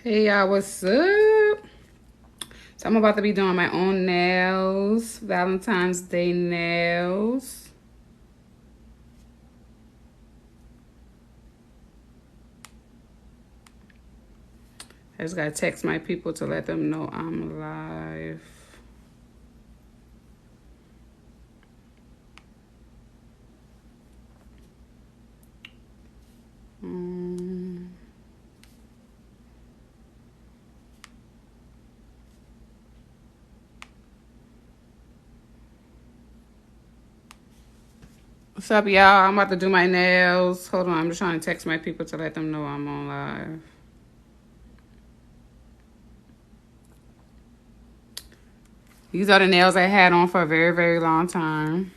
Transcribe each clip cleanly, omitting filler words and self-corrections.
Hey y'all, what's up? So I'm about to be doing my own nails, Valentine's Day nails. I just gotta text my people to let them know I'm live. What's up, y'all? I'm about to do my nails. Hold on, I'm just trying to text my people to let them know I'm on live. These are the nails I had on for a very, very long time.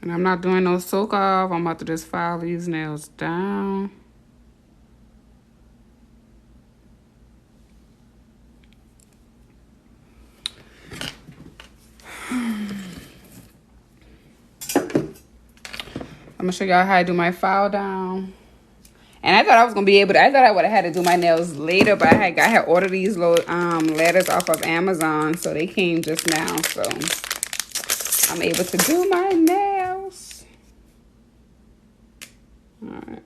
And I'm not doing no soak off. I'm about to just file these nails down. I'm gonna show y'all how I do my file down. And I thought I was gonna be able to, I thought I would have had to do my nails later, but I had ordered these little letters off of Amazon, so they came just now, so I'm able to do my nails. Alright.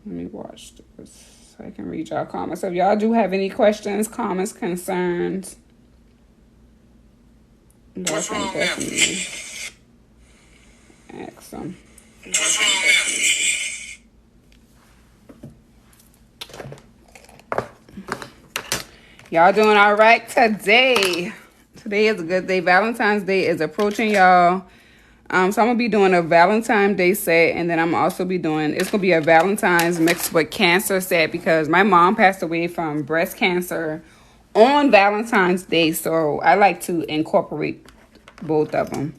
Let me watch this so I can read y'all comments. So if y'all do have any questions, comments, concerns, y'all can definitely ask them. Y'all doing all right today? Today is a good day. Valentine's Day is approaching, y'all. So I'm going to be doing a Valentine's Day set, and then I'm also be doing, it's going to be a Valentine's mixed with cancer set because my mom passed away from breast cancer on Valentine's Day, so I like to incorporate both of them.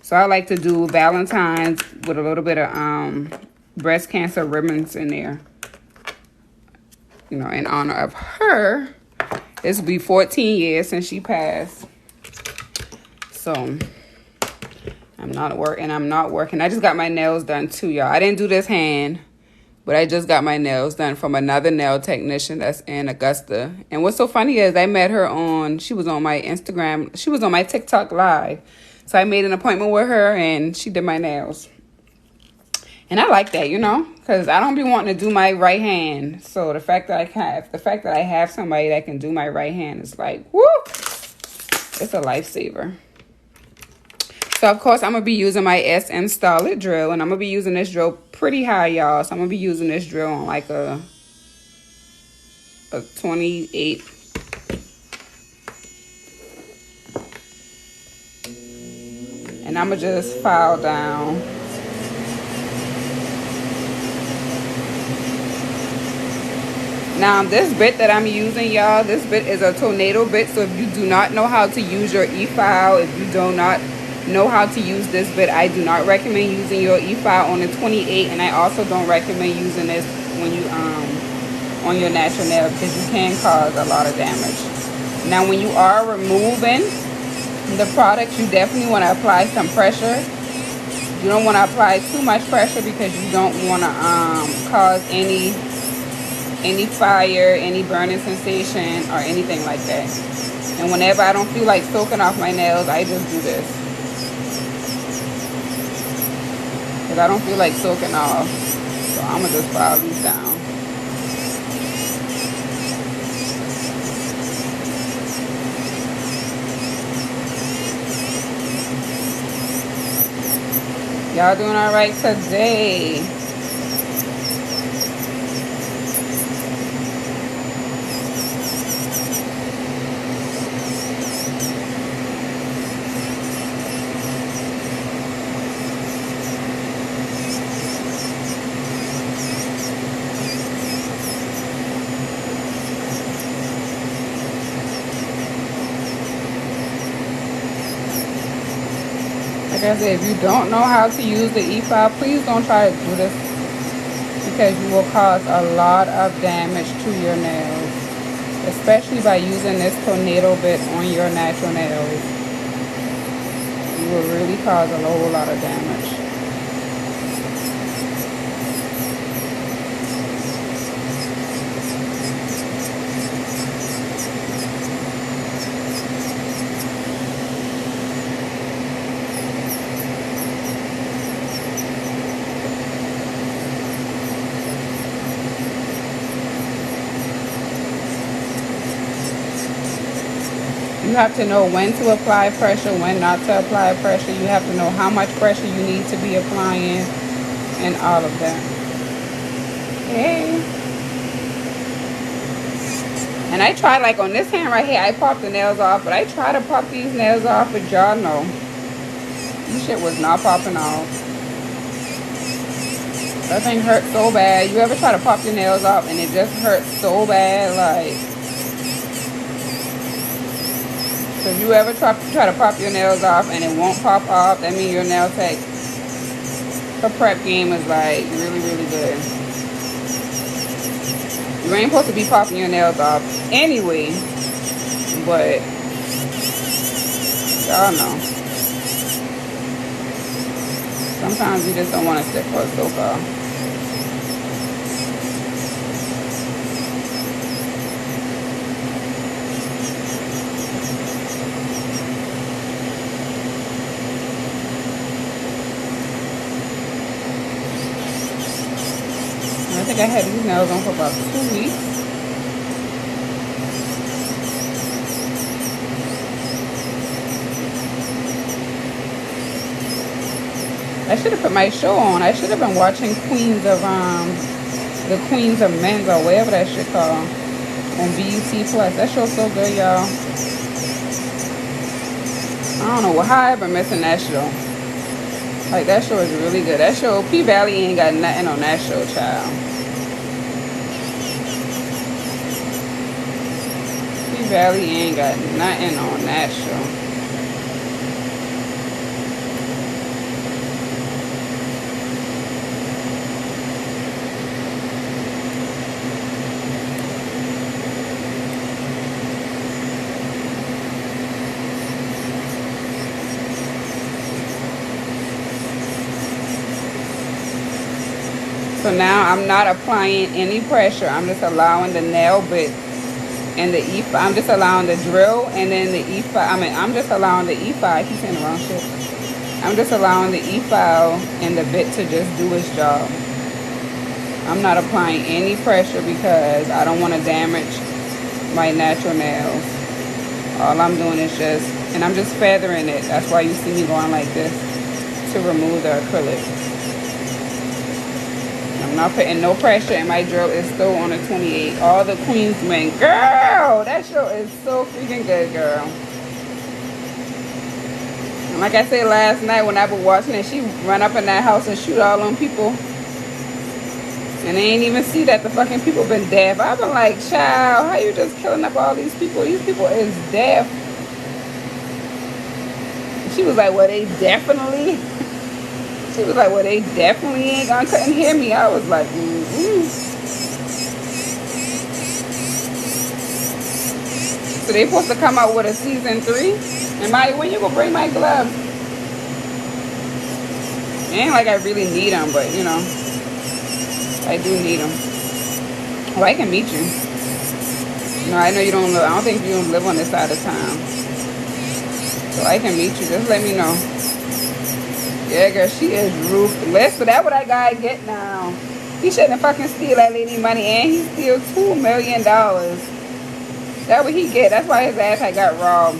So I like to do Valentine's with a little bit of breast cancer ribbons in there, you know, in honor of her. This will be 14 years since she passed. So I'm not working. I just got my nails done too, y'all. I didn't do this hand, but I just got my nails done from another nail technician that's in Augusta. And what's so funny is I met her she was on my Instagram. She was on my TikTok live. So I made an appointment with her and she did my nails. And I like that, you know, because I don't be wanting to do my right hand. So the fact that I have somebody that can do my right hand is like, whoo, it's a lifesaver. So of course I'm gonna be using my SM Starlet drill, and I'm gonna be using this drill pretty high, y'all. So I'm gonna be using this drill on like a 28. And I'm gonna just file down. Now, this bit that I'm using, y'all, this bit is a tornado bit. So if you do not know how to use your e-file, if you do not know how to use this bit, I do not recommend using your e-file on the 28. And I also don't recommend using this when you on your natural nail, because you can cause a lot of damage. Now, when you are removing the product, you definitely want to apply some pressure. You don't want to apply too much pressure because you don't want to cause any fire, any burning sensation, or anything like that. And whenever I don't feel like soaking off my nails, I just do this. Because I don't feel like soaking off. So I'm going to just file these down. Y'all doing all right today? Like I said, if you don't know how to use the e-file, please don't try to do this because you will cause a lot of damage to your nails, especially by using this tornado bit on your natural nails. You will really cause a whole lot of damage. You have to know when to apply pressure, when not to apply pressure. You have to know how much pressure you need to be applying and all of that. Hey. And I try, like on this hand right here, I pop the nails off, but I try to pop these nails off, but y'all know, this shit was not popping off. That thing hurt so bad. You ever try to pop your nails off and it just hurts so bad, like... So if you ever try to pop your nails off and it won't pop off, that means your nail tech, her prep game is like really, really good. You ain't supposed to be popping your nails off anyway, but y'all know. Sometimes you just don't want to sit for so far. I think I had these nails on for about 2 weeks. I should have put my show on. I should have been watching Queens of the Queens of Men's or whatever that shit called on BET Plus. That show's so good, y'all. I don't know how I been missing that show. Like, that show is really good. That show, P Valley ain't got nothing on that show, child. P Valley ain't got nothing on that show. So now I'm not applying any pressure. I'm just allowing the nail bit and the E5. I'm just allowing the drill and then the E5. I'm just allowing the E5. I keep saying the wrong shit. I'm just allowing the E5 and the bit to just do its job. I'm not applying any pressure because I don't want to damage my natural nails. All I'm doing is and I'm just feathering it. That's why you see me going like this to remove the acrylic. I'm not putting no pressure, and my drill is still on a 28. All the Queens men, girl, that show is so freaking good, girl. And like I said last night when I was watching it, she run up in that house and shoot all them people, and they ain't even see that the fucking people been deaf. I've been like, child, how you just killing up all these people? These people is deaf. She was like, well, they definitely. She was like, well, they definitely couldn't hear me. I was like, So they supposed to come out with a season 3? And when you gonna bring my gloves? It ain't like I really need them, but you know, I do need them. Oh, I can meet you. No, I know you don't live. I don't think you don't live on this side of town. So I can meet you. Just let me know. Yeah, girl, she is ruthless. But that's what that guy get now. He shouldn't fucking steal that lady money, and he steal $2 million. That's what he get. That's why his ass had got robbed.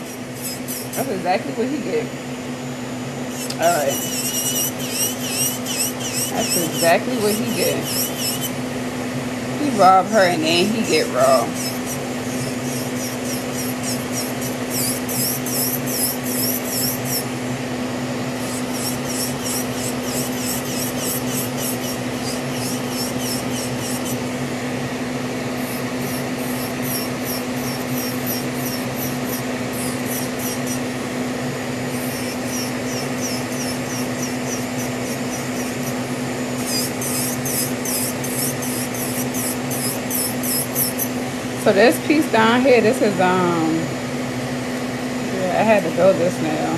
That's exactly what he get. Alright. That's exactly what he get. He robbed her and then he get robbed. So this piece down here, this is yeah, I had to build this nail.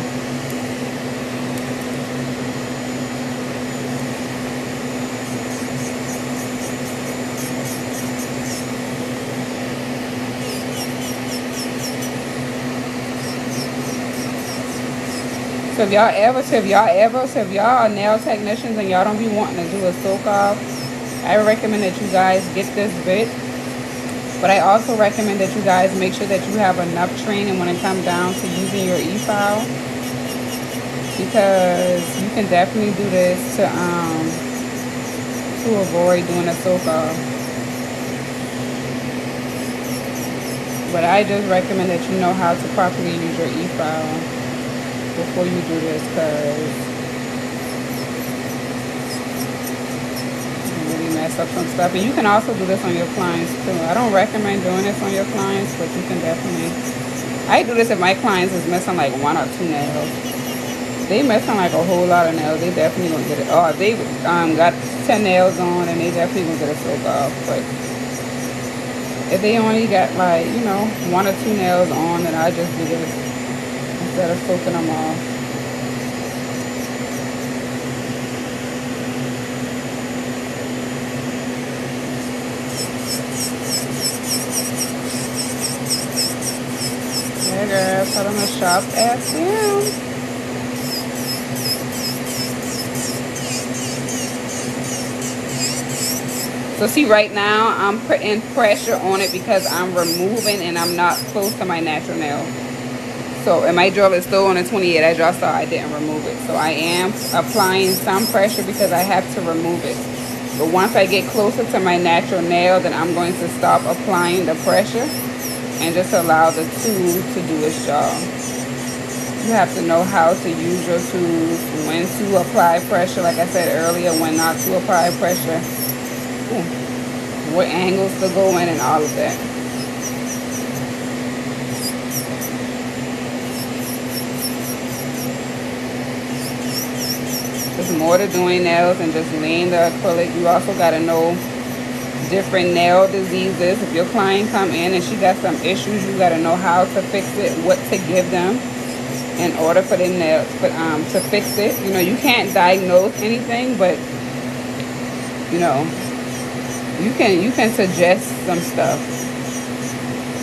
So if y'all are nail technicians and y'all don't be wanting to do a soak off, I recommend that you guys get this bit. But I also recommend that you guys make sure that you have enough training when it comes down to using your e-file, because you can definitely do this to avoid doing a soak off. But I just recommend that you know how to properly use your e-file before you do this, because you can really mess up some stuff. And you can also do this on your clients too. I don't recommend doing this on your clients, but you can definitely. I do this if my clients is missing like 1 or 2 nails. They missing like a whole lot of nails, they definitely gonna get it. Or if they got 10 nails on, and they definitely gonna get a soak off. But if they only got like, 1 or 2 nails on, then I just do this instead of soaking them off. Yeah, girl, tell them to shop at them. So see, right now I'm putting pressure on it because I'm removing and I'm not close to my natural nail. So, and my drill is still on a 28. As y'all saw, I didn't remove it. So I am applying some pressure because I have to remove it. But once I get closer to my natural nail, then I'm going to stop applying the pressure and just allow the tool to do its job. You have to know how to use your tools, when to apply pressure, like I said earlier, when not to apply pressure, what angles to go in, and all of that. There's more to doing nails and just laying the acrylic. You also got to know different nail diseases. If your client come in and she got some issues, you got to know how to fix it, what to give them in order for the nails, to fix it. You can't diagnose anything, but you can suggest some stuff.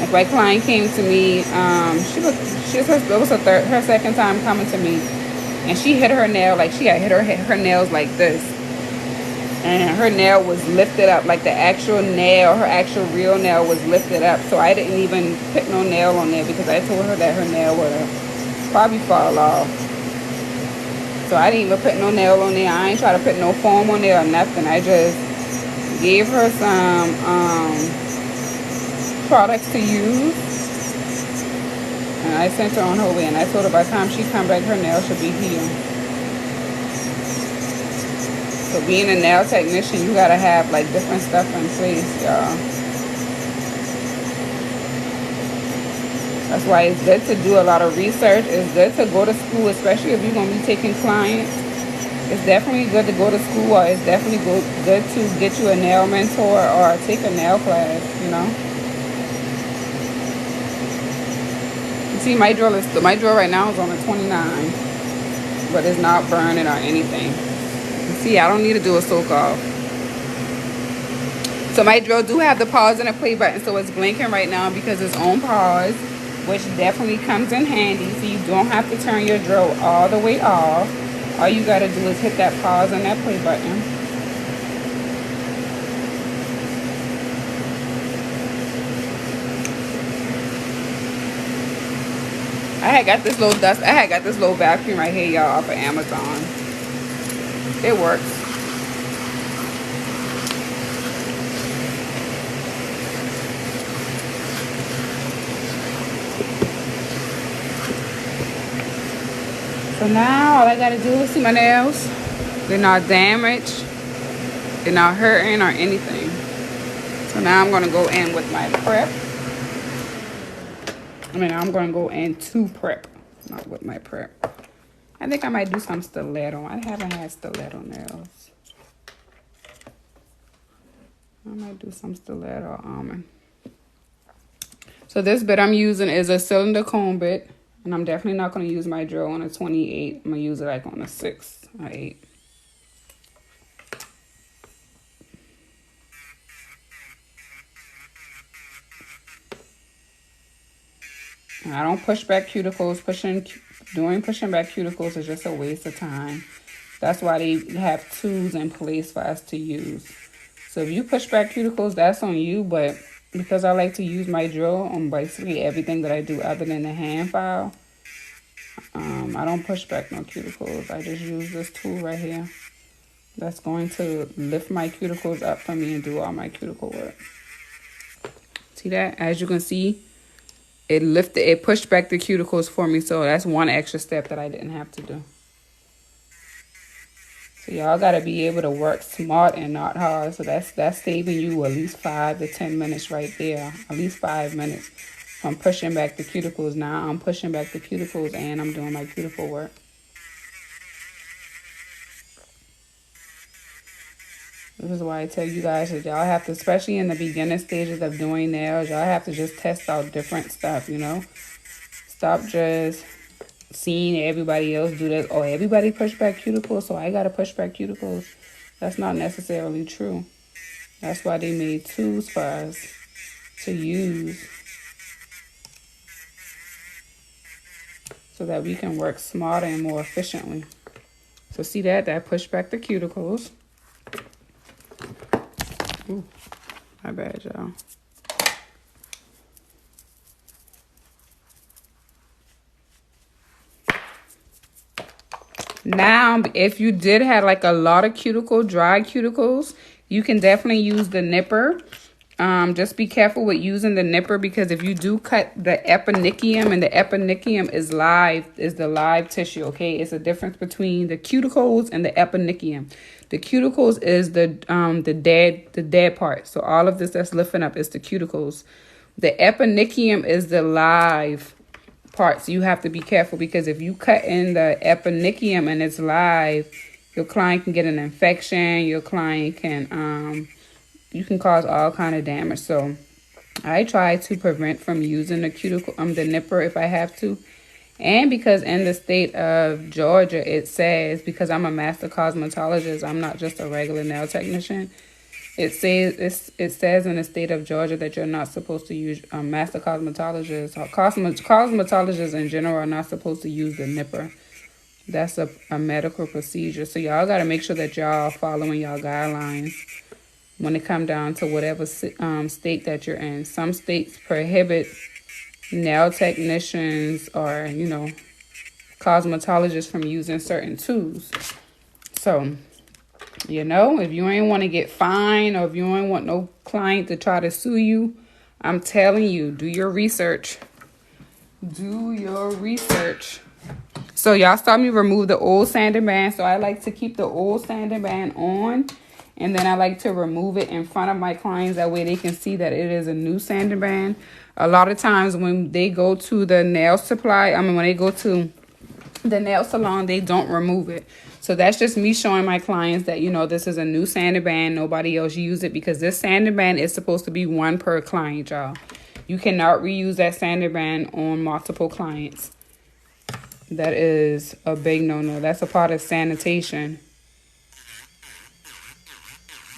If my client came to me, it was her second time coming to me, and she hit her nail, like she had hit her nails like this, and her nail was lifted up, like the actual nail, her actual real nail was lifted up. So I didn't even put no nail on there because I told her that her nail would probably fall off. So I didn't even put no nail on there. I ain't try to put no foam on there or nothing. I just gave her some products to use, and I sent her on her way. And I told her by the time she come back, her nail should be healed. So being a nail technician, you gotta have like different stuff in place, y'all. That's why it's good to do a lot of research. It's good to go to school, especially if you're gonna be taking clients. It's definitely good to go to school, or it's definitely good to get you a nail mentor or take a nail class, You see, my drill right now is on a 29, but it's not burning or anything. You see, I don't need to do a soak off. So my drill do have the pause and the play button, so it's blinking right now because it's on pause, which definitely comes in handy. So you don't have to turn your drill all the way off. All you gotta do is hit that pause and that play button. I had got this little vacuum right here, y'all, off of Amazon. It works. So now all I gotta do is see my nails. They're not damaged. They're not hurting or anything. So now I'm gonna go in with my prep. I'm gonna go into prep, not with my prep. I think I might do some stiletto. I haven't had stiletto nails. I might do some stiletto almond. So this bit I'm using is a cylinder comb bit. And I'm definitely not going to use my drill on a 28. I'm going to use it like on a 6 or 8. And I don't push back cuticles. Pushing back cuticles is just a waste of time. That's why they have tools in place for us to use. So if you push back cuticles, that's on you. But because I like to use my drill on basically everything that I do other than the hand file, I don't push back no cuticles. I just use this tool right here. That's going to lift my cuticles up for me and do all my cuticle work. See that? As you can see, it pushed back the cuticles for me. So that's one extra step that I didn't have to do. So y'all got to be able to work smart and not hard. So that's saving you at least 5 to 10 minutes right there. At least 5 minutes from pushing back the cuticles. Now I'm pushing back the cuticles and I'm doing my cuticle work. This is why I tell you guys that y'all have to, especially in the beginning stages of doing nails, y'all have to just test out different stuff, you know. Stop just seeing everybody else do this. Oh, everybody push back cuticles, so I got to push back cuticles. That's not necessarily true. That's why they made tools for us to use so that we can work smarter and more efficiently. So see that pushed back the cuticles. Ooh, my bad, y'all. Now, if you did have like a lot of dry cuticles, you can definitely use the nipper. Just be careful with using the nipper because if you do cut the eponychium, and the eponychium is the live tissue, okay? It's a difference between the cuticles and the eponychium. The cuticles is the dead part. So all of this that's lifting up is the cuticles. The eponychium is the live part. So you have to be careful because if you cut in the eponychium and it's live, your client can get an infection. Your client can you can cause all kind of damage. So I try to prevent from using the cuticle, the nipper if I have to. And because in the state of Georgia, it says, because I'm a master cosmetologist, I'm not just a regular nail technician. It says in the state of Georgia that you're not supposed to use master cosmetologists or cosmetologists in general are not supposed to use the nipper. That's a medical procedure. So y'all got to make sure that y'all are following y'all guidelines when it come down to whatever state that you're in. Some states prohibit nail technicians or, you know, cosmetologists from using certain tools. So, you know, if you ain't want to get fined or if you ain't want no client to try to sue you, I'm telling you, do your research. Do your research. So y'all saw me remove the old sanding band. So I like to keep the old sanding band on. And then I like to remove it in front of my clients. That way they can see that it is a new sanding band. A lot of times when they go to the nail supply, when they go to the nail salon, they don't remove it. So that's just me showing my clients that, you know, this is a new sanding band. Nobody else use it because this sanding band is supposed to be one per client, y'all. You cannot reuse that sanding band on multiple clients. That is a big no-no. That's a part of sanitation.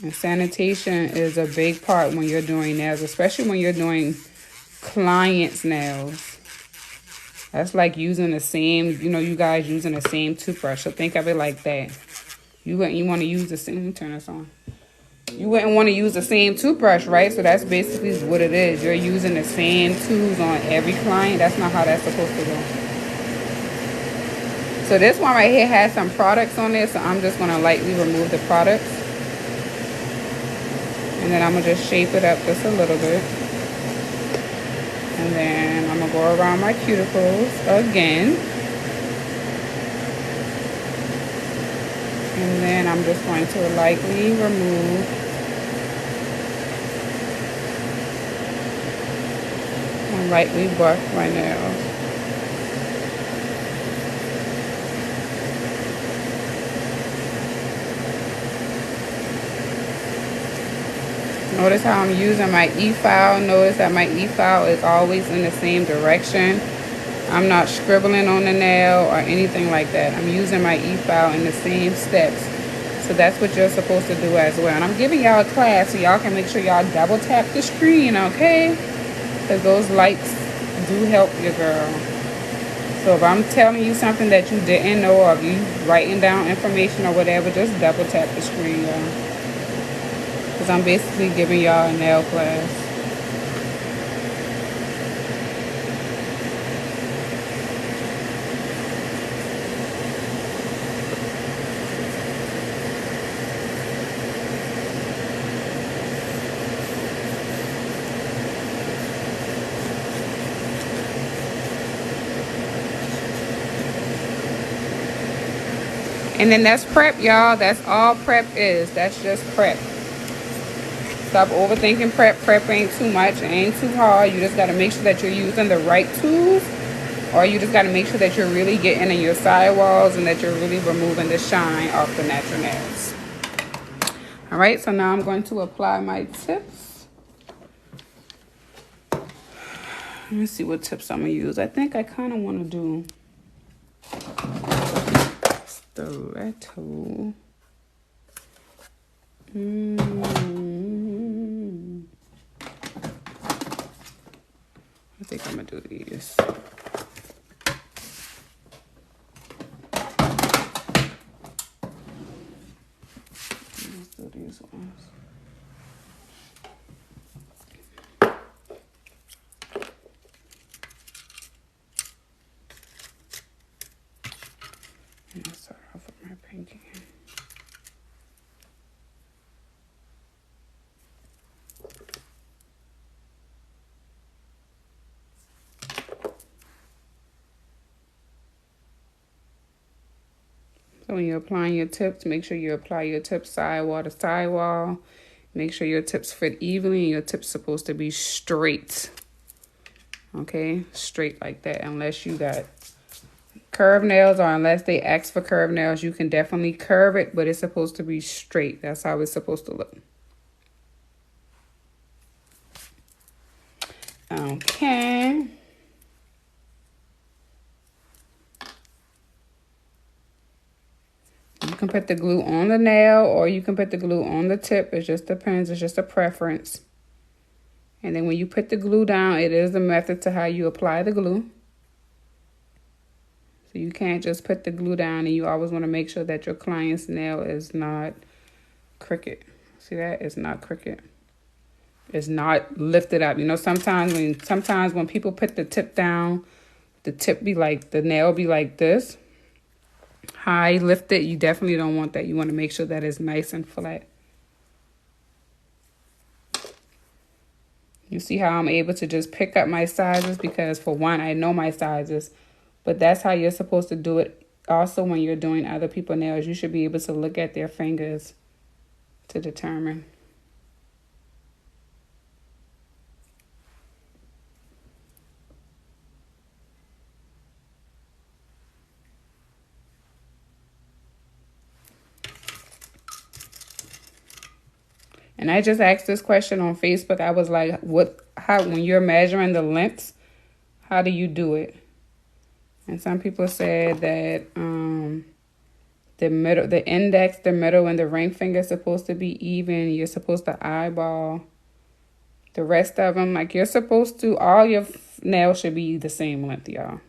And sanitation is a big part when you're doing nails, especially when you're doing clients' nails. That's like using the same, you know, you guys using the same toothbrush. So think of it like that. You want to use the same, let me turn this on. You wouldn't want to use the same toothbrush, right? So that's basically what it is. You're using the same tools on every client. That's not how that's supposed to go. So this one right here has some products on it. So I'm just going to lightly remove the products. And then I'm going to just shape it up just a little bit. And then I'm going to go around my cuticles again. And then I'm just going to lightly remove and lightly buff my nails. Notice how I'm using my e-file. Notice that my e-file is always in the same direction. I'm not scribbling on the nail or anything like that. I'm using my e-file in the same steps. So that's what you're supposed to do as well. And I'm giving y'all a class so y'all can make sure y'all double tap the screen, okay? Because those likes do help your girl. So if I'm telling you something that you didn't know, or if you writing down information or whatever, just double tap the screen, y'all. Because I'm basically giving y'all a nail class. And then that's prep, y'all. That's all prep is. That's just prep. Stop overthinking prep. Prep ain't too much. It ain't too hard. You just got to make sure that you're using the right tools. Or you just got to make sure that you're really getting in your sidewalls and that you're really removing the shine off the natural nails. All right, so now I'm going to apply my tips. Let me see what tips I'm going to use. I think I kind of want to do stiletto. I think I'm going to do these. Let's do these ones. And I'll start off with my pinky. So when you're applying your tips, make sure you apply your tips sidewall to sidewall. Make sure your tips fit evenly and your tips supposed to be straight. Okay, straight like that. Unless you got curved nails or unless they ask for curved nails, you can definitely curve it, but it's supposed to be straight. That's how it's supposed to look. Okay. You can put the glue on the nail or you can put the glue on the tip. It just depends. It's just a preference. And then when you put the glue down, it is a method to how you apply the glue. So you can't just put the glue down, and you always want to make sure that your client's nail is not crooked. See that? It's not crooked. It's not lifted up. You know, sometimes when people put the tip down, the tip be like, the nail be like this. High lifted. You definitely don't want that. You want to make sure that it's nice and flat. You see how I'm able to just pick up my sizes because, for one, I know my sizes. But that's how you're supposed to do it. Also, when you're doing other people's nails, you should be able to look at their fingers to determine. And I just asked this question on Facebook. I was like, when you're measuring the lengths, how do you do it? And some people said that the index, the middle, and the ring finger is supposed to be even. You're supposed to eyeball the rest of them. Like, you're supposed to, all your nails should be the same length, y'all.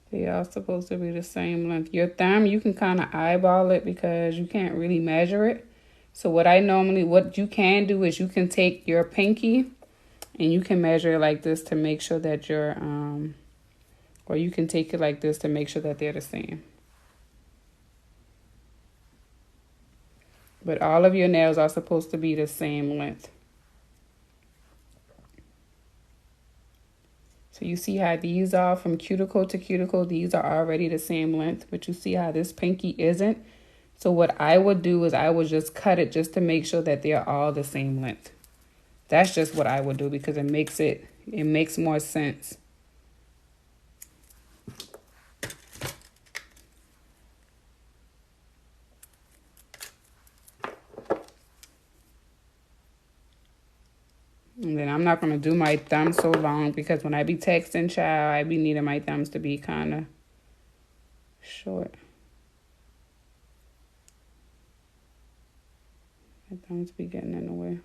They all supposed to be the same length. Your thumb, you can kind of eyeball it because you can't really measure it. So what you can do is you can take your pinky and you can measure it like this to make sure that or you can take it like this to make sure that they're the same. But all of your nails are supposed to be the same length. So you see how these are from cuticle to cuticle. These are already the same length, but you see how this pinky isn't. So what I would do is I would just cut it just to make sure that they're all the same length. That's just what I would do because it makes more sense. And then I'm not going to do my thumb so long because when I be texting, child, I be needing my thumbs to be kind of short. My thumbs be getting in the way.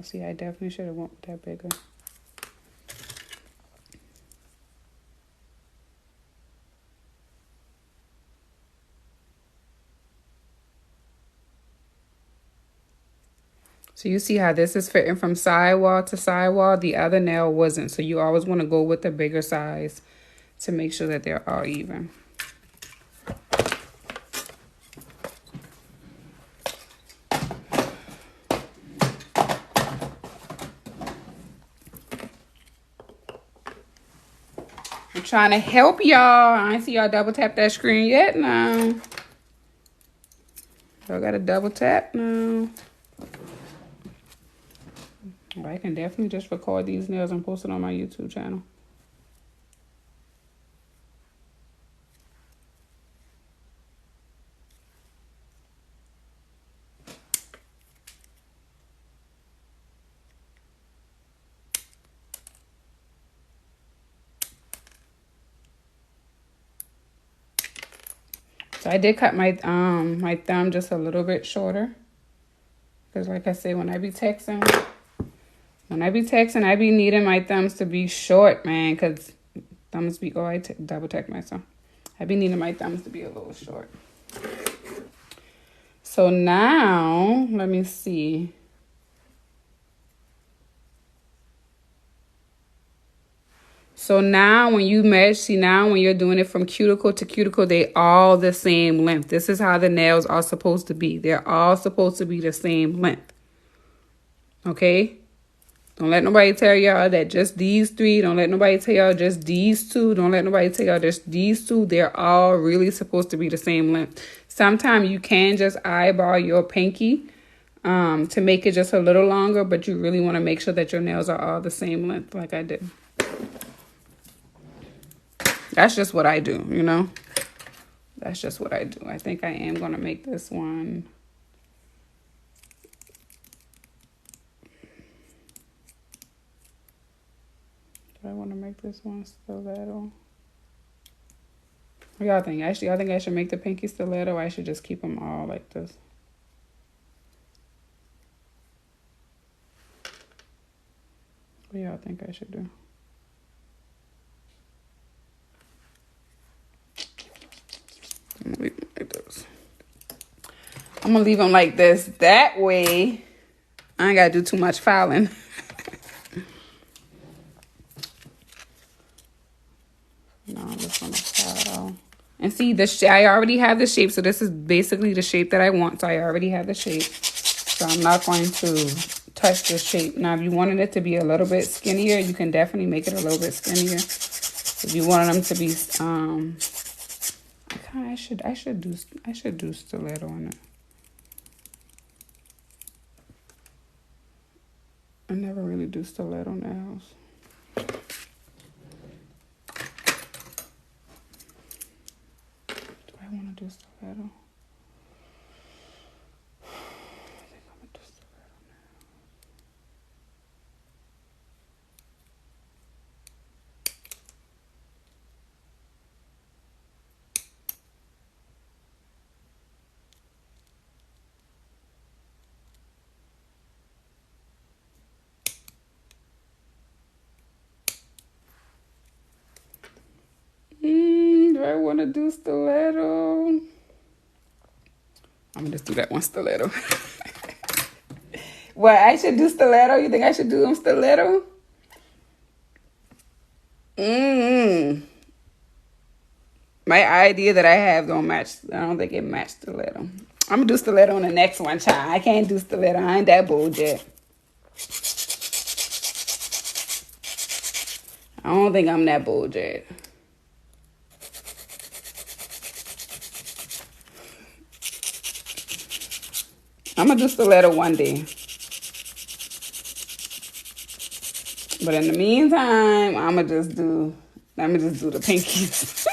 See, I definitely should have went with that bigger. So you see how this is fitting from sidewall to sidewall. The other nail wasn't. So you always want to go with the bigger size to make sure that they're all even. I'm trying to help y'all. I ain't see y'all double tap that screen yet now. Y'all got to double tap now. I can definitely just record these nails and post it on my YouTube channel. So I did cut my my thumb just a little bit shorter. Because like I say, when I be texting, I be needing my thumbs to be short, man. Because thumbs be, oh, I double tap myself. I be needing my thumbs to be a little short. So now, let me see. So now when you measure, see now when you're doing it from cuticle to cuticle, they all the same length. This is how the nails are supposed to be. They're all supposed to be the same length. Okay? Don't let nobody tell y'all that just these three. Don't let nobody tell y'all just these two. Don't let nobody tell y'all just these two. They're all really supposed to be the same length. Sometimes you can just eyeball your pinky to make it just a little longer, but you really want to make sure that your nails are all the same length like I did. That's just what I do, you know. That's just what I do. I think I am going to make this one. Do I want to make this one stiletto? What do y'all think? Actually, y'all think I should make the pinky stiletto, or I should just keep them all like this? What do y'all think I should do? I'm gonna leave them like this. That way, I ain't gotta do too much filing. No, I'm just gonna file. And see, I already have the shape, so this is basically the shape that I want. So I already have the shape, so I'm not going to touch the shape. Now, if you wanted it to be a little bit skinnier, you can definitely make it a little bit skinnier. If you wanted them to be, I should do stiletto on it. I never really do stiletto nails. Do I want to do stiletto? I think I'm gonna do stiletto nails. Do I want to do stiletto? I'm going to just do that one stiletto. What, I should do stiletto? You think I should do them stiletto? My idea that I have don't match. I don't think it matched stiletto. I'm going to do stiletto on the next one, child. I can't do stiletto. I ain't that bold yet. I don't think I'm that bold yet. I'm going to do stiletto one day. But in the meantime, I'm going to just do the pinkies.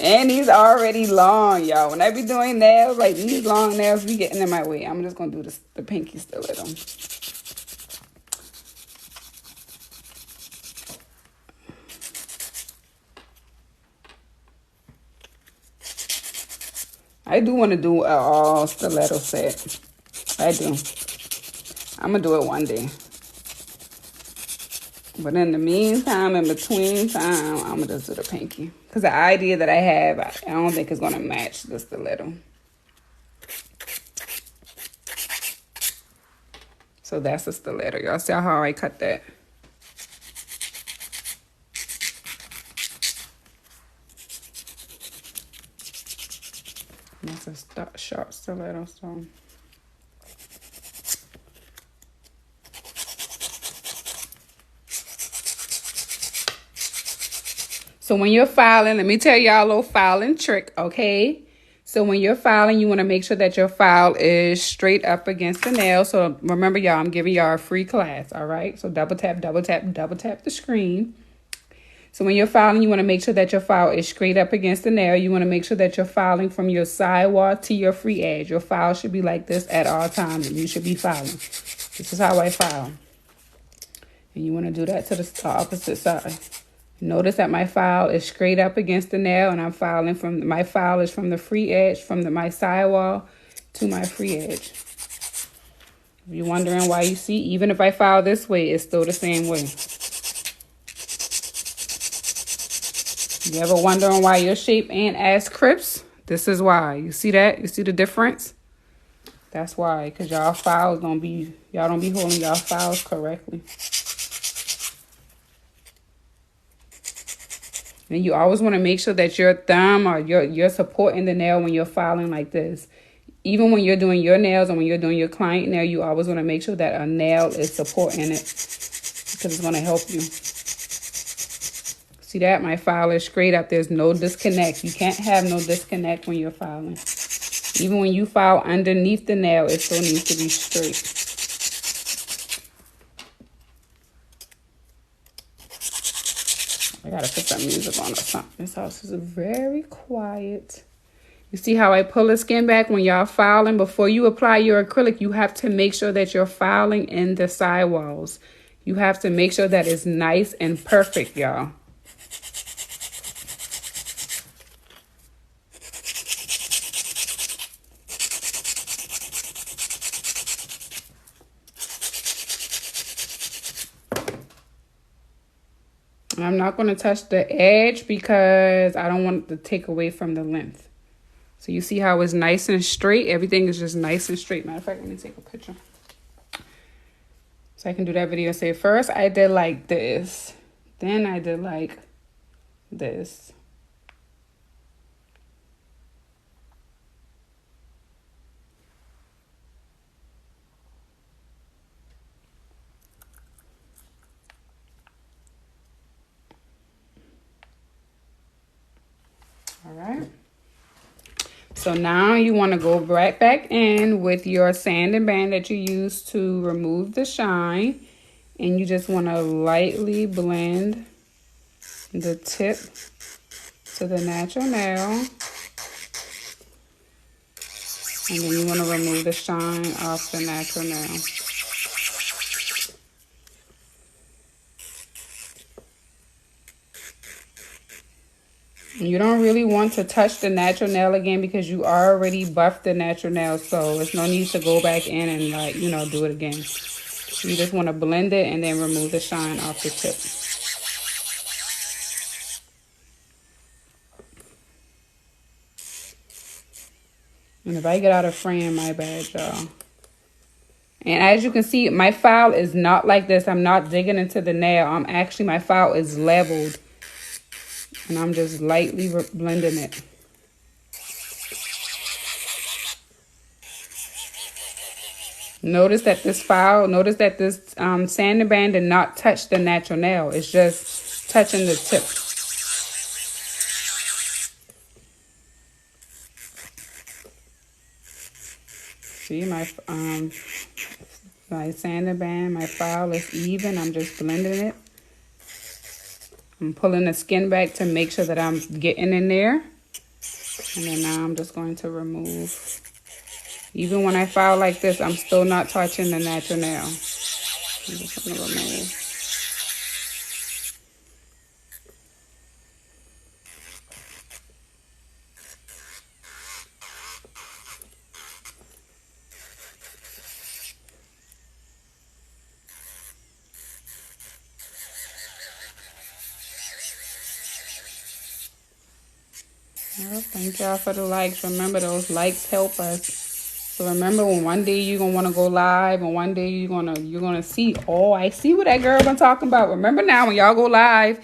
And these already long, y'all. When I be doing nails, like these long nails be getting in my way. I'm just going to do this, the pinky stiletto. I do want to do an all stiletto set. I do. I'm going to do it one day. But in the meantime, in between time, I'm going to just do the pinky. Because the idea that I have, I don't think it's going to match the stiletto. So that's a stiletto. Y'all see how I cut that? That's a sharp stiletto, so... So when you're filing, let me tell y'all a little filing trick, okay? So when you're filing, you want to make sure that your file is straight up against the nail. So remember, y'all, I'm giving y'all a free class, all right? So double tap, double tap, double tap the screen. So when you're filing, you want to make sure that your file is straight up against the nail. You want to make sure that you're filing from your sidewall to your free edge. Your file should be like this at all times, and you should be filing. This is how I file. And you want to do that to the opposite side. Notice that my file is straight up against the nail, and I'm filing from, my file is from the free edge, from my sidewall to my free edge. If you're wondering why, you see, even if I file this way, it's still the same way. You ever wondering why your shape ain't as crisp? This is why. You see that? You see the difference? That's why, because y'all files don't be, y'all don't be holding y'all files correctly. And you always want to make sure that your thumb or you're supporting the nail when you're filing like this. Even when you're doing your nails and when you're doing your client nail, you always want to make sure that a nail is supporting it, because it's going to help you. See that? My file is straight up. There's no disconnect. You can't have no disconnect when you're filing. Even when you file underneath the nail, it still needs to be straight. I gotta put some music on or something. This house is very quiet. You see how I pull the skin back when y'all filing? Before you apply your acrylic, you have to make sure that you're filing in the sidewalls. You have to make sure that it's nice and perfect, y'all. I'm not going to touch the edge because I don't want it to take away from the length. So you see how it's nice and straight? Everything is just nice and straight. Matter of fact, let me take a picture so I can do that video. Say, first I did like this. Then I did like this. All right. So now you want to go right back in with your sanding band that you used to remove the shine. And you just want to lightly blend the tip to the natural nail. And then you want to remove the shine off the natural nail. You don't really want to touch the natural nail again because you already buffed the natural nail. So there's no need to go back in and, like, you know, do it again. You just want to blend it and then remove the shine off the tip. And if I get out of frame, my bad, y'all. And as you can see, my file is not like this. I'm not digging into the nail. My file is leveled. And I'm just lightly blending it. Notice that this sanding band did not touch the natural nail. It's just touching the tip. See, my sanding band, my file is even. I'm just blending it. I'm pulling the skin back to make sure that I'm getting in there. And then now I'm just going to remove. Even when I file like this, I'm still not touching the natural nail. I'm just going to remove. Well, thank y'all for the likes. Remember, those likes help us. So remember, when one day you're gonna want to go live, and one day you're gonna see, oh, I see what that girl been talking about. Remember now, when y'all go live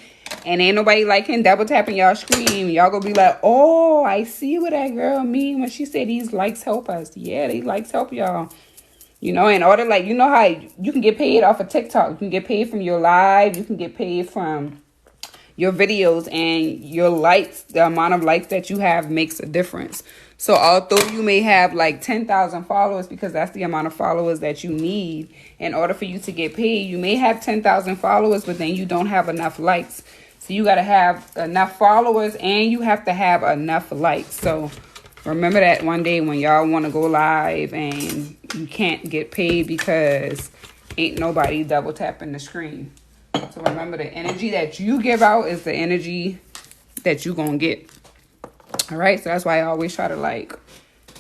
and ain't nobody liking, double tapping y'all screen, y'all gonna be like, oh, I see what that girl mean when she said these likes help us. Yeah, these likes help y'all. You know, in order, like, you know how you can get paid off of TikTok. You can get paid from your live. You can get paid from your videos, and your likes, the amount of likes that you have makes a difference. So although you may have like 10,000 followers, because that's the amount of followers that you need in order for you to get paid, you may have 10,000 followers, but then you don't have enough likes. So you got to have enough followers, and you have to have enough likes. So remember that one day when y'all want to go live and you can't get paid because ain't nobody double tapping the screen. So remember, the energy that you give out is the energy that you're going to get. All right. So that's why I always try to like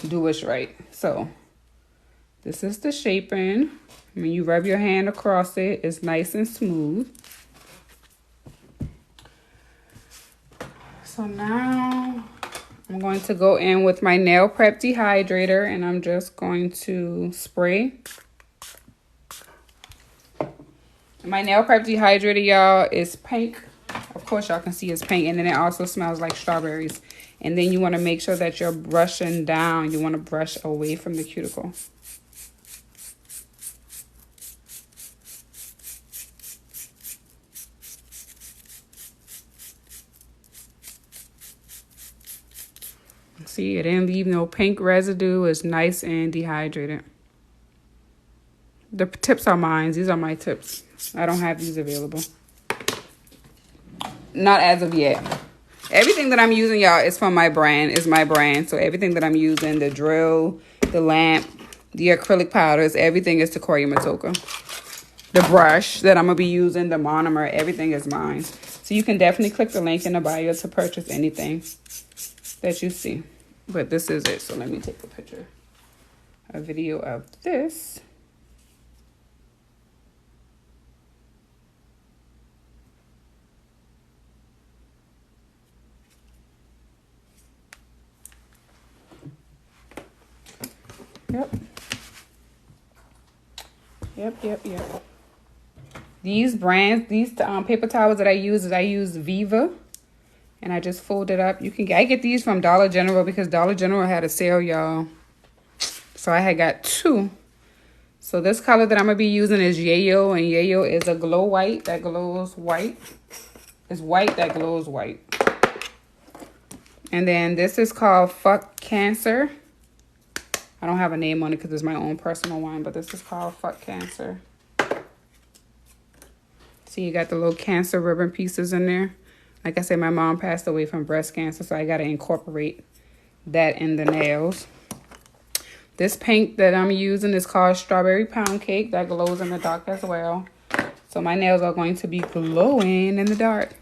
do what's right. So this is the shaping. When you rub your hand across it, it's nice and smooth. So now I'm going to go in with my nail prep dehydrator, and I'm just going to spray. My nail prep dehydrator, y'all, is pink. Of course, y'all can see it's pink. And then it also smells like strawberries. And then you want to make sure that you're brushing down. You want to brush away from the cuticle. See, it didn't leave no pink residue. It's nice and dehydrated. The tips are mine. These are my tips. I don't have these available. Not as of yet. Everything that I'm using, y'all, is from my brand. Is my brand. So everything that I'm using, the drill, the lamp, the acrylic powders, everything is SequoyahMatoaka. The brush that I'm going to be using, the monomer, everything is mine. So you can definitely click the link in the bio to purchase anything that you see. But this is it. So let me take a picture. A video of this. Yep. These brands, these paper towels that I use Viva, and I just fold it up. I get these from Dollar General because Dollar General had a sale, y'all. So I had got 2. So this color that I'm gonna be using is Yayo, and Yayo is a glow white that glows white. It's white that glows white. And then this is called Fucc Cancer. I don't have a name on it because it's my own personal one, but this is called Fucc Cancer. See, you got the little cancer ribbon pieces in there. Like I said, my mom passed away from breast cancer, so I got to incorporate that in the nails. This paint that I'm using is called Strawberry Pound Cake. That glows in the dark as well. So my nails are going to be glowing in the dark.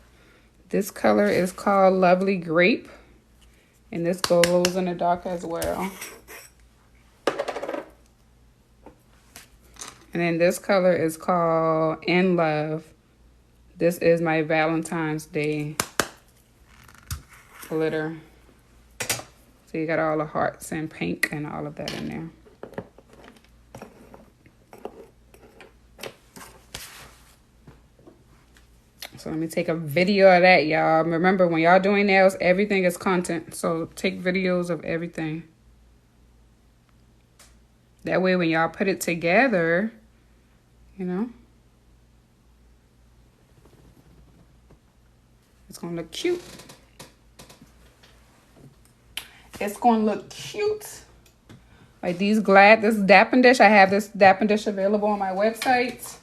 This color is called Lovely Grape, and this glows in the dark as well. And then this color is called In Love. This is my Valentine's Day glitter. So you got all the hearts and pink and all of that in there. So let me take a video of that, y'all. Remember, when y'all doing nails, everything is content. So take videos of everything. That way when y'all put it together, you know, it's going to look cute. It's going to look cute. Like this Dappin' Dish. I have this Dappin' Dish available on my website.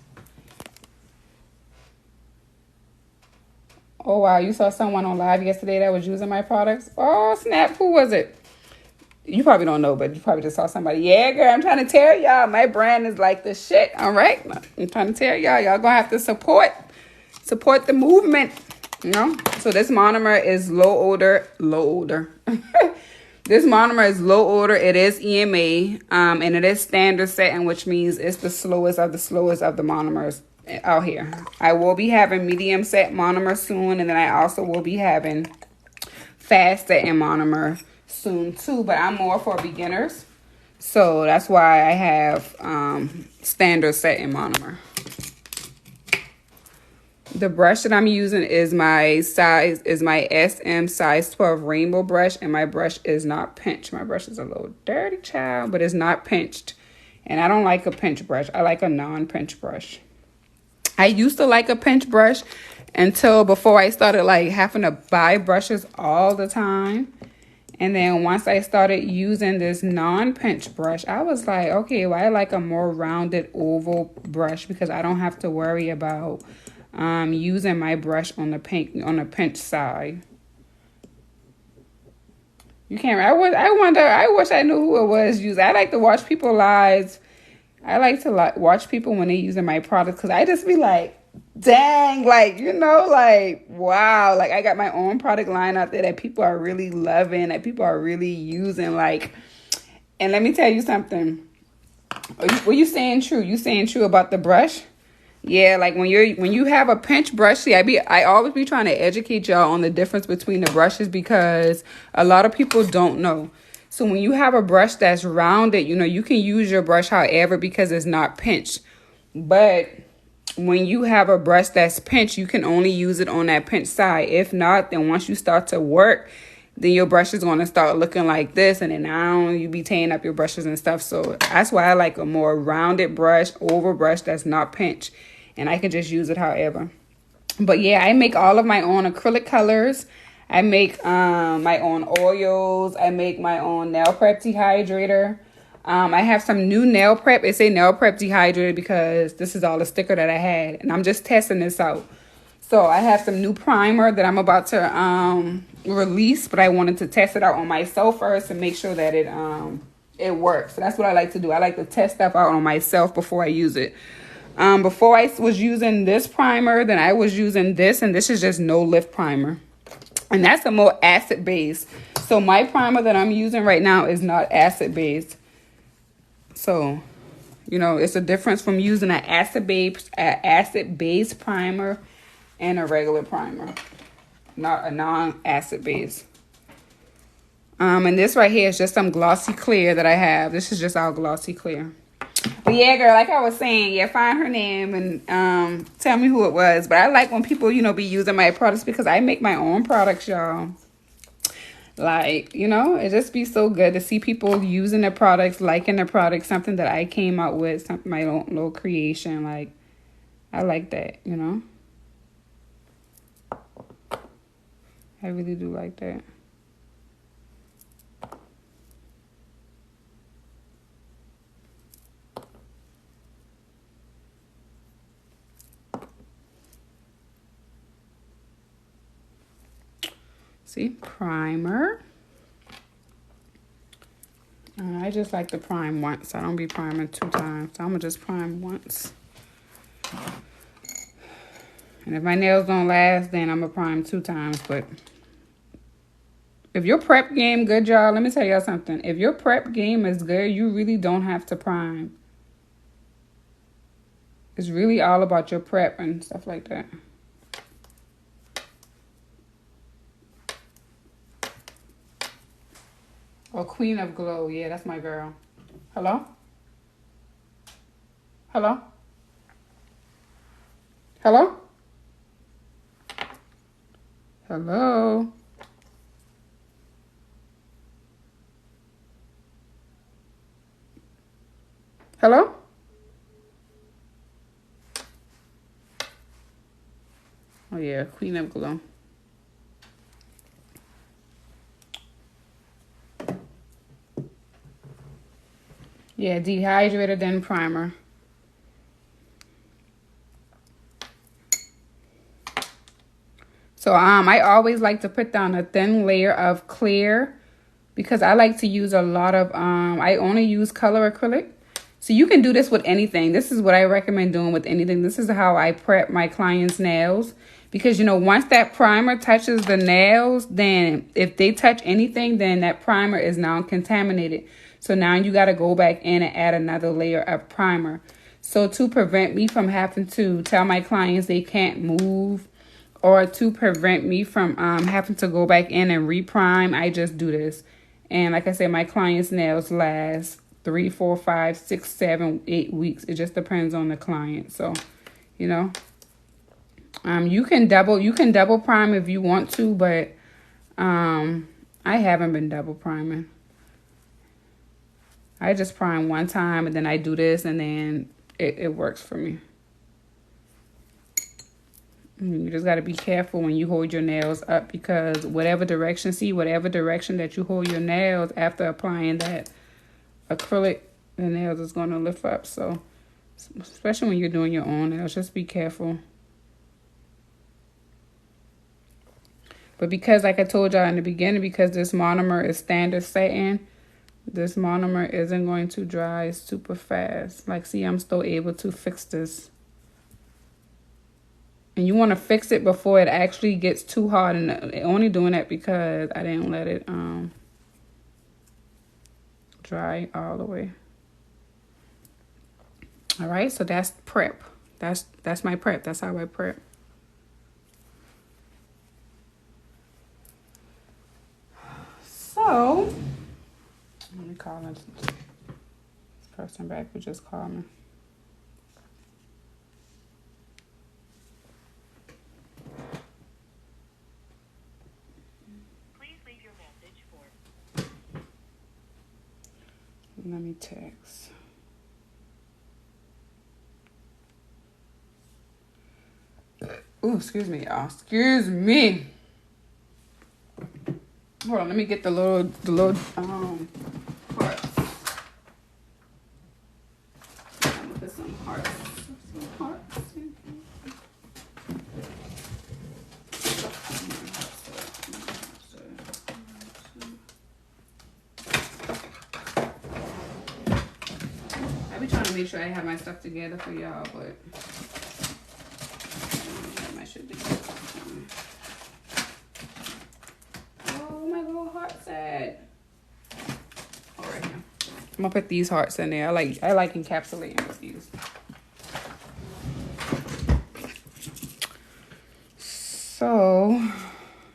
Oh, wow. You saw someone on live yesterday that was using my products? Oh, snap. Who was it? You probably don't know, but you probably just saw somebody. Yeah, girl, I'm trying to tell y'all. My brand is like the shit, all right? I'm trying to tell y'all. Y'all gonna have to support the movement, you know? So this monomer is low odor. This monomer is low odor. It is EMA, and it is standard setting, which means it's the slowest of the monomers out here. I will be having medium set monomer soon, and then I also will be having fast setting monomer soon too, but I'm more for beginners. So that's why I have standard setting monomer. The brush that I'm using is my SM size 12 rainbow brush, and my brush is not pinched. My brush is a little dirty, child, but it's not pinched. And I don't like a pinch brush. I like a non-pinch brush. I used to like a pinch brush until before I started like having to buy brushes all the time. And then once I started using this non-pinch brush, I was like, okay, well, I like a more rounded oval brush because I don't have to worry about using my brush on the pinch side. You can't. I wish I knew who it was using. I like to watch people lives. I like to watch people when they using my products because I just be like, dang, like, you know, like, wow, like I got my own product line out there that people are really loving, that people are really using, like. And let me tell you something. Were you saying true? You saying true about the brush? Yeah, like when you have a pinch brush, see, I always be trying to educate y'all on the difference between the brushes because a lot of people don't know. So when you have a brush that's rounded, you know, you can use your brush however because it's not pinched. But when you have a brush that's pinched, you can only use it on that pinched side. If not, then once you start to work, then your brush is going to start looking like this, and then now you be tearing up your brushes and stuff. So that's why I like a more rounded brush, oval brush that's not pinched, and I can just use it however. But yeah, I make all of my own acrylic colors. I make my own oils. I make my own nail prep dehydrator. I have some new nail prep. It's a nail prep dehydrator because this is all the sticker that I had, and I'm just testing this out. So I have some new primer that I'm about to release, but I wanted to test it out on myself first and make sure that it works. So that's what I like to do. I like to test stuff out on myself before I use it. Before I was using this primer, then I was using this, and this is just no lift primer. And that's a more acid base. So my primer that I'm using right now is not acid based. So, you know, it's a difference from using an acid base primer and a regular primer, not a non-acid base. And this right here is just some glossy clear that I have. This is just our glossy clear. But yeah, girl, like I was saying, yeah, find her name and tell me who it was. But I like when people, you know, be using my products because I make my own products, y'all. Like, you know, it just be so good to see people using the products, liking the products, something that I came out with, something my own little creation. Like, I like that, you know. I really do like that. See, primer. I just like to prime once. I don't be priming 2 times. So I'm going to just prime once. And if my nails don't last, then I'm going to prime 2 times. But if your prep game good, y'all, let me tell y'all something. If your prep game is good, you really don't have to prime. It's really all about your prep and stuff like that. Oh, Queen of Glow. Yeah, that's my girl. Hello? Hello? Hello? Hello? Hello? Oh, yeah, Queen of Glow. Yeah, dehydrator, then primer. So I always like to put down a thin layer of clear because I like to use a lot of I only use color acrylic. So you can do this with anything. This is what I recommend doing with anything. This is how I prep my clients' nails. Because, you know, once that primer touches the nails, then if they touch anything, then that primer is now contaminated. So now you got to go back in and add another layer of primer. So to prevent me from having to tell my clients they can't move, or to prevent me from having to go back in and reprime, I just do this. And like I said, my clients' nails last 3, 4, 5, 6, 7, 8 weeks. It just depends on the client. So, you know, you can double prime if you want to, but I haven't been double priming. I just prime one time and then I do this, and then it works for me. You just got to be careful when you hold your nails up, because whatever direction that you hold your nails after applying that acrylic, the nails is going to lift up. So especially when you're doing your own nails, just be careful. But because, like I told y'all in the beginning, because this monomer is standard satin, this monomer isn't going to dry super fast. Like, see, I'm still able to fix this. And you want to fix it before it actually gets too hard. And only doing that because I didn't let it dry all the way. All right, so that's prep. That's my prep. That's how I prep. So, let me call this person back who just called me. Please leave your message for. Let me text. Oh, excuse me, y'all. Excuse me. Hold on, let me get the little hearts. I'm gonna put some hearts. I be trying to make sure I have my stuff together for y'all, but I should do it. Oh, my little heart set. All right, now I'm gonna put these hearts in there. I like encapsulating with these. So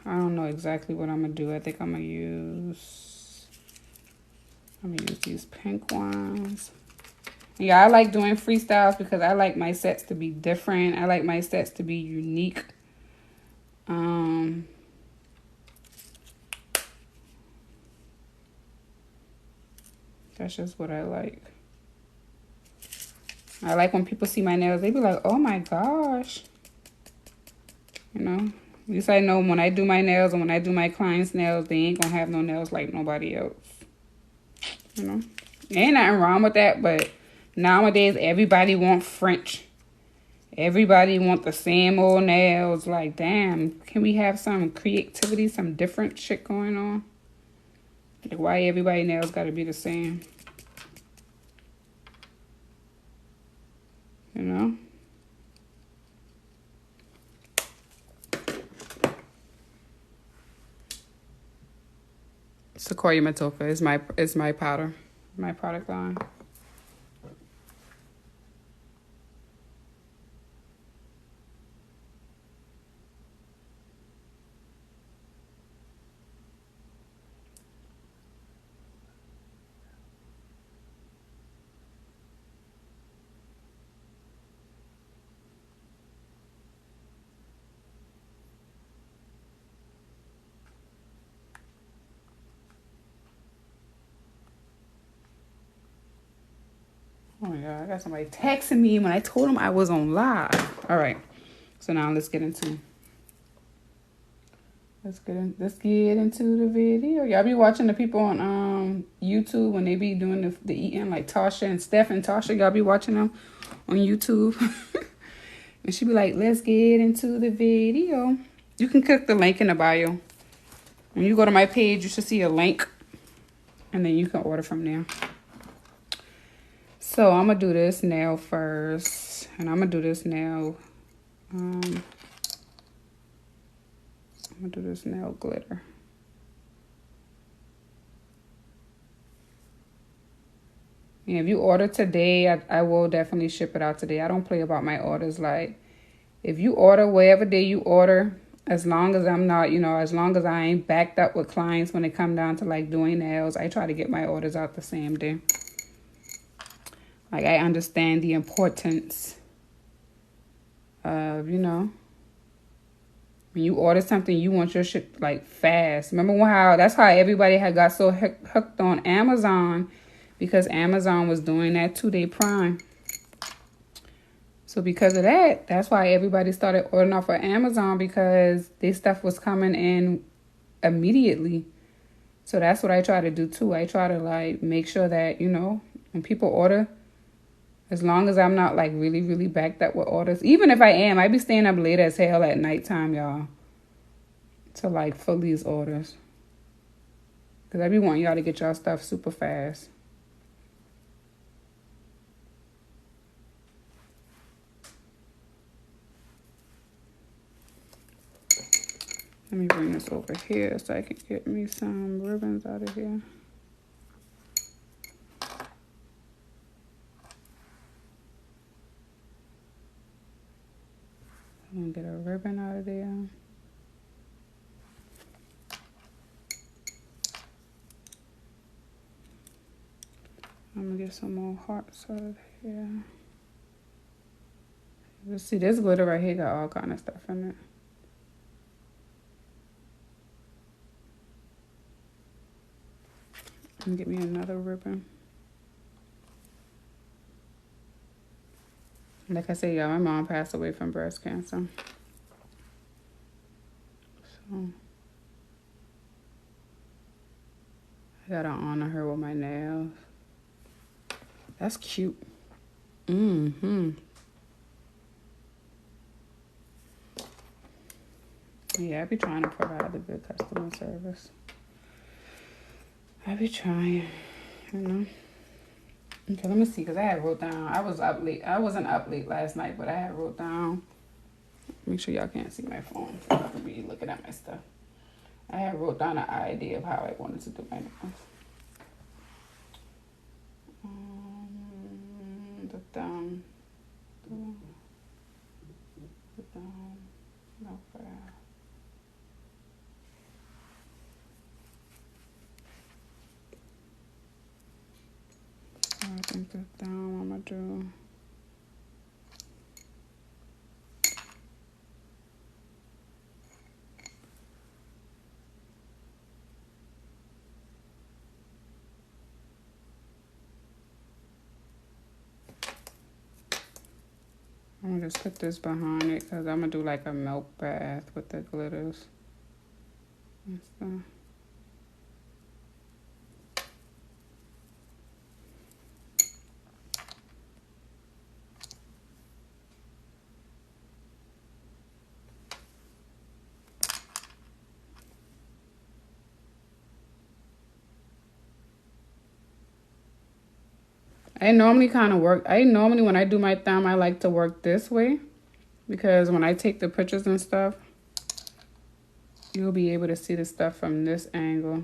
I don't know exactly what I'm gonna do. I think I'm gonna use these pink ones. Yeah, I like doing freestyles because I like my sets to be different. I like my sets to be unique. That's just what I like. I like when people see my nails, they be like, oh my gosh. You know, at least I know when I do my nails and when I do my clients' nails, they ain't gonna have no nails like nobody else. You know, ain't nothing wrong with that, but nowadays everybody want French. Everybody want the same old nails. Like, damn, can we have some creativity, some different shit going on? Like, why everybody nails gotta be the same? You know? SequoyahMatoaka is my powder, my product line. Oh my God, I got somebody texting me when I told them I was on live. All right, so now let's get into the video. Y'all be watching the people on YouTube when they be doing the eating, like Tasha and Steph and Tasha. Y'all be watching them on YouTube, and she be like, "Let's get into the video." You can click the link in the bio. When you go to my page, you should see a link. And then you can order from there. So I'm going to do this nail first. And I'm going to do this nail. I'm going to do this nail glitter. And if you order today, I will definitely ship it out today. I don't play about my orders. Like, if you order whatever day you order, as long as I'm not, as long as I ain't backed up with clients when it come down to like doing nails, I try to get my orders out the same day. Like, I understand the importance of, when you order something, you want your shit like fast. Remember that's how everybody had got so hooked on Amazon, because Amazon was doing that 2-day Prime. So because of that, that's why everybody started ordering off of Amazon, because their stuff was coming in immediately. So that's what I try to do too. I try to like make sure that, when people order, as long as I'm not like really, really backed up with orders. Even if I am, I be staying up late as hell at nighttime, y'all, to like fill these orders. Because I be wanting y'all to get y'all stuff super fast. Let me bring this over here so I can get me some ribbons out of here. I'm gonna get a ribbon out of there. I'm gonna get some more hearts out of here. Let's see, this glitter right here got all kind of stuff in it. And get me another ribbon. Like I said, y'all, my mom passed away from breast cancer. So I gotta honor her with my nails. That's cute. Mm-hmm. Yeah, I be trying to provide the good customer service. I be trying, Okay, let me see, because I had wrote down. I was up late. I wasn't up late last night, but I had wrote down. Make sure y'all can't see my phone. So I could be looking at my stuff. I had wrote down an idea of how I wanted to do my nails. The thumb. No fair. I think the thumb I'm gonna do. I'm gonna just put this behind it because I'm gonna do like a milk bath with the glitters and stuff. I normally when I do my thumb, I like to work this way, because when I take the pictures and stuff, you'll be able to see the stuff from this angle.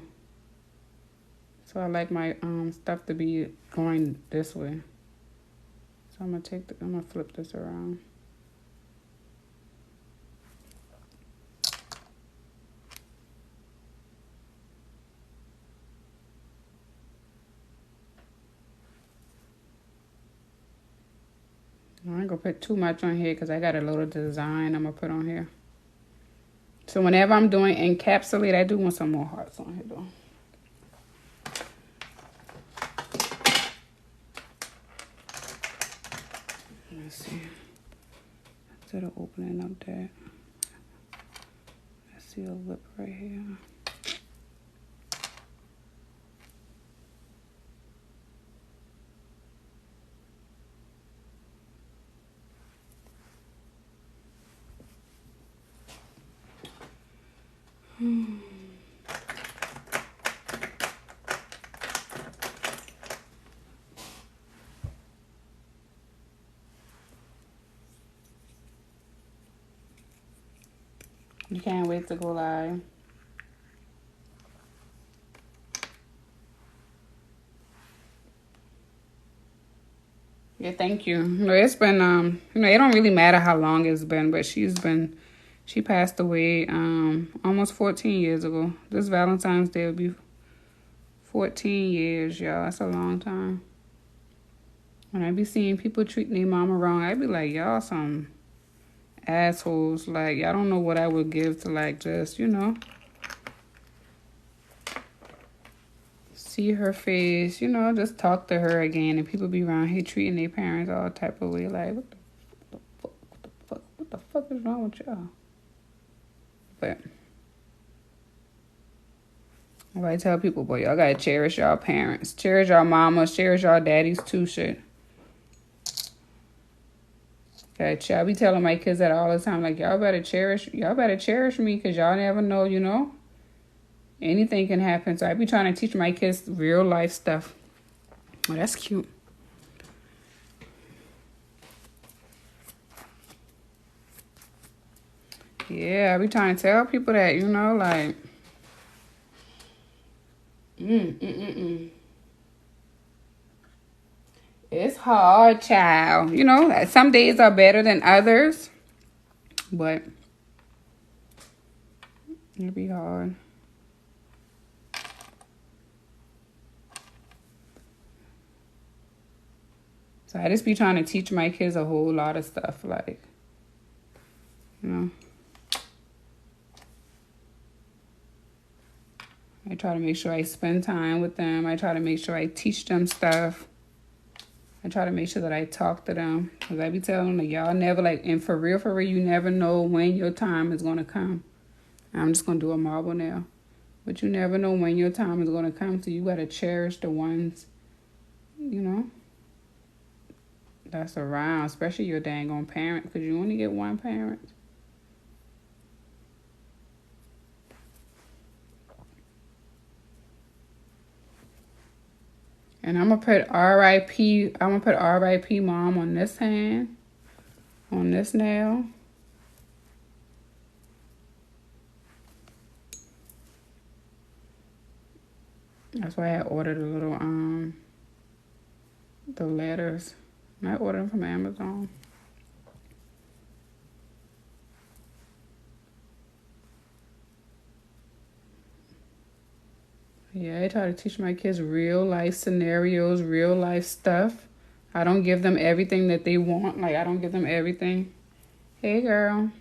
So I like my stuff to be going this way. So I'm gonna flip this around. I ain't gonna put too much on here because I got a little design I'm gonna put on here. So whenever I'm doing encapsulate, I do want some more hearts on here though. Let's see. Instead of opening up that, I see a lip right here. You can't wait to go live. Yeah, thank you. No, it's been it don't really matter how long it's been, but she passed away almost 14 years ago. This Valentine's Day will be 14 years, y'all. That's a long time. When I be seeing people treating their mama wrong, I be like, y'all some assholes. Like, y'all don't know what I would give to, like, just, see her face, just talk to her again. And people be around here treating their parents all type of way. Like, what the fuck is wrong with y'all? But I tell people, boy, y'all gotta cherish y'all parents. Cherish y'all mamas. Cherish y'all daddies too, shit. Okay, I be telling my kids that all the time. Like, y'all better cherish me, because y'all never know, anything can happen. So I be trying to teach my kids real life stuff. Oh, that's cute. Yeah, I be trying to tell people that, like, it's hard, child. Some days are better than others, but it'll be hard. So I just be trying to teach my kids a whole lot of stuff, like, I try to make sure I spend time with them. I try to make sure I teach them stuff. I try to make sure that I talk to them. Because I be telling them, like, y'all never, like, and for real, you never know when your time is going to come. I'm just going to do a marble now. But you never know when your time is going to come. So you got to cherish the ones, that's around. Especially your dang on parent. Because you only get one parent. And I'm going to put R.I.P. Mom on this hand. On this nail. That's why I ordered a little, the letters. I ordered them from Amazon. Yeah, I try to teach my kids real life scenarios, real life stuff. I don't give them everything that they want. Like, I don't give them everything. Hey, girl.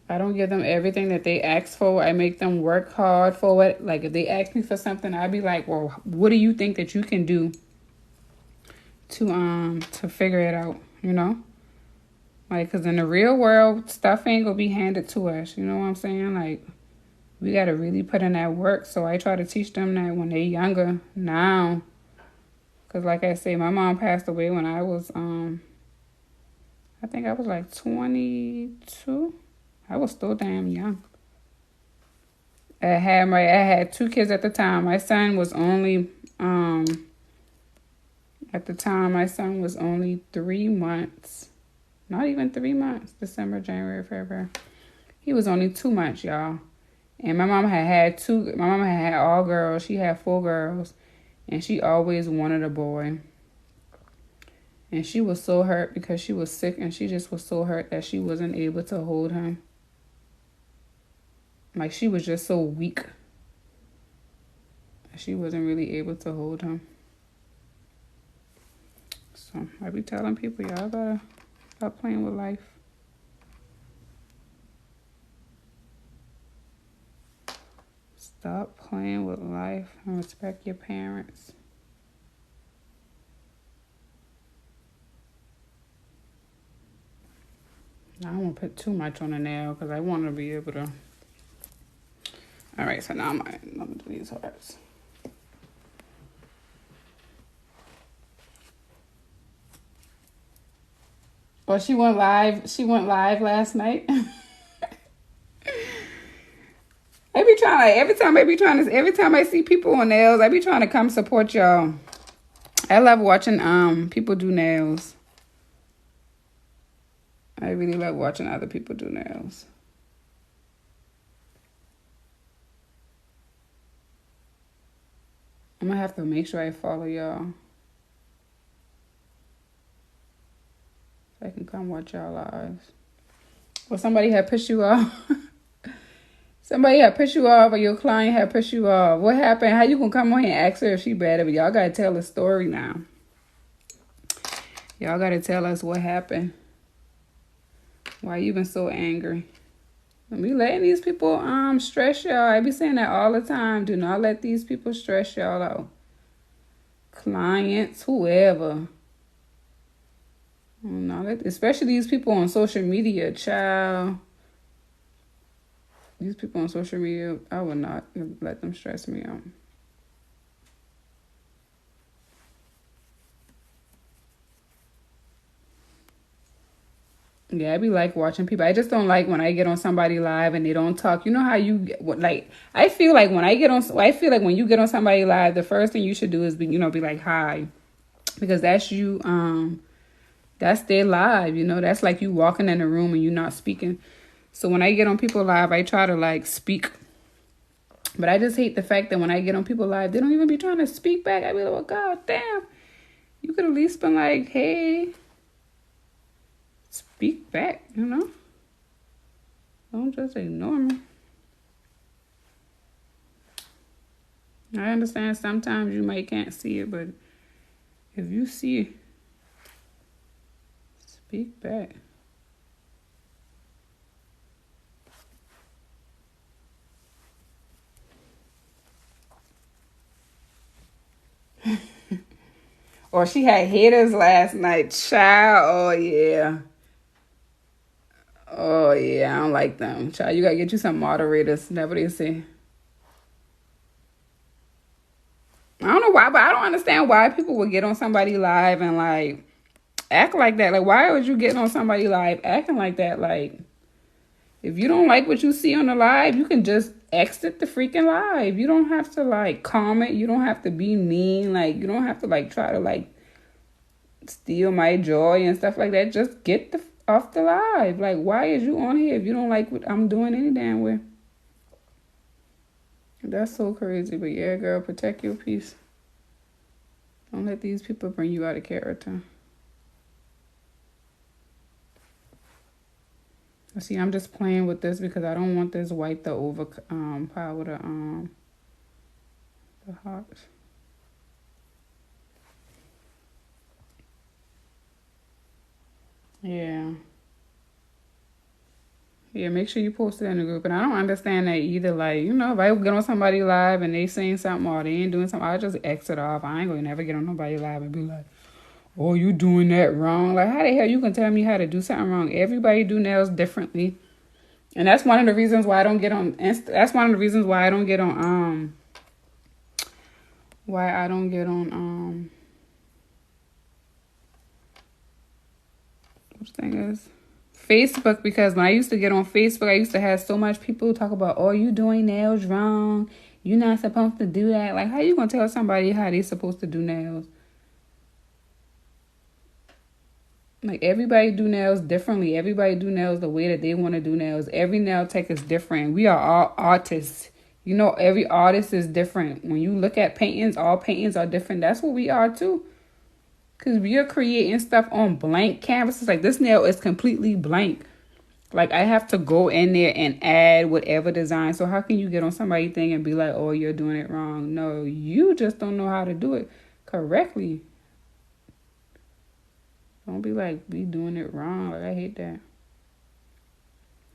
I don't give them everything that they ask for. I make them work hard for it. Like, if they ask me for something, I'd be like, well, what do you think that you can do to figure it out, Like, because in the real world, stuff ain't going to be handed to us. You know what I'm saying? Like, we got to really put in that work. So I try to teach them that when they're younger now. Because like I say, my mom passed away when I was, I think I was like 22. I was still damn young. I had 2 kids at the time. My son was only, at the time, my son was only 3 months. Not even 3 months. December, January, February. He was only 2 months, y'all. And my mama had all girls. She had 4 girls. And she always wanted a boy. And she was so hurt because she was sick. And she just was so hurt that she wasn't able to hold him. Like, she was just so weak. She wasn't really able to hold him. So I be telling people, y'all gotta stop playing with life. Stop playing with life and respect your parents. I don't want to put too much on the nail because I want to be able to. All right, so now I'm gonna do these hearts. Well, she went live. She went live last night. trying to, every time I see people on nails, I be trying to come support y'all. I love watching people do nails. I really love watching other people do nails. I'm gonna have to make sure I follow y'all so I can come watch y'all lives. Well, somebody had pissed you off. Somebody had pissed you off, or your client had pissed you off. What happened? How you gonna come on here and ask her if she bad? But y'all gotta tell the story now. Y'all gotta tell us what happened. Why you been so angry? Don't be letting these people stress y'all. I be saying that all the time. Do not let these people stress y'all out. Clients, whoever. Especially these people on social media, child. These people on social media, I would not let them stress me out. Yeah, I be like watching people. I just don't like when I get on somebody live and they don't talk. You know how I feel like when when you get on somebody live, the first thing you should do is be like hi, because that's you. That's their live. That's like you walking in the room and you not speaking. So when I get on people live, I try to like speak. But I just hate the fact that when I get on people live, they don't even be trying to speak back. I be like, well, God damn, you could at least been like, hey. Speak back, Don't just ignore me. I understand sometimes you might can't see it, but if you see it, speak back. Or she had haters last night. Child, oh yeah. Oh yeah, I don't like them. Child, you gotta get you some moderators. That's what they say. I don't know why, but I don't understand why people would get on somebody live and like act like that. Like, why would you get on somebody live acting like that? Like, if you don't like what you see on the live, you can just exit the freaking live. You don't have to like comment. You don't have to be mean. Like, you don't have to like try to like steal my joy and stuff like that. Just get off the live. Like, why is you on here if you don't like what I'm doing any damn way? That's so crazy. But yeah, girl, protect your peace. Don't let these people bring you out of character. See, I'm just playing with this because I don't want this white to power the hearts. Yeah. Yeah, make sure you post it in the group. And I don't understand that either. Like, if I get on somebody live and they saying something or they ain't doing something, I just exit off. I ain't gonna never get on nobody live and be like, oh, you doing that wrong. Like, how the hell you can tell me how to do something wrong? Everybody do nails differently. And that's one of the reasons why I don't get on that's one of the reasons why I don't get on which thing is Facebook, because when I used to get on Facebook, I used to have so much people talk about, oh, you doing nails wrong. You're not supposed to do that. Like, how you gonna tell somebody how they supposed to do nails? Like, everybody do nails differently. Everybody do nails the way that they want to do nails. Every nail tech is different. We are all artists. Every artist is different. When you look at paintings, all paintings are different. That's what we are too. Because we are creating stuff on blank canvases. Like, this nail is completely blank. Like, I have to go in there and add whatever design. So how can you get on somebody's thing and be like, oh, you're doing it wrong? No, you just don't know how to do it correctly. Don't be like, we doing it wrong. Like, I hate that.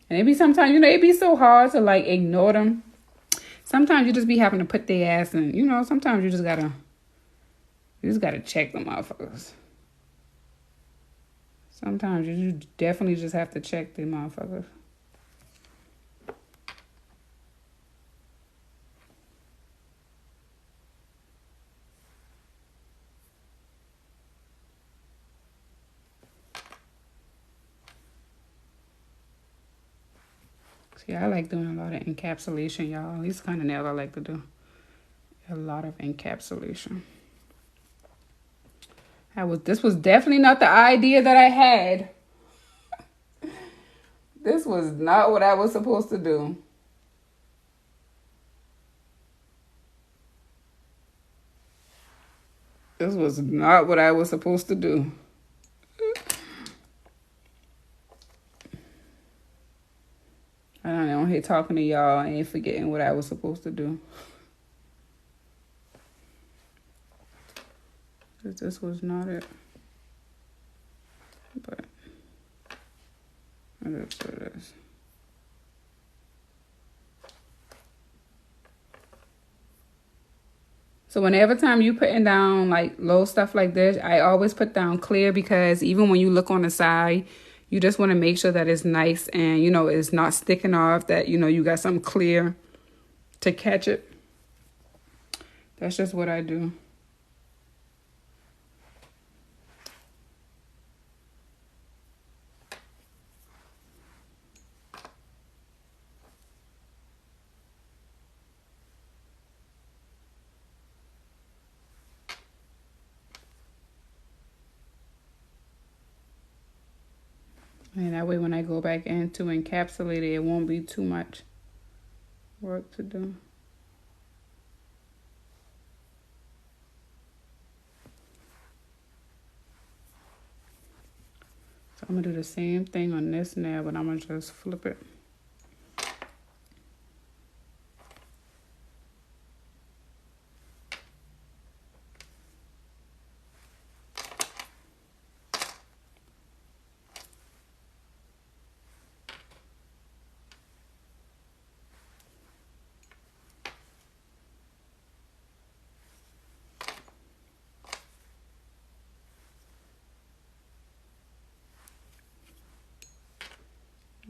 And it be sometimes, it be so hard to like ignore them. Sometimes you just be having to put their ass in. Sometimes you just gotta check them motherfuckers. Sometimes you definitely just have to check the motherfuckers. See, I like doing a lot of encapsulation, y'all. These kind of nails I like to do. A lot of encapsulation. This was definitely not the idea that I had. This was not what I was supposed to do. This was not what I was supposed to do. I don't know. I'm here talking to y'all and forgetting what I was supposed to do. This was not it. But it is what it is. So whenever time you putting down like low stuff like this, I always put down clear, because even when you look on the side, you just want to make sure that it's nice and, you know, it's not sticking off, that, you know, you got something clear to catch it. That's just what I do. And that way when I go back in to encapsulate it, it won't be too much work to do. So I'm going to do the same thing on this nail, but I'm going to just flip it.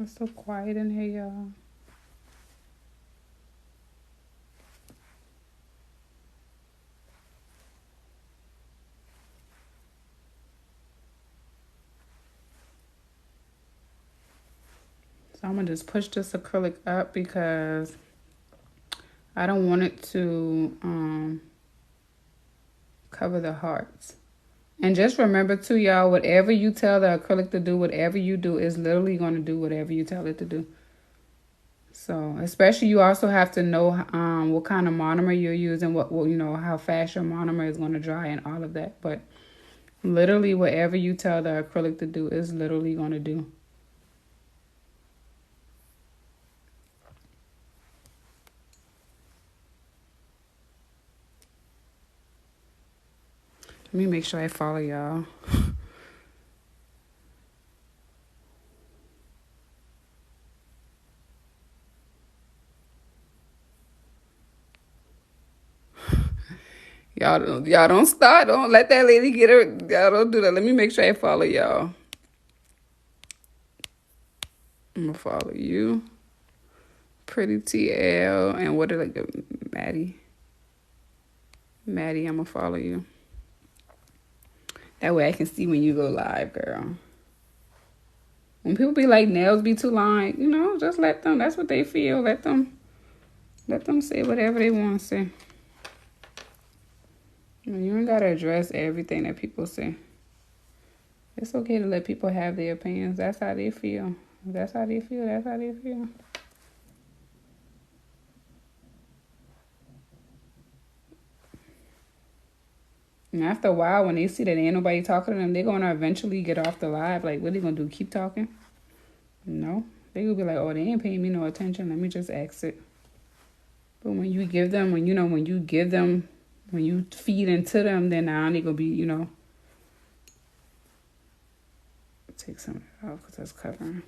It's so quiet in here, y'all. So I'm going to just push this acrylic up because I don't want it to cover the hearts. And just remember too, y'all, whatever you tell the acrylic to do, whatever you do is literally going to do whatever you tell it to do. So, especially you also have to know what kind of monomer you're using, what you know, how fast your monomer is going to dry and all of that. But literally whatever you tell the acrylic to do is literally going to do. Let me make sure I follow y'all. Y'all don't start. Don't let that lady get her. Y'all don't do that. Let me make sure I follow y'all. I'm gonna follow you. Pretty TL. And what did I go? Maddie. Maddie, I'm gonna follow you. That way I can see when you go live, girl. When people be like, nails be too long, you know, just let them. That's what they feel. Let them say whatever they want to say. You ain't got to address everything that people say. It's okay to let people have their opinions. That's how they feel. If that's how they feel. That's how they feel. And after a while, when they see that ain't nobody talking to them, they're going to eventually get off the live. Like, what are they going to do? Keep talking? No. They will be like, oh, they ain't paying me no attention. Let me just exit. But when you give them, when you feed into them, then now they going to be, you know. Take some of that off because that's covering.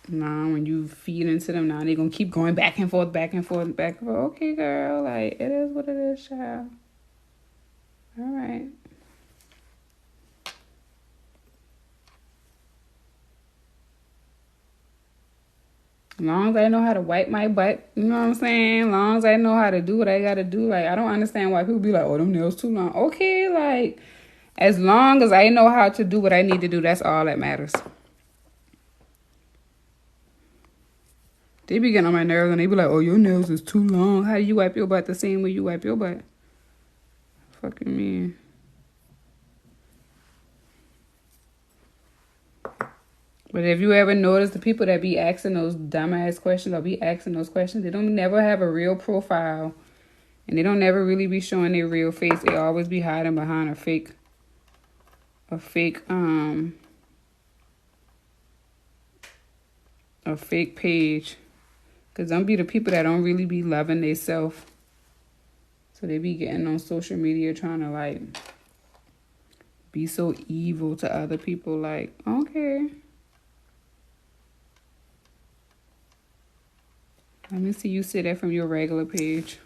Now, when you feed into them, now they're going to keep going back and forth, back and forth, back and forth. Okay, girl, like, it is what it is, child. All right. As long as I know how to wipe my butt, you know what I'm saying? As long as I know how to do what I got to do. Like, I don't understand why people be like, oh, them nails too long. Okay, like, as long as I know how to do what I need to do, that's all that matters. They be getting on my nerves and they be like, oh, your nails is too long. How do you wipe your butt the same way you wipe your butt? Fucking me. But if you ever notice the people that be asking those dumbass questions or be asking those questions, they don't never have a real profile. And they don't never really be showing their real face. They always be hiding behind a fake page. Because them be the people that don't really be loving themselves. So they be getting on social media trying to, like, be so evil to other people. Like, okay. Let me see you say that from your regular page.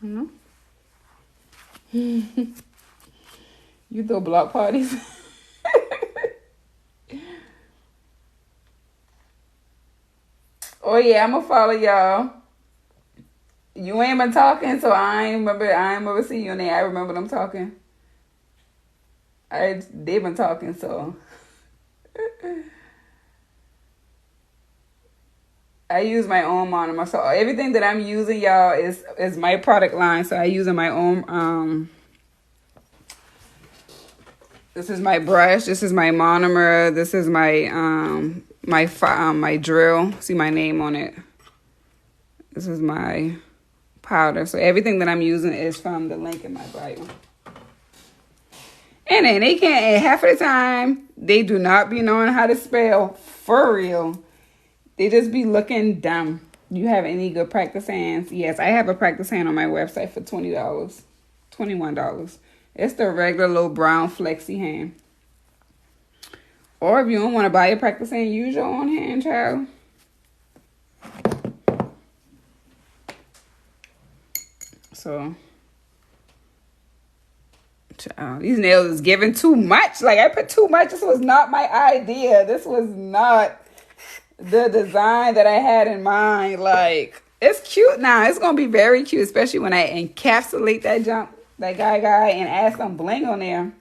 No? You throw block parties? Oh yeah, I'ma follow y'all. You ain't been talking, so I ain't remember seeing your name. I remember them talking. They've been talking, so I use my own monomer. So everything that I'm using, y'all, is my product line. So I using my own. This is my brush. This is my monomer. This is my my drill. See my name on it. This is my powder. So everything that I'm using is from the link in my bio. And then they can't. And half of the time, they do not be knowing how to spell for real. They just be looking dumb. You have any good practice hands? Yes, I have a practice hand on my website for $20, $21. It's the regular little brown flexi hand. Or if you don't want to buy a practice hand, use your own hand, child. So, child, these nails is giving too much. Like, I put too much. This was not my idea. This was not the design that I had in mind. Like, it's cute now. It's going to be very cute, especially when I encapsulate that guy, and add some bling on there.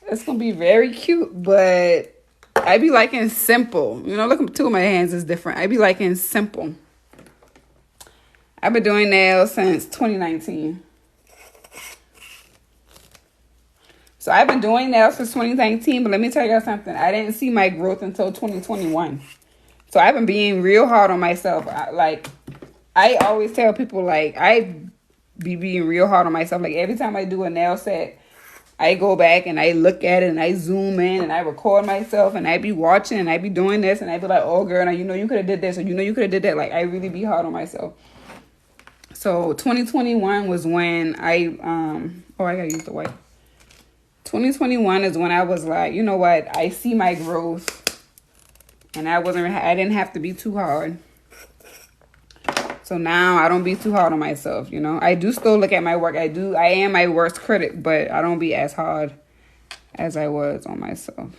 It's going to be very cute, but I be liking simple. You know, look, two of my hands is different. I be liking simple. I've been doing nails since 2019. So I've been doing nails since 2019, but let me tell y'all something. I didn't see my growth until 2021. So I've been being real hard on myself. I always tell people, like, I be being real hard on myself. Like, every time I do a nail set, I go back and I look at it and I zoom in and I record myself and I be watching and I be doing this and I be like, oh, girl, now you know you could have did this or you know you could have did that. Like, I really be hard on myself. So 2021 was when I gotta use the white. 2021 is when I was like, you know what? I see my growth, and I didn't have to be too hard. So now I don't be too hard on myself, you know. I do still look at my work. I am my worst critic, but I don't be as hard as I was on myself.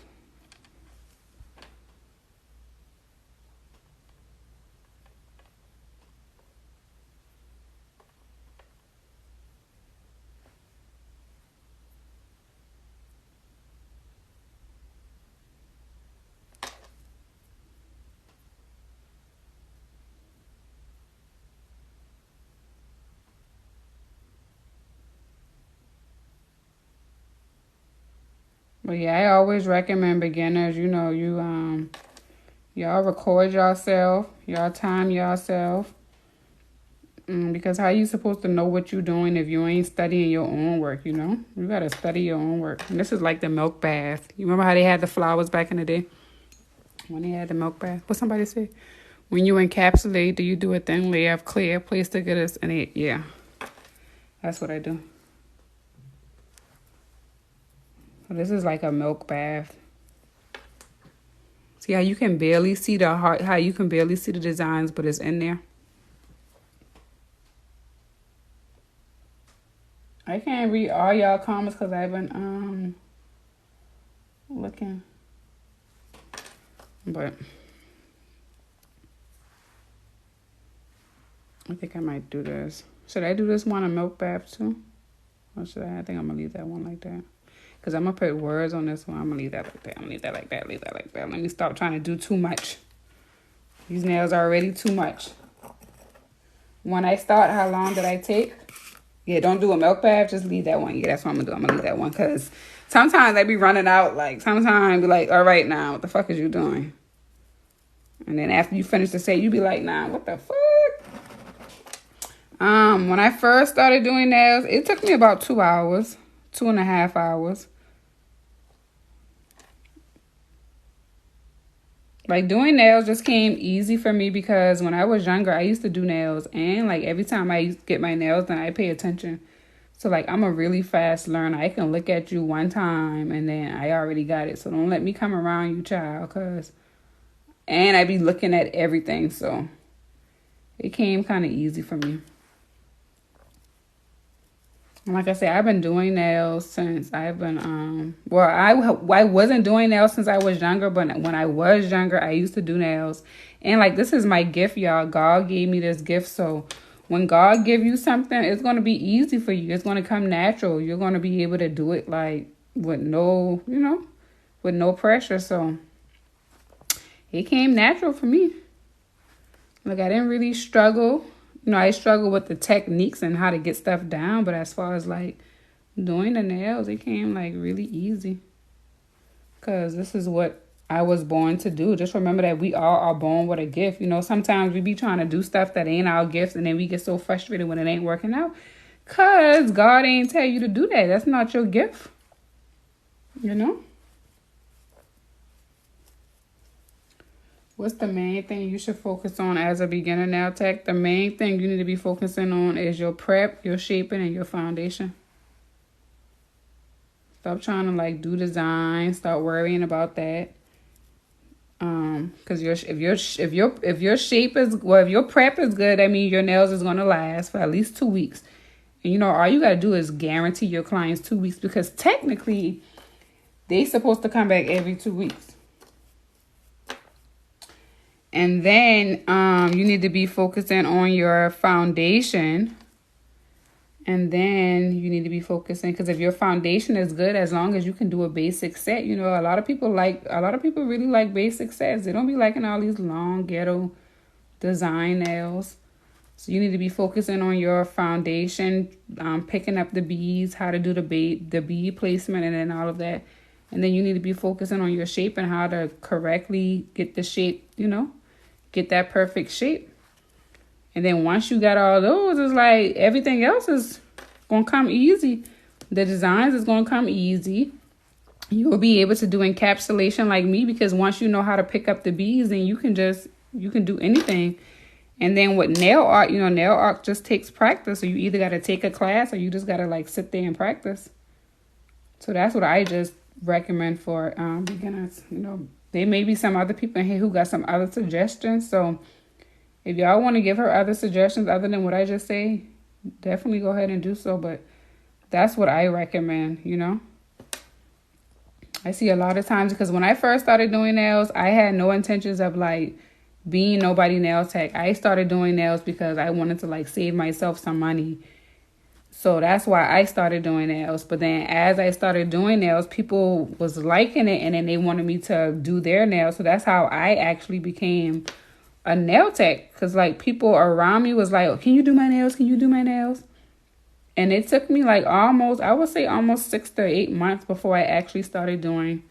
But yeah, I always recommend beginners, you know, y'all record yourself, y'all time yourself. Because how you supposed to know what you're doing if you ain't studying your own work, you know? You got to study your own work. And this is like the milk bath. You remember how they had the flowers back in the day? When they had the milk bath. What somebody say? When you encapsulate, do you do a thin layer of clear place to get us? And yeah, that's what I do. So this is like a milk bath. See how you can barely see the heart, how you can barely see the designs, but it's in there. I can't read all y'all comments because I've been looking. But I think I might do this. Should I do this one a milk bath too? Or should I think I'm gonna leave that one like that. Because I'm going to put words on this one. I'm going to leave that like that. I'm going to leave that like that. Leave that like that. Let me stop trying to do too much. These nails are already too much. When I start, how long did I take? Yeah, don't do a milk bath. Just leave that one. Yeah, that's what I'm going to do. I'm going to leave that one. Because sometimes I be running out. Like, sometimes I be like, all right, now, what the fuck is you doing? And then after you finish the set, you be like, nah, what the fuck? When I first started doing nails, it took me about 2 hours, 2.5 hours. Like, doing nails just came easy for me because when I was younger, I used to do nails. And, like, every time I used to get my nails done, I pay attention. So, like, I'm a really fast learner. I can look at you one time and then I already got it. So, don't let me come around you, child, and I be looking at everything. So, it came kind of easy for me. Like I said, I've been doing nails since I've been, I wasn't doing nails since I was younger, but when I was younger, I used to do nails. And, like, this is my gift, y'all. God gave me this gift, so when God give you something, it's going to be easy for you. It's going to come natural. You're going to be able to do it, like, with no, with no pressure, so it came natural for me. Like, I didn't really struggle. I struggle with the techniques and how to get stuff down. But as far as, like, doing the nails, it came, like, really easy. Because this is what I was born to do. Just remember that we all are born with a gift. Sometimes we be trying to do stuff that ain't our gifts. And then we get so frustrated when it ain't working out. Because God ain't tell you to do that. That's not your gift. What's the main thing you should focus on as a beginner nail tech? The main thing you need to be focusing on is your prep, your shaping, and your foundation. Stop trying to, like, do design. Stop worrying about that. Because if your shape is, well, if your prep is good, that means your nails is gonna last for at least 2 weeks. And all you gotta do is guarantee your clients 2 weeks, because technically they supposed to come back every 2 weeks. And then you need to be focusing on your foundation. And then you need to be focusing, because if your foundation is good, as long as you can do a basic set, a lot of people really like basic sets. They don't be liking all these long ghetto design nails. So you need to be focusing on your foundation, picking up the beads, how to do the bead placement, and then all of that. And then you need to be focusing on your shape and how to correctly get the shape, get that perfect shape. And then once you got all those, it's like everything else is going to come easy. The designs is going to come easy. You will be able to do encapsulation like me, because once you know how to pick up the beads, then you can do anything. And then with nail art, nail art just takes practice. So you either got to take a class or you just got to, like, sit there and practice. So that's what I just recommend for beginners. There may be some other people in here who got some other suggestions. So if y'all want to give her other suggestions other than what I just say, definitely go ahead and do so. But that's what I recommend, I see a lot of times, because when I first started doing nails, I had no intentions of, like, being nobody nail tech. I started doing nails because I wanted to, like, save myself some money. So that's why I started doing nails. But then as I started doing nails, people was liking it, and then they wanted me to do their nails. So that's how I actually became a nail tech, because, like, people around me was like, oh, can you do my nails? Can you do my nails? And it took me, like, almost 6 to 8 months before I actually started doing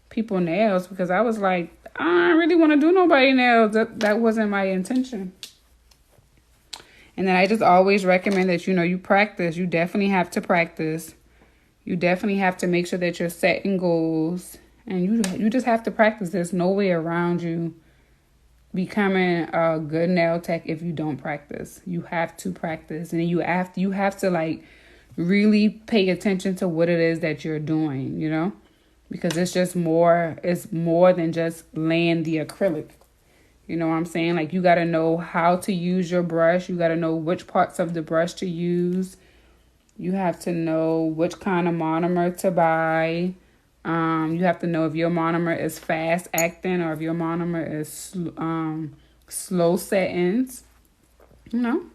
people nails, because I was like, I don't really want to do nobody nails. That wasn't my intention. And then I just always recommend that, you practice. You definitely have to practice. You definitely have to make sure that you're setting goals. And you just have to practice. There's no way around you becoming a good nail tech if you don't practice. You have to practice. And then you have to, like, really pay attention to what it is that you're doing, because it's more than just laying the acrylic. You know what I'm saying? Like, you got to know how to use your brush. You got to know which parts of the brush to use. You have to know which kind of monomer to buy. You have to know if your monomer is fast acting or if your monomer is slow settings. And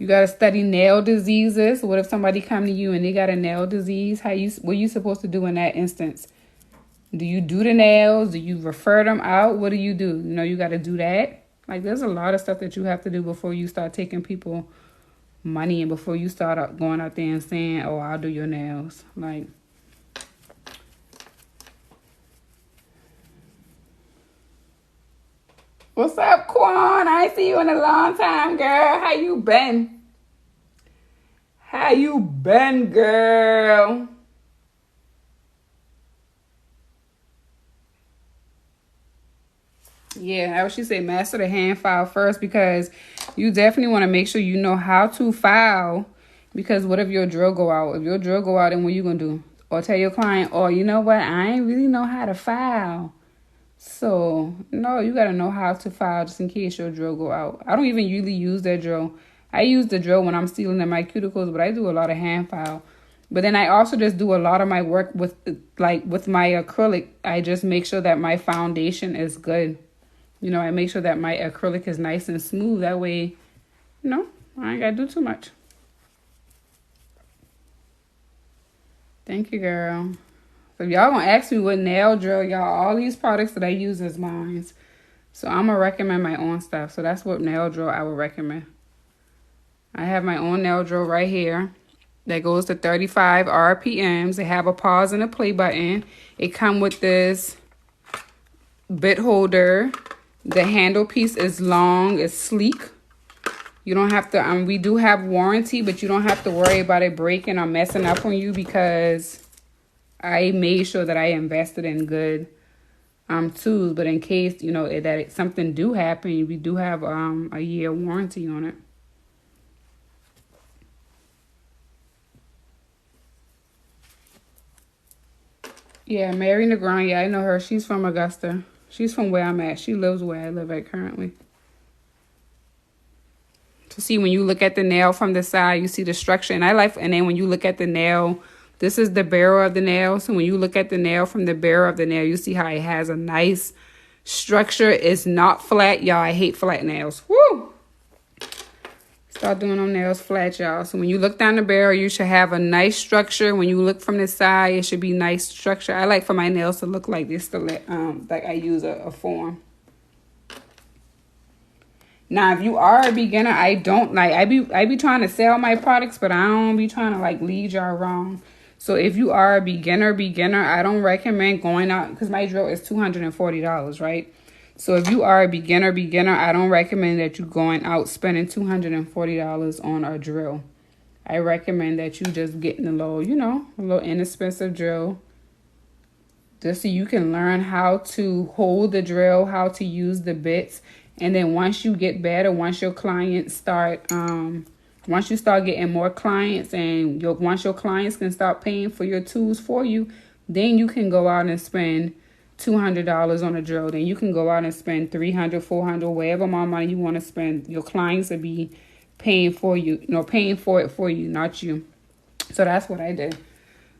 You got to study nail diseases. What if somebody come to you and they got a nail disease? What are you supposed to do in that instance? Do you do the nails? Do you refer them out? What do? You know, you got to do that. Like, there's a lot of stuff that you have to do before you start taking people money and before you start going out there and saying, oh, I'll do your nails. Like, what's up, Quan? I ain't see you in a long time, girl. How you been? How you been, girl? Yeah, I would she say master the hand file first, because you definitely want to make sure you know how to file, because what if your drill go out? If your drill go out, then what you going to do? Or tell your client, oh, you know what? I ain't really know how to file. So, no, you got to know how to file just in case your drill go out. I don't even usually use that drill. I use the drill when I'm sealing in my cuticles, but I do a lot of hand file. But then I also just do a lot of my work with my acrylic. I just make sure that my foundation is good. You know, I make sure that my acrylic is nice and smooth. That way, you know, I ain't got to do too much. Thank you, girl. So y'all gonna ask me what nail drill, y'all, all these products that I use is mine. So I'm gonna recommend my own stuff. So that's what nail drill I would recommend. I have my own nail drill right here that goes to 35 RPMs. They have a pause and a play button. It come with this bit holder. The handle piece is long, it's sleek. You don't have to, we do have warranty, but you don't have to worry about it breaking or messing up on you, because I made sure that I invested in good tools. But in case, you know, something do happen, we do have a year warranty on it. Yeah, Mary Negron, yeah, I know her. She's from Augusta. She's from where I'm at. She lives where I live at currently. To see when you look at the nail from the side, you see the structure. And then when you look at the nail, this is the barrel of the nail. So when you look at the nail from the barrel of the nail, you see how it has a nice structure. It's not flat, y'all. I hate flat nails. Woo! Start doing them nails flat, y'all. So when you look down the barrel, you should have a nice structure. When you look from the side, it should be nice structure. I like for my nails to look like this, like I use a form. Now, if you are a beginner, I be trying to sell my products, but I don't be trying to like lead y'all wrong. So if you are a beginner, I don't recommend going out, because my drill is $240, right? So if you are a beginner, I don't recommend that you going out spending $240 on a drill. I recommend that you just getting a little, you know, a little inexpensive drill, just so you can learn how to hold the drill, how to use the bits. And then once you get better, once your clients start, once you start getting more clients, and once your clients can start paying for your tools for you, then you can go out and spend $200 on a drill. Then you can go out and spend $300, $400, whatever amount of money you want to spend. Your clients will be paying for you, paying for it for you, not you. So that's what I did.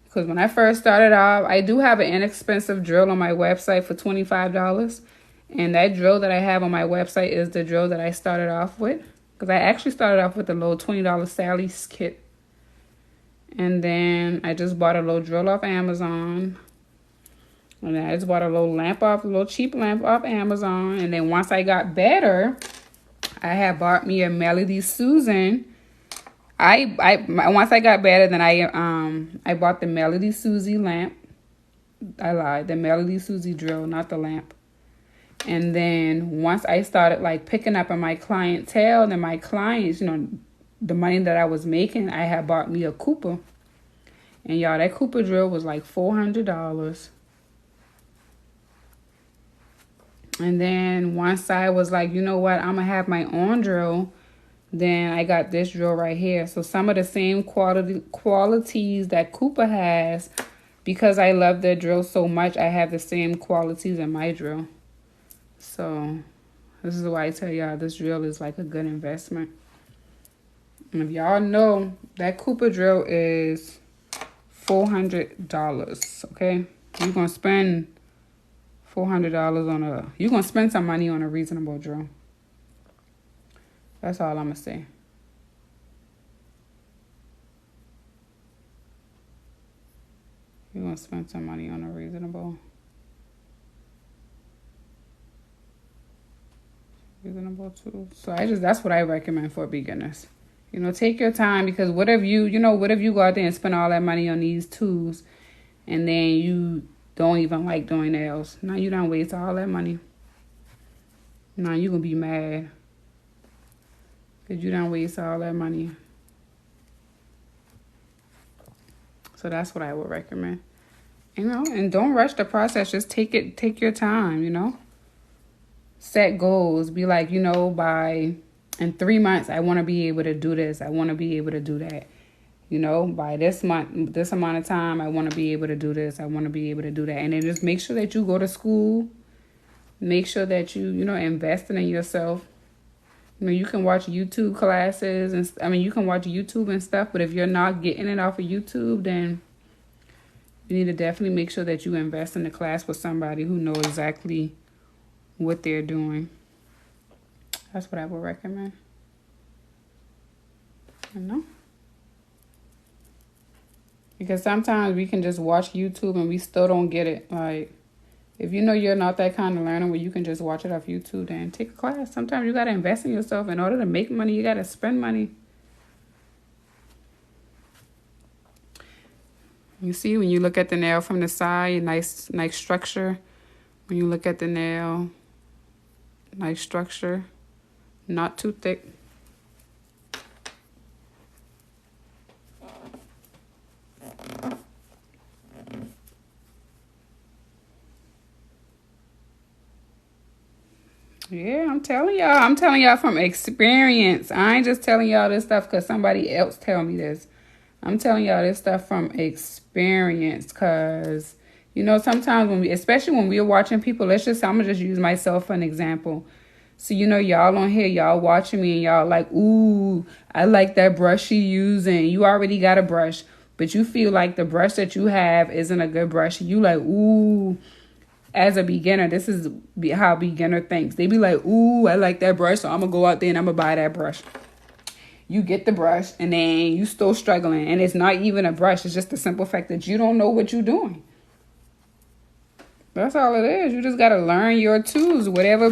Because when I first started out, I do have an inexpensive drill on my website for $25. And that drill that I have on my website is the drill that I started off with. Because I actually started off with a little $20 Sally's kit. And then I just bought a little drill off Amazon. And then I just bought a little cheap lamp off Amazon. And then once I got better, I had bought me a Melody Susan. Once I got better, then I bought the Melody Susie lamp. I lied, the Melody Susie drill, not the lamp. And then once I started like picking up on my clientele, then my clients, the money that I was making, I had bought me a Cooper. And y'all, that Cooper drill was like $400. And then once I was like, you know what, I'm going to have my own drill, then I got this drill right here. So some of the same qualities that Cooper has, because I love their drill so much, I have the same qualities in my drill. So this is why I tell y'all this drill is like a good investment. And if y'all know, that Cooper drill is $400, okay? You're going to spend $400 you're going to spend some money on a reasonable drill. That's all I'm going to say. gonna spend some money on a reasonable tool. So that's what I recommend for beginners. Take your time, because what if you go out there and spend all that money on these tools and then you don't even like doing nails? Now you done waste all that money. Now you gonna be mad because you done waste all that money. So that's what I would recommend. And don't rush the process. Just take your time, Set goals. Be like, in 3 months, I want to be able to do this. I want to be able to do that. By this month, this amount of time, I want to be able to do this. I want to be able to do that. And then just make sure that you go to school. Make sure that you, investing in yourself. You can watch YouTube classes you can watch YouTube and stuff. But if you're not getting it off of YouTube, then you need to definitely make sure that you invest in the class with somebody who knows exactly what they're doing. That's what I would recommend. Because sometimes we can just watch YouTube and we still don't get it. Like, if you're not that kind of learner where you can just watch it off YouTube, then take a class. Sometimes you got to invest in yourself. In order to make money, you got to spend money. You see, when you look at the nail from the side, nice structure. When you look at the nail, nice structure, not too thick. Yeah, I'm telling y'all from experience. I ain't just telling y'all this stuff because somebody else tell me this. I'm telling y'all this stuff from experience because, sometimes especially when we're watching people, I'm going to just use myself for an example. So, y'all on here, y'all watching me and y'all like, ooh, I like that brush she using. You already got a brush, but you feel like the brush that you have isn't a good brush. You like, ooh. As a beginner, this is how beginner thinks. They be like, ooh, I like that brush, so I'm going to go out there and I'm going to buy that brush. You get the brush, and then you still struggling. And it's not even a brush. It's just the simple fact that you don't know what you're doing. That's all it is. You just got to learn your tools. Whatever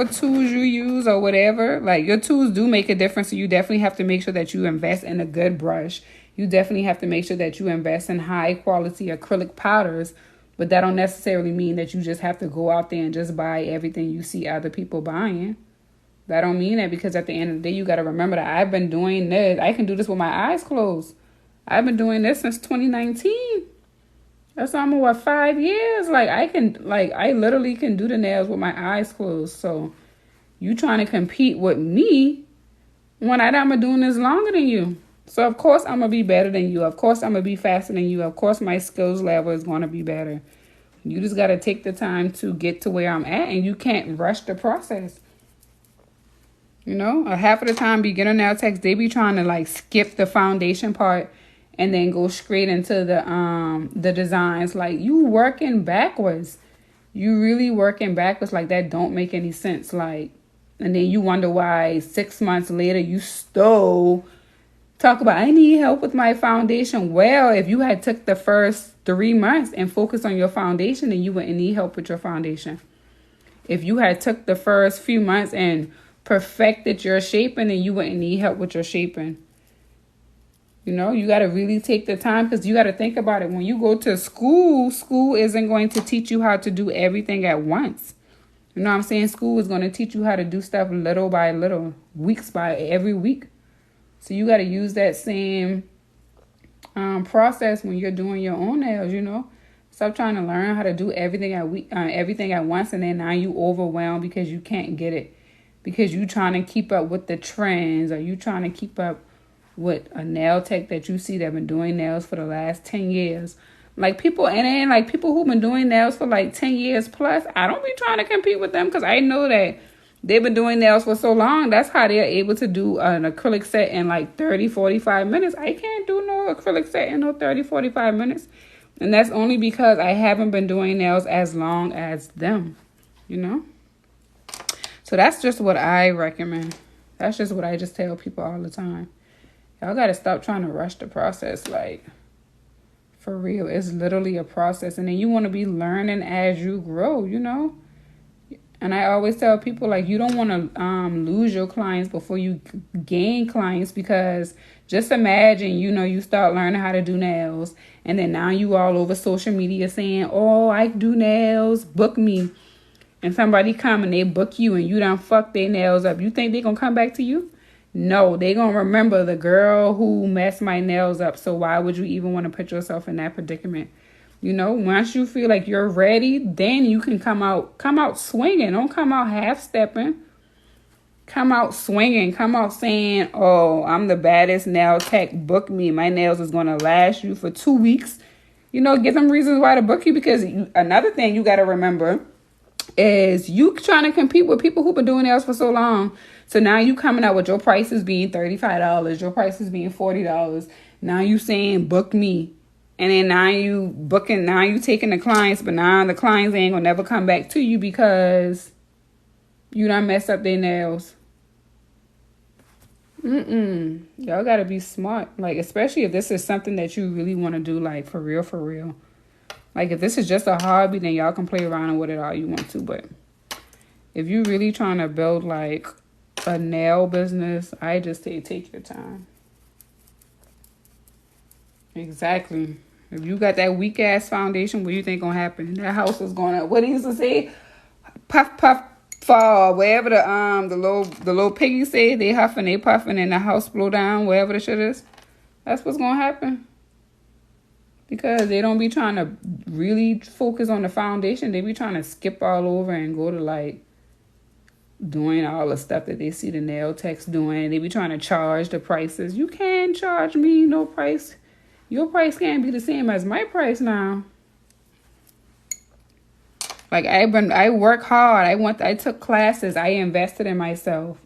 tools you use or whatever. Like, your tools do make a difference, so you definitely have to make sure that you invest in a good brush. You definitely have to make sure that you invest in high-quality acrylic powders. But that don't necessarily mean that you just have to go out there and just buy everything you see other people buying. That don't mean that, because at the end of the day, you got to remember that I've been doing this. I can do this with my eyes closed. I've been doing this since 2019. That's almost 5 years. I literally can do the nails with my eyes closed. So you trying to compete with me when I've been doing this longer than you. So, of course, I'm going to be better than you. Of course, I'm going to be faster than you. Of course, my skills level is going to be better. You just got to take the time to get to where I'm at, and you can't rush the process. Half of the time, beginner nail techs, they be trying to, skip the foundation part and then go straight into the designs. Like, you working backwards. You really working backwards. Like, that don't make any sense. And then you wonder why 6 months later you still talk about, I need help with my foundation. Well, if you had took the first 3 months and focused on your foundation, then you wouldn't need help with your foundation. If you had took the first few months and perfected your shaping, then you wouldn't need help with your shaping. You got to really take the time, because you got to think about it. When you go to school isn't going to teach you how to do everything at once. You know what I'm saying? School is going to teach you how to do stuff little by little, weeks by every week. So you got to use that same process when you're doing your own nails, Stop trying to learn how to do everything at once, and then now you overwhelmed because you can't get it. Because you trying to keep up with the trends, or you trying to keep up with a nail tech that you see that been doing nails for the last 10 years. People who've been doing nails for 10 years plus, I don't be trying to compete with them, because I know that they've been doing nails for so long. That's how they're able to do an acrylic set in 30, 45 minutes. I can't do no acrylic set in no 30, 45 minutes. And that's only because I haven't been doing nails as long as them, So that's just what I recommend. That's just what I just tell people all the time. Y'all got to stop trying to rush the process. For For real. It's literally a process. And then you want to be learning as you grow, you know? And I always tell people, like, you don't want to lose your clients before you gain clients, because just imagine, you know, you start learning how to do nails, and then now you all over social media saying, oh, I do nails, book me. And somebody come and they book you and you done fuck their nails up. You think they going to come back to you? No, they going to remember the girl who messed my nails up. So why would you even want to put yourself in that predicament? You know, once you feel like you're ready, then you can come out swinging. Don't come out half stepping. Come out swinging. Come out saying, oh, I'm the baddest nail tech. Book me. My nails is going to last you for 2 weeks. You know, give them reasons why to book you, because another thing you got to remember is you trying to compete with people who've been doing nails for so long. So now you coming out with your prices being $35, your prices being $40. Now you saying book me. And then now you booking, now you taking the clients, but now the clients ain't gonna never come back to you because you done messed up their nails. Y'all gotta be smart. Like, especially if this is something that you really want to do, like, for real, for real. Like, if this is just a hobby, then y'all can play around with it all you want to. But if you really trying to build, like, a nail business, I just say take your time. Exactly. If you got that weak ass foundation, what do you think gonna happen? That house is gonna, what he used to say, puff puff fall. Wherever the little piggy say, they huffing, they puffing, and the house blow down. Wherever the shit is, that's what's gonna happen. Because they don't be trying to really focus on the foundation. They be trying to skip all over and go to, like, doing all the stuff that they see the nail techs doing. They be trying to charge the prices. You can't charge me no price. Your price can't be the same as my price now. Like, I work hard. I took classes. I invested in myself.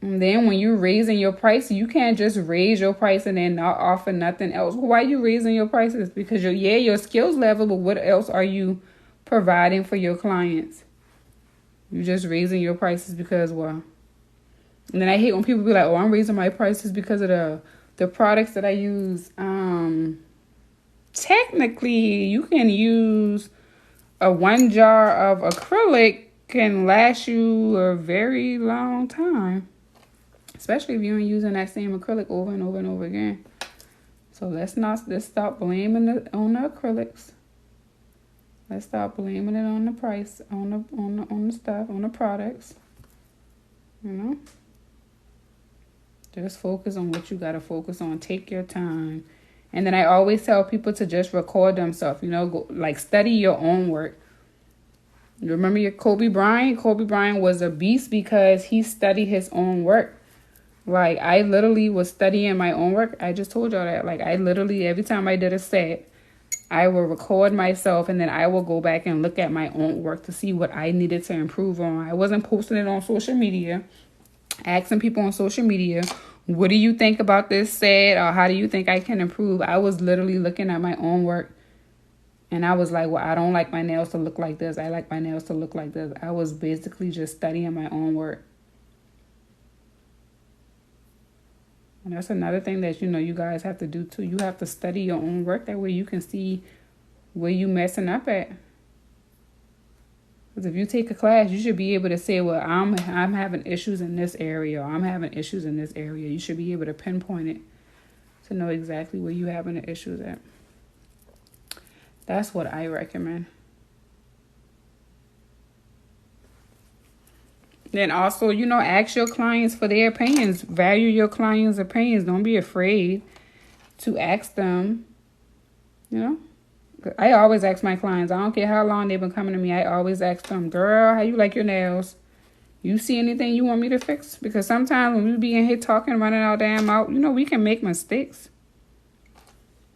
And then when you're raising your price, you can't just raise your price and then not offer nothing else. Why are you raising your prices? Because your skills level, but what else are you providing for your clients? You're just raising your prices because, well. And then I hate when people be like, oh, I'm raising my prices because of the products that I use. Technically, you can use a 1 jar of acrylic can last you a very long time. Especially if you ain't using that same acrylic over and over and over again. So let's stop blaming it on the acrylics. Let's stop blaming it on the price, on the stuff, on the products. You know? Just focus on what you got to focus on. Take your time. And then I always tell people to just record themselves. You know, go, like, study your own work. You remember your Kobe Bryant? Kobe Bryant was a beast because he studied his own work. Like, I literally was studying my own work. I just told y'all that. Like, I literally, every time I did a set, I will record myself and then I will go back and look at my own work to see what I needed to improve on. I wasn't posting it on social media, asking people on social media, what do you think about this set, or how do you think I can improve? I was literally looking at my own work and I was like, well, I don't like my nails to look like this. I like my nails to look like this. I was basically just studying my own work. And that's another thing that, you know, you guys have to do too. You have to study your own work. That way you can see where you messing up at. Because if you take a class, you should be able to say, well, I'm having issues in this area, or I'm having issues in this area. You should be able to pinpoint it to know exactly where you having the issues at. That's what I recommend. Then also, you know, ask your clients for their opinions. Value your clients' opinions. Don't be afraid to ask them, you know. I always ask my clients. I don't care how long they've been coming to me. I always ask them, girl, how you like your nails? You see anything you want me to fix? Because sometimes when we be in here talking, running our damn out, you know, we can make mistakes.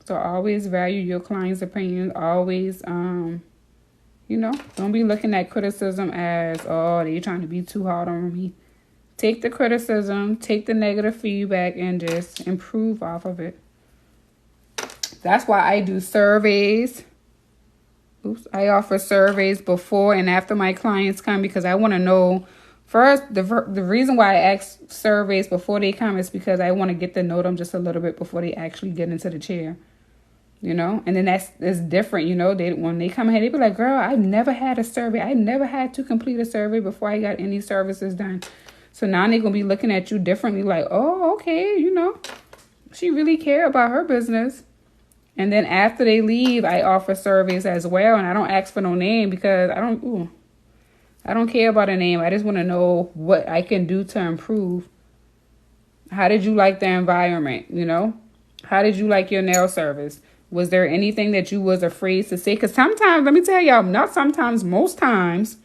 So always value your clients' opinions. Always, you know, don't be looking at criticism as, oh, they're trying to be too hard on me. Take the criticism, take the negative feedback, and just improve off of it. That's why I do surveys. I offer surveys before and after my clients come because I want to know First, the reason why I ask surveys before they come is because I want to get to know them just a little bit before they actually get into the chair. And then that's different, when they come here, they be like, girl, I've never had a survey. I never had to complete a survey before I got any services done. So now they're going to be looking at you differently, like, oh, okay, she really care about her business. And then after they leave, I offer surveys as well. And I don't ask for no name because I don't care about a name. I just want to know what I can do to improve. How did you like the environment? How did you like your nail service? Was there anything that you was afraid to say? Because sometimes, let me tell y'all, not sometimes, most times,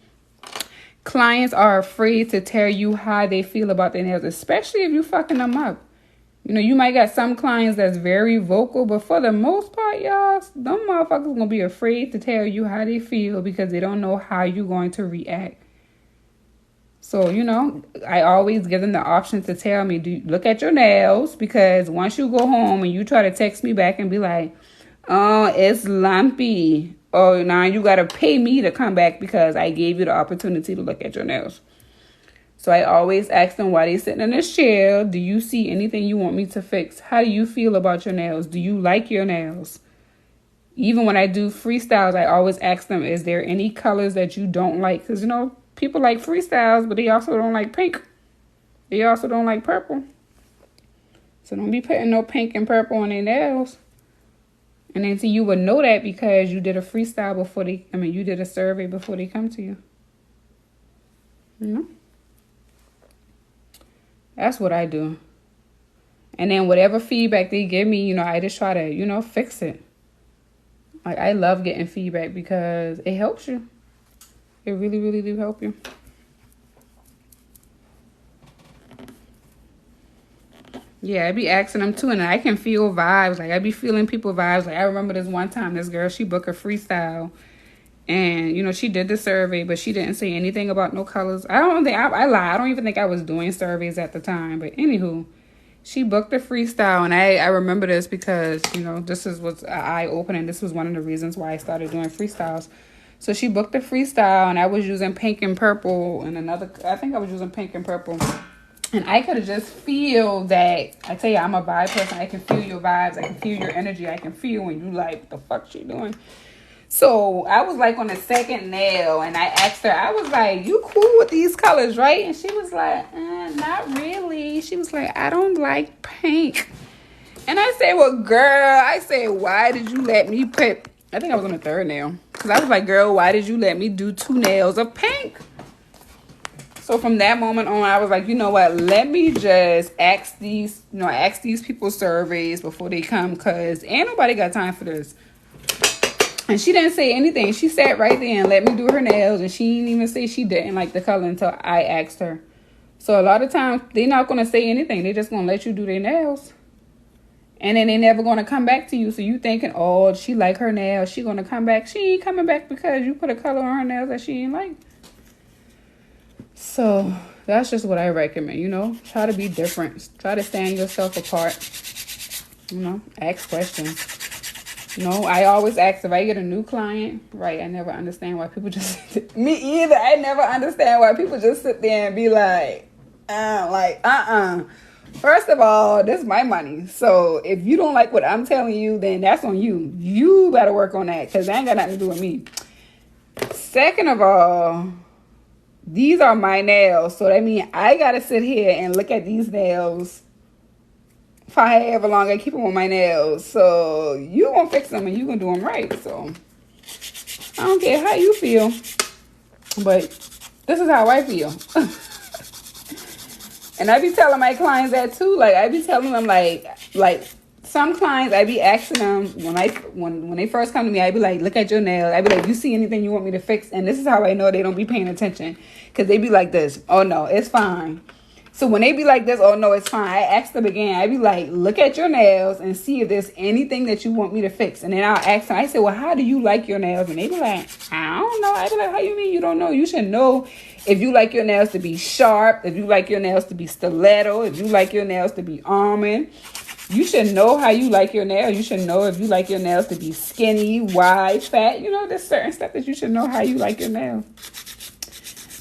clients are afraid to tell you how they feel about their nails, especially if you fucking them up. You might got some clients that's very vocal, but for the most part, y'all, them motherfuckers going to be afraid to tell you how they feel because they don't know how you're going to react. So, I always give them the option to tell me, look at your nails, because once you go home and you try to text me back and be like, oh, it's lumpy. Oh, now you got to pay me to come back because I gave you the opportunity to look at your nails. So I always ask them why they sitting in this chair. Do you see anything you want me to fix? How do you feel about your nails? Do you like your nails? Even when I do freestyles, I always ask them, is there any colors that you don't like? Because, people like freestyles, but they also don't like pink. They also don't like purple. So don't be putting no pink and purple on their nails. And then you would know that because you did a freestyle you did a survey before they come to you. That's what I do. And then whatever feedback they give me, I just try to, fix it. Like, I love getting feedback because it helps you. It really, really do help you. Yeah, I be asking them too, and I can feel vibes. Like, I be feeling people vibes. Like, I remember this one time, this girl, she booked a freestyle. And, she did the survey, but she didn't say anything about no colors. I lie. I don't even think I was doing surveys at the time. But anywho, she booked a freestyle. And I remember this because, this was an eye-opening. This was one of the reasons why I started doing freestyles. So she booked a freestyle, and I was using pink and purple. And I think I was using pink and purple. And I could have just feel that. I tell you, I'm a vibe person. I can feel your vibes. I can feel your energy. I can feel when you like, the fuck she doing? So I was like on the second nail, and I asked her, I was like, you cool with these colors, right? And she was like, not really. She was like, I don't like pink. And I said, well, girl, why did you let me put, I think I was on the third nail. Because I was like, girl, why did you let me do 2 nails of pink? So from that moment on, I was like, you know what? Let me just ask these people surveys before they come, because ain't nobody got time for this. And she didn't say anything. She sat right there and let me do her nails. And she didn't even say she didn't like the color until I asked her. So a lot of times, they're not going to say anything. They're just going to let you do their nails. And then they never going to come back to you. So you thinking, oh, she like her nails. She going to come back. She ain't coming back because you put a color on her nails that she ain't like. So that's just what I recommend, Try to be different. Try to stand yourself apart. Ask questions. I always ask if I get a new client, right? I never understand why people just, me either. I never understand why people just sit there and be like, First of all, this is my money. So if you don't like what I'm telling you, then that's on you. You better work on that because that ain't got nothing to do with me. Second of all, these are my nails. So that means I got to sit here and look at these nails for however long I keep them on my nails. So you gonna fix them and you gonna do them right. So I don't care how you feel, but this is how I feel. And I be telling my clients that too. Like, I be telling them like some clients, I be asking them when they first come to me, I be like, look at your nails. I be like, you see anything you want me to fix? And this is how I know they don't be paying attention, because they be like this, oh no, it's fine. So when they be like this, oh no, it's fine, I ask them again. I be like, look at your nails and see if there's anything that you want me to fix. And then I'll ask them, I say, well, how do you like your nails? And they be like, I don't know. I be like, how you mean you don't know? You should know if you like your nails to be sharp, if you like your nails to be stiletto, if you like your nails to be almond. You should know how you like your nails. You should know if you like your nails to be skinny, wide, fat. There's certain stuff that you should know how you like your nails.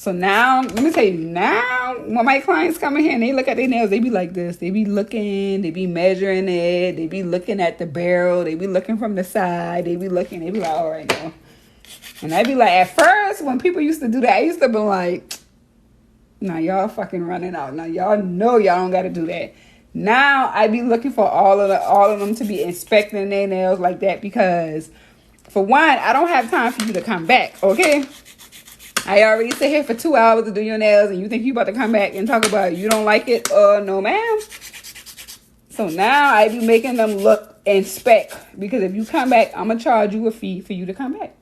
So now, let me tell you, now when my clients come in here and they look at their nails, they be like this. They be looking, they be measuring it, they be looking at the barrel, they be looking from the side, they be looking, they be like, all right, now. And I be like, at first, when people used to do that, I used to be like, nah, y'all fucking running out. Now y'all know y'all don't got to do that. Now I be looking for all of them to be inspecting their nails like that because, for one, I don't have time for you to come back, okay? I already sit here for 2 hours to do your nails and you think you about to come back and talk about you don't like it? No, ma'am. So now I be making them look, inspect, because if you come back, I'm going to charge you a fee for you to come back.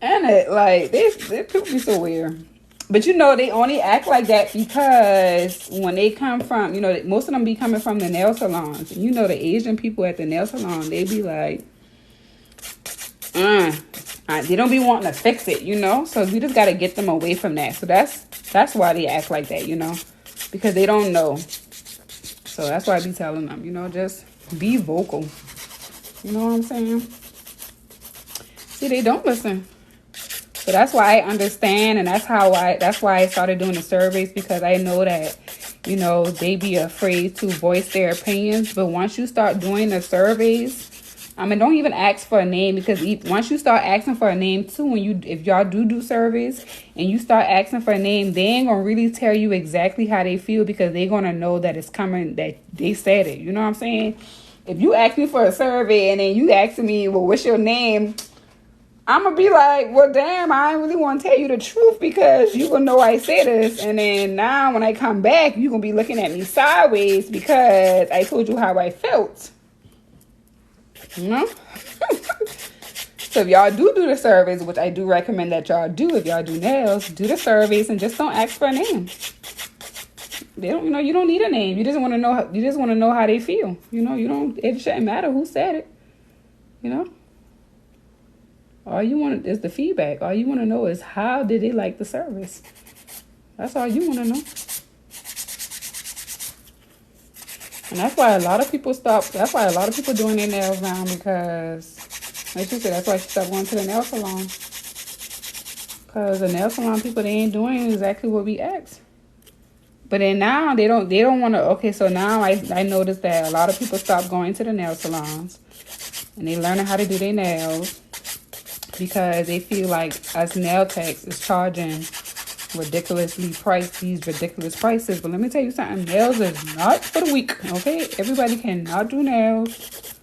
And it, like, they people be so weird. But you know, they only act like that because when they come from, you know, most of them be coming from the nail salons. And you know, the Asian people at the nail salon, they be like, they don't be wanting to fix it, you know? So we just got to get them away from that. So that's why they act like that, you know? Because they don't know. So that's why I be telling them, you know, just be vocal. You know what I'm saying? See, they don't listen. So that's why I understand, and that's why I started doing the surveys, because I know that, you know, they be afraid to voice their opinions. But once you start doing the surveys, I mean, don't even ask for a name, because once you start asking for a name too, if y'all do surveys and you start asking for a name, they ain't gonna really tell you exactly how they feel, because they gonna know that it's coming, that they said it. You know what I'm saying? If you ask me for a survey and then you asking me, well, what's your name? I'm going to be like, well, damn, I really want to tell you the truth, because you going to know I say this. And then now when I come back, you're going to be looking at me sideways because I told you how I felt. You know? So if y'all do the surveys, which I do recommend that y'all do, if y'all do nails, do the surveys and just don't ask for a name. They don't, you know, you don't need a name. You just want to know. You just want to know how they feel. You know, you don't. It shouldn't matter who said it. You know. All you want is the feedback. All you want to know is how did they like the service. That's all you want to know. And that's why a lot of people stop. That's why a lot of people doing their nails now, because, like you said, that's why she stopped going to the nail salon. Because the nail salon people, they ain't doing exactly what we asked. But then now they don't want to. Okay, so now I noticed that a lot of people stop going to the nail salons, and they learning how to do their nails, because they feel like us nail techs is charging ridiculous prices. But let me tell you something, nails is not for the weak, okay? Everybody cannot do nails,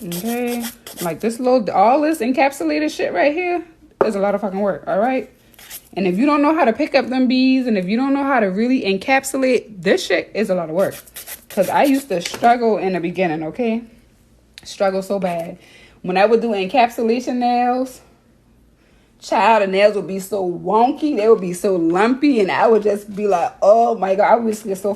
okay? Like all this encapsulated shit right here is a lot of fucking work, all right? And if you don't know how to pick up them beads, and if you don't know how to really encapsulate, this shit is a lot of work. Because I used to struggle in the beginning, okay? Struggle so bad. When I would do encapsulation nails, child, the nails would be so wonky. They would be so lumpy. And I would just be like, oh my God. I would just get so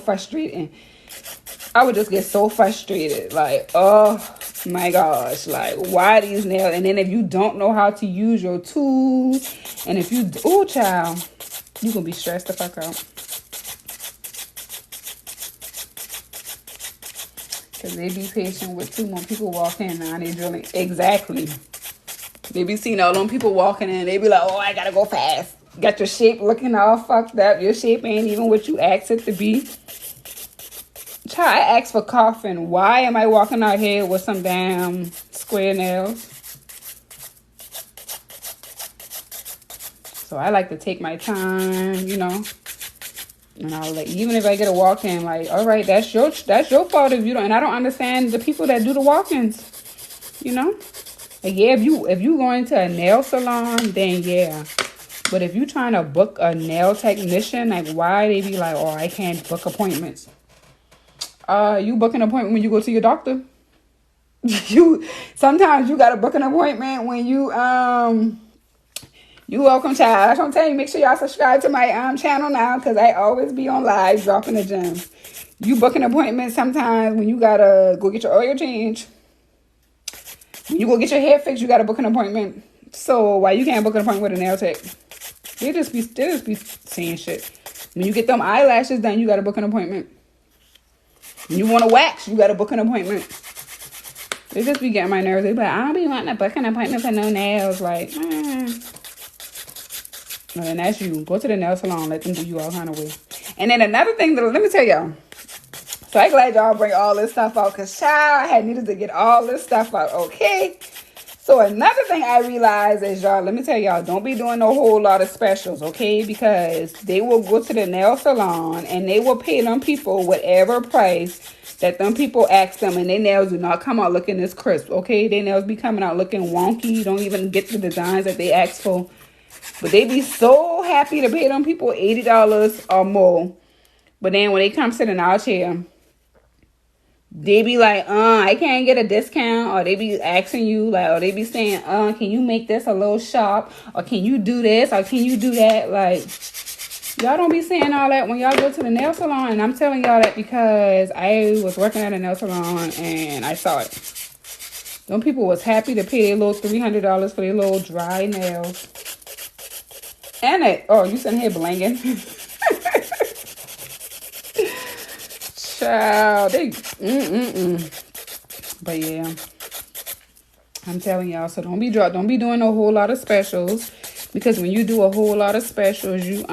frustrated. Like, oh my gosh. Like, why these nails? And then if you don't know how to use your tools, and if you, oh child, you're going to be stressed the fuck out. Because they be patient with too. When people walk in now, they drilling. Exactly. They be seeing all them people walking in. They be like, oh, I got to go fast. Got your shape looking all fucked up. Your shape ain't even what you asked it to be. Child, I asked for coughing. Why am I walking out here with some damn square nails? So I like to take my time, you know. And I'll like, even if I get a walk-in, like, all right, that's your fault if you don't. And I don't understand the people that do the walk-ins, you know. Like, yeah, if you going to a nail salon, then yeah. But if you trying to book a nail technician, like, why they be like, oh, I can't book appointments. You book an appointment when you go to your doctor. Sometimes you gotta book an appointment when you welcome, child. That's what I'm telling you. Make sure y'all subscribe to my channel now, because I always be on live dropping the gems. You book an appointment sometimes when you gotta go get your oil change. When you go get your hair fixed, you gotta book an appointment. So why you can't book an appointment with a nail tech? They just be saying shit. When you get them eyelashes done, you gotta book an appointment. When you want to wax, you gotta book an appointment. They just be getting my nerves. They be like, I don't be wanting to book an appointment for no nails. Like, well, then that's you. Go to the nail salon. Let them do you all kind of way. And then another thing, let me tell y'all. So I'm glad y'all bring all this stuff out. Because, child, I had needed to get all this stuff out. Okay? So another thing I realized is, y'all, let me tell y'all, don't be doing a whole lot of specials, okay? Because they will go to the nail salon and they will pay them people whatever price that them people ask them, and their nails do not come out looking this crisp, okay? Their nails be coming out looking wonky. You don't even get the designs that they ask for. But they be so happy to pay them people $80 or more. But then when they come sit in our chair, they be like, I can't get a discount. Or they be asking you, like, or they be saying, can you make this a little sharp? Or can you do this? Or can you do that? Like, y'all don't be saying all that when y'all go to the nail salon. And I'm telling y'all that because I was working at a nail salon and I saw it. Them people was happy to pay their little $300 for their little dry nails. And it, you sitting here blinging. Child, But yeah, I'm telling y'all. So don't be doing a whole lot of specials, because when you do a whole lot of specials, you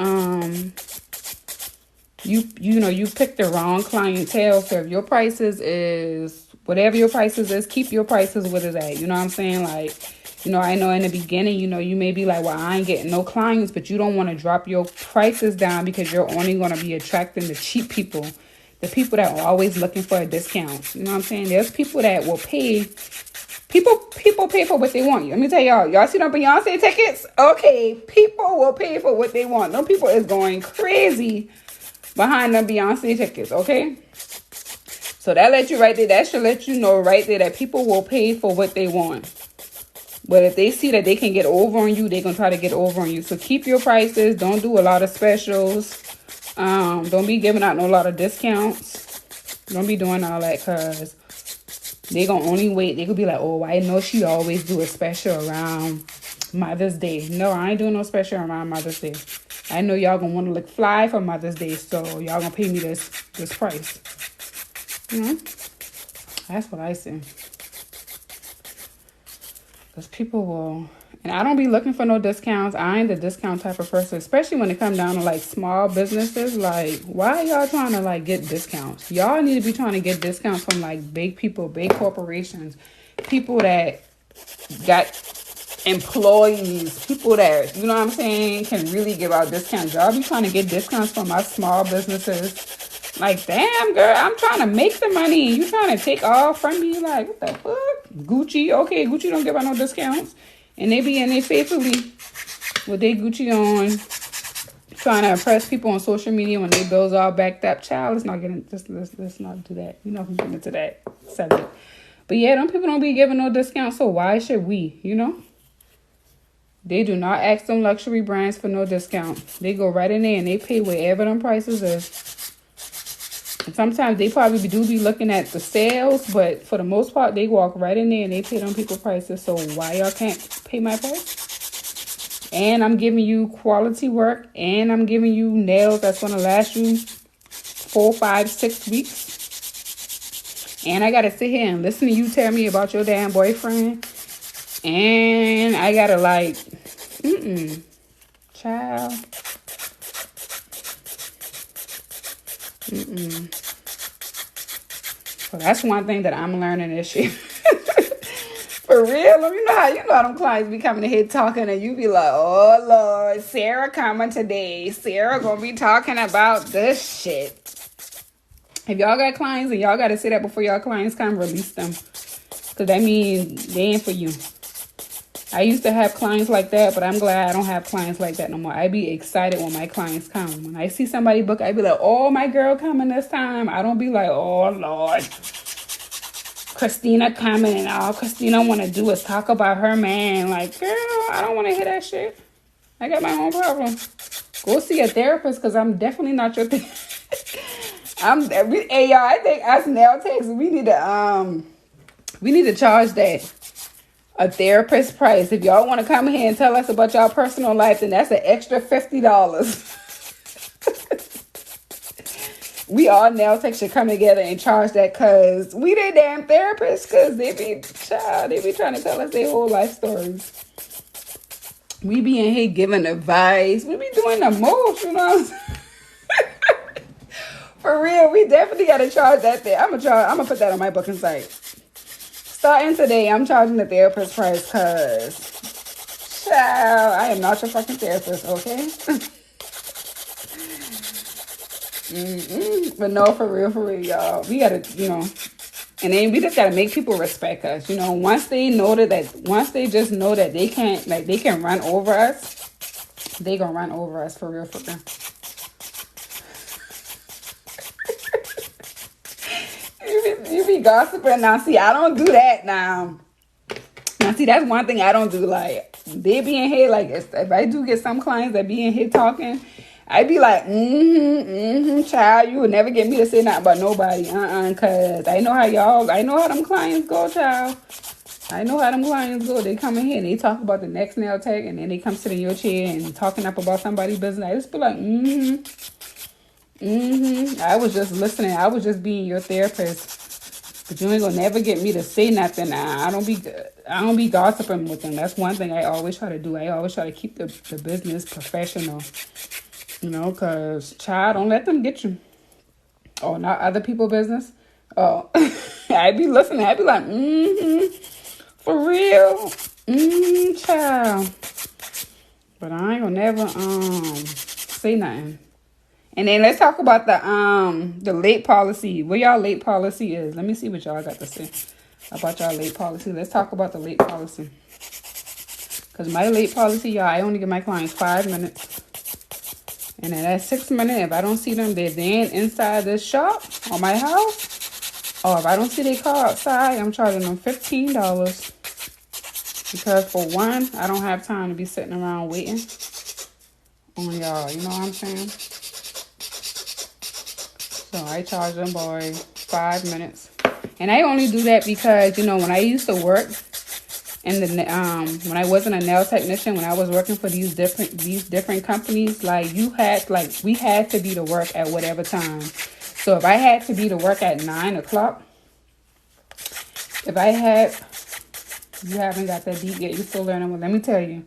pick the wrong clientele. So if your prices is whatever your prices is, keep your prices what it's at. You know what I'm saying? Like, I know in the beginning, you may be like, well, I ain't getting no clients, but you don't want to drop your prices down because you're only going to be attracting the cheap people. The people that are always looking for a discount. You know what I'm saying? There's people that will pay. People pay for what they want. Let me tell y'all. Y'all see them Beyonce tickets? Okay. People will pay for what they want. Them people is going crazy behind them Beyonce tickets. Okay? So that let you right there. That should let you know right there that people will pay for what they want. But if they see that they can get over on you, they're going to try to get over on you. So keep your prices. Don't do a lot of specials. Don't be giving out no lot of discounts. Don't be doing all that, because they gonna only wait. They could be like, oh, I know she always do a special around Mother's Day. No, I ain't doing no special around Mother's Day. I know y'all gonna want to look fly for Mother's Day, so y'all gonna pay me this price. That's what I say. Because people will... And I don't be looking for no discounts. I ain't the discount type of person, especially when it comes down to, like, small businesses. Like, why are y'all trying to, like, get discounts? Y'all need to be trying to get discounts from, like, big people, big corporations, people that got employees, people that, you know what I'm saying, can really give out discounts. Y'all be trying to get discounts from my small businesses. Like, damn, girl, I'm trying to make the money, and you trying to take all from me? Like, what the fuck? Gucci? Okay, Gucci don't give out no discounts. And they be in there faithfully with their Gucci on, trying to impress people on social media when their bills all backed up. Child, let's not do that. We're not getting into that subject. But yeah, them people don't be giving no discounts, so why should we, They do not ask them luxury brands for no discount. They go right in there and they pay whatever them prices is. And sometimes they probably do be looking at the sales, but for the most part, they walk right in there and they pay them people prices. So why y'all can't pay my price? And I'm giving you quality work, and I'm giving you nails that's going to last you 4, 5, 6 weeks. And I got to sit here and listen to you tell me about your damn boyfriend. And I got to like, child. So that's one thing that I'm learning this year. For real, you know how them clients be coming in here talking, and you be like, oh Lord, Sarah coming today. Sarah gonna be talking about this shit. If y'all got clients and y'all gotta say that before y'all clients come, release them. Cause that means they ain't for you. I used to have clients like that, but I'm glad I don't have clients like that no more. I be excited when my clients come. When I see somebody book, I be like, oh, my girl coming this time. I don't be like, oh, Lord, Christina coming, and all Christina want to do is talk about her man. Like, girl, I don't want to hear that shit. I got my own problem. Go see a therapist, because I'm definitely not your therapist. Hey, y'all, I think us nail techs, we need to charge that. A therapist price. If y'all want to come here and tell us about y'all personal life, then that's an extra $50. we all nail tech should come together and charge that because we they damn therapists because they be trying to tell us their whole life stories. We be in here giving advice. We be doing the most, you know what I'm saying? For real, we definitely gotta charge that thing. I'm gonna put that on my booking site. Starting today, I'm charging the therapist price because child, I am not your fucking therapist, okay? But no, for real, y'all. We gotta, and then we just gotta make people respect us. Once they just know that they can't, like, they can run over us, they gonna run over us for real. You be gossiping now. See, I don't do that now. Now, see, that's one thing I don't do. Like, they be in here, like, if I do get some clients that be in here talking, I be like, child, you would never get me to say nothing about nobody. Cause I know how them clients go, child. I know how them clients go. They come in here and they talk about the next nail tech and then they come sit in your chair and talking up about somebody's business. I just be like, I was just listening. I was just being your therapist. But you ain't gonna never get me to say nothing. I don't be gossiping with them. That's one thing I always try to do. I always try to keep the business professional. Cause child, don't let them get you. Oh, not other people's business. Oh, I be listening. I be like, for real, child. But I ain't gonna never say nothing. And then let's talk about the late policy. What y'all late policy is. Let me see what y'all got to say about y'all late policy. Let's talk about the late policy. Because my late policy, y'all, I only give my clients 5 minutes. And then at 6 minutes, if I don't see them, they're inside the shop or my house. Or if I don't see their car outside, I'm charging them $15. Because for one, I don't have time to be sitting around waiting on y'all. You know what I'm saying? So I charge them boy 5 minutes. And I only do that because, when I used to work in when I wasn't a nail technician, when I was working for these different companies, we had to be to work at whatever time. So if I had to be to work at 9 o'clock, you haven't got that deep yet, you're still learning. Well, let me tell you.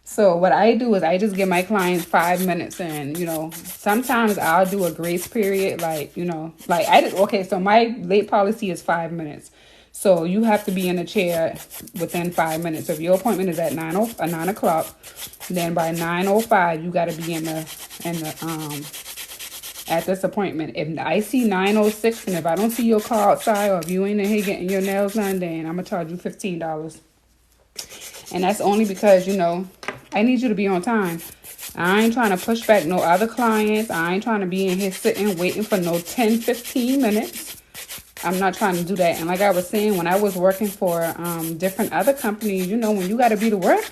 So what I do is I just give my clients 5 minutes, and sometimes I'll do a grace period, so my late policy is 5 minutes. So you have to be in a chair within 5 minutes. So if your appointment is at 9 o'clock, then by 9:05 you got to be at this appointment. If I see 9:06 and if I don't see your car outside, or if you ain't in here getting your nails done, then I'm gonna charge you $15. And that's only because I need you to be on time. I ain't trying to push back no other clients. I ain't trying to be in here sitting waiting for no 10-15 minutes. I'm not trying to do that. And like I was saying, when I was working for different other companies, when you got to be to work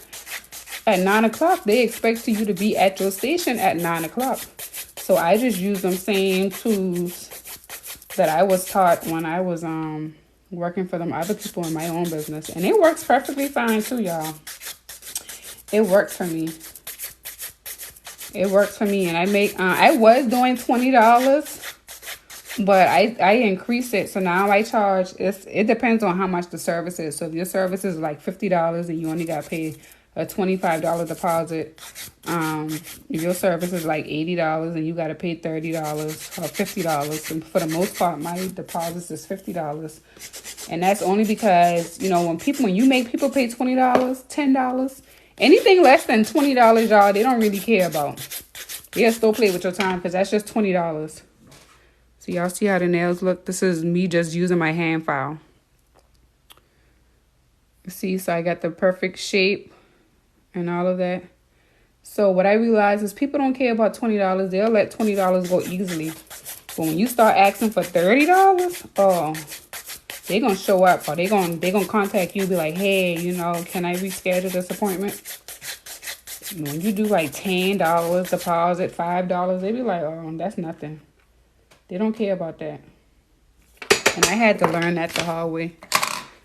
at 9 o'clock, they expect you to be at your station at 9 o'clock. So I just use them same tools that I was taught when I was working for them other people in my own business. And it works perfectly fine too, y'all. It works for me. And I was doing $20, but I increased it. So now I charge, it depends on how much the service is. So if your service is like $50 and you only got to pay a $25 deposit, if your service is like $80 and you got to pay $30 or $50. And for the most part, my deposits is $50. And that's only because, when you make people pay $20, $10, anything less than $20, y'all, they don't really care about. They'll still play with your time because that's just $20. So y'all see how the nails look? This is me just using my hand file. See, so I got the perfect shape and all of that. So what I realize is people don't care about $20. They'll let $20 go easily. But when you start asking for $30, oh, they gonna show up, or they gonna contact you, be like, hey, can I reschedule this appointment? When you do like $10 deposit, $5, they be like, oh, that's nothing. They don't care about that. And I had to learn that the hard way.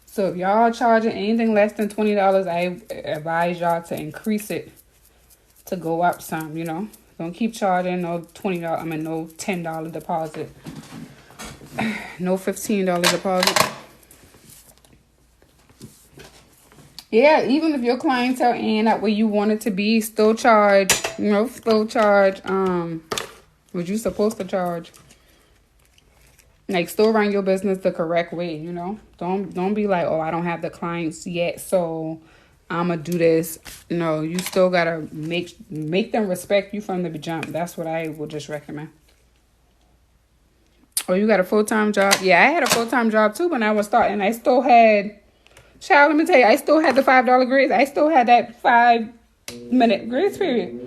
So if y'all charging anything less than $20, I advise y'all to increase it, to go up some, Don't keep charging no $20. I mean, no $10 deposit. No $15 deposit. Yeah, even if your clientele ain't at where you want it to be, still charge. You know, still charge. What you supposed to charge. Like, still run your business the correct way. You know, don't be like, oh, I don't have the clients yet, so I'ma do this. No, you still gotta make them respect you from the jump. That's what I would just recommend. Oh, you got a full-time job? Yeah, I had a full-time job too when I was starting. I still had, child, let me tell you, I still had the $5 grace. I still had that 5-minute grace period.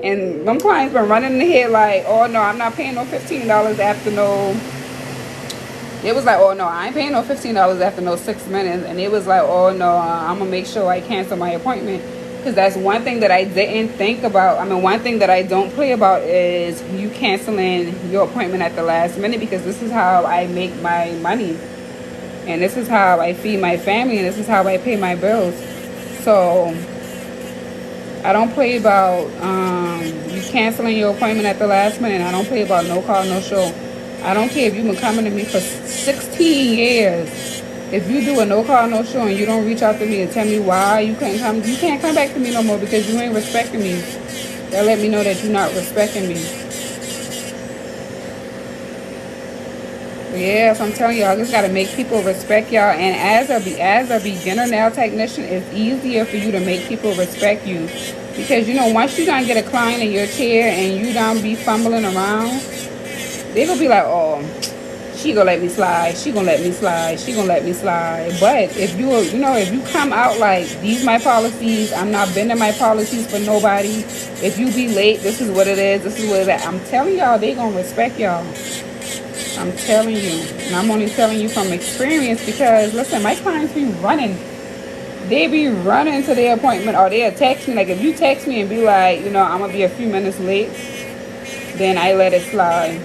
And them clients been running in the head like, oh no, I'm not paying no $15 after no. It was like, oh no, I ain't paying no $15 after no 6 minutes. And it was like, oh no, I'm gonna make sure I cancel my appointment. Because that's one thing that I didn't think about. I mean, one thing that I don't play about is you canceling your appointment at the last minute, because this is how I make my money. And this is how I feed my family, and this is how I pay my bills. So I don't play about you canceling your appointment at the last minute. I don't play about no call, no show. I don't care if you've been coming to me for 16 years. If you do a no call, no show, and you don't reach out to me and tell me why you couldn't come, you can't come back to me no more, because you ain't respecting me. That let me know that you're not respecting me. But yeah, so I'm telling y'all, just gotta make people respect y'all. And as a beginner nail technician, it's easier for you to make people respect you, because you know, once you done get a client in your chair and you done be fumbling around, they gonna be like, oh, she gonna let me slide, she gonna let me slide, she gonna let me slide. But if if you come out like, these my policies, I'm not bending my policies for nobody. If you be late, this is what it is, this is what it is. I'm telling y'all, they gonna respect y'all. I'm telling you. And I'm only telling you from experience, because listen, my clients be running. They be running to their appointment, or they'll text me. Like, if you text me and be like, I'm gonna be a few minutes late, then I let it slide.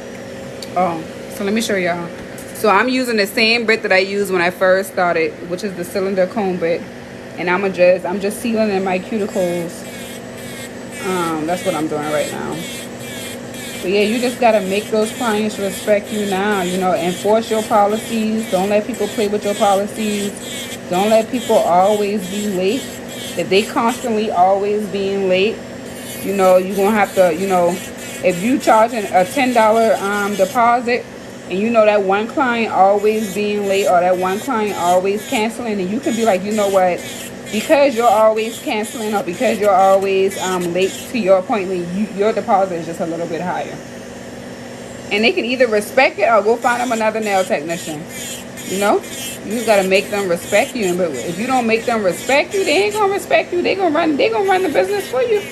Oh, so let me show y'all. So I'm using the same bit that I used when I first started, which is the cylinder comb bit. And I'm just sealing in my cuticles. That's what I'm doing right now. But yeah, you just gotta make those clients respect you now. Enforce your policies. Don't let people play with your policies. Don't let people always be late. If they constantly always being late, you're gonna have to, if you charging a $10 deposit, and that one client always being late, or that one client always canceling, and you can be like, you know what, because you're always canceling, or because you're always late to your appointment, your deposit is just a little bit higher. And they can either respect it or go find them another nail technician. You just gotta make them respect you. But if you don't make them respect you, they ain't gonna respect you. They gonna run the business for you.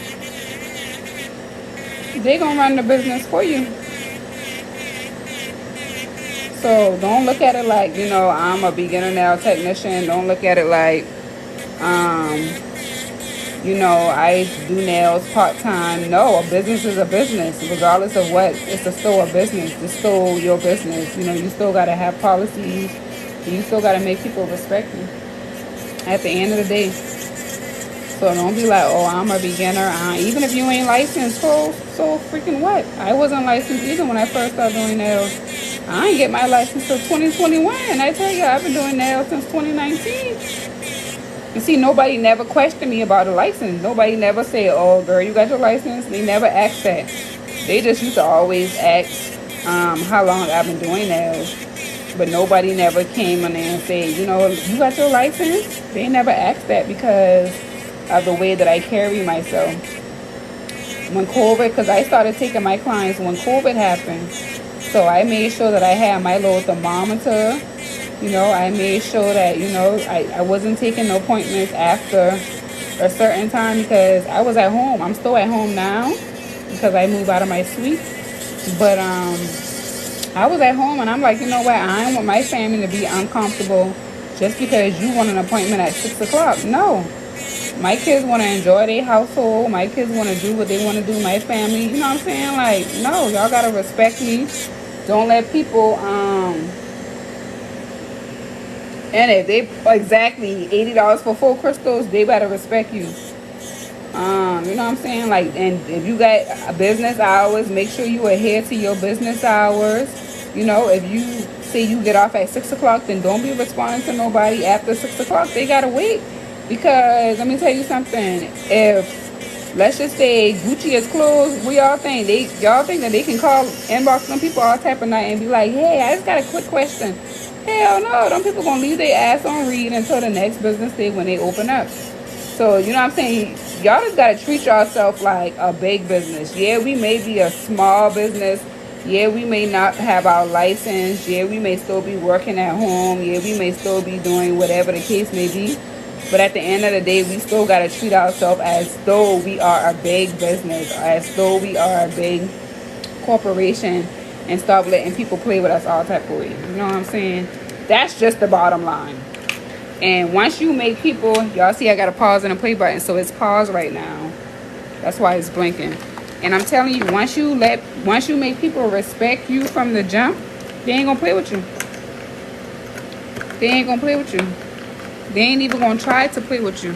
They gonna run the business for you. So don't look at it like, I'm a beginner nail technician. Don't look at it like, I do nails part-time. No, a business is a business, regardless of what. It's still a business. It's still your business. You still got to have policies. You still got to make people respect you at the end of the day. So don't be like, oh, I'm a beginner. Even if you ain't licensed, so freaking what? I wasn't licensed either when I first started doing nails. I ain't get my license till 2021. I tell you, I've been doing nails since 2019. You see, nobody never questioned me about a license. Nobody never said, oh, girl, you got your license? They never asked that. They just used to always ask how long I've been doing nails. But nobody never came in there and said, you got your license? They never asked that because of the way that I carry myself. When COVID, because I started taking my clients when COVID happened. So I made sure that I had my little thermometer. I made sure that, I wasn't taking no appointments after a certain time, because I was at home. I'm still at home now because I moved out of my suite. But I was at home, and I'm like, you know what? I don't want my family to be uncomfortable just because you want an appointment at 6 o'clock. No. My kids want to enjoy their household. My kids want to do what they want to do. My family, you know what I'm saying? Like, no, y'all got to respect me. Don't let people, and if they exactly $80 for full crystals, they better respect you. You know what I'm saying? Like, and if you got business hours, make sure you adhere to your business hours. You know, if you say you get off at 6 o'clock, then don't be responding to nobody after 6 o'clock. They gotta wait. Because let me tell you something. If let's just say Gucci is closed, we all think y'all think that they can call inbox some people all type of night and be like, hey, I just got a quick question. Hell no, them people gonna leave their ass on read until the next business day when they open up. So, you know what I'm saying? Y'all just gotta treat yourself like a big business. Yeah, we may be a small business. Yeah, we may not have our license. Yeah, we may still be working at home. Yeah, we may still be doing whatever the case may be. But at the end of the day, we still gotta treat ourselves as though we are a big business, as though we are a big corporation, and stop letting people play with us all type of ways. You know what I'm saying? That's just the bottom line. And once you make people, y'all see I got a pause and a play button, so it's paused right now. That's why it's blinking. And I'm telling you, once you make people respect you from the jump, they ain't gonna play with you. They ain't gonna play with you. They ain't even gonna try to play with you.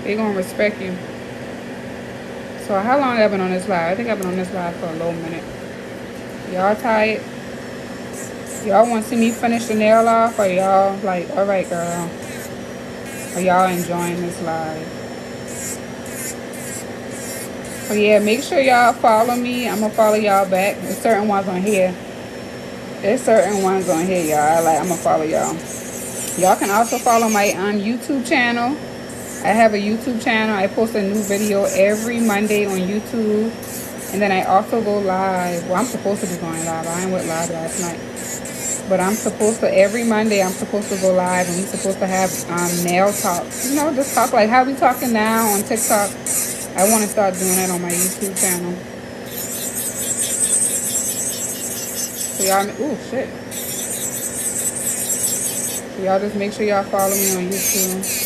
They gonna respect you. So how long have I been on this live? I think I've been on this live for a little minute. Y'all tired? Y'all want to see me finish the nail off, or y'all like, all right, girl? Are y'all enjoying this live? So yeah, make sure y'all follow me. I'm gonna follow y'all back. There's certain ones on here. There's certain ones on here, y'all. I'm gonna follow y'all. Y'all can also follow my YouTube channel. I have a YouTube channel. I post a new video every Monday on YouTube. And then I also go live. Well, I'm supposed to be going live. I ain't went live last night. But I'm supposed to, every Monday, I'm supposed to go live. And we're supposed to have nail talk. You know, just talk like how we talking now on TikTok. I want to start doing that on my YouTube channel. So y'all, ooh, shit. So y'all just make sure y'all follow me on YouTube.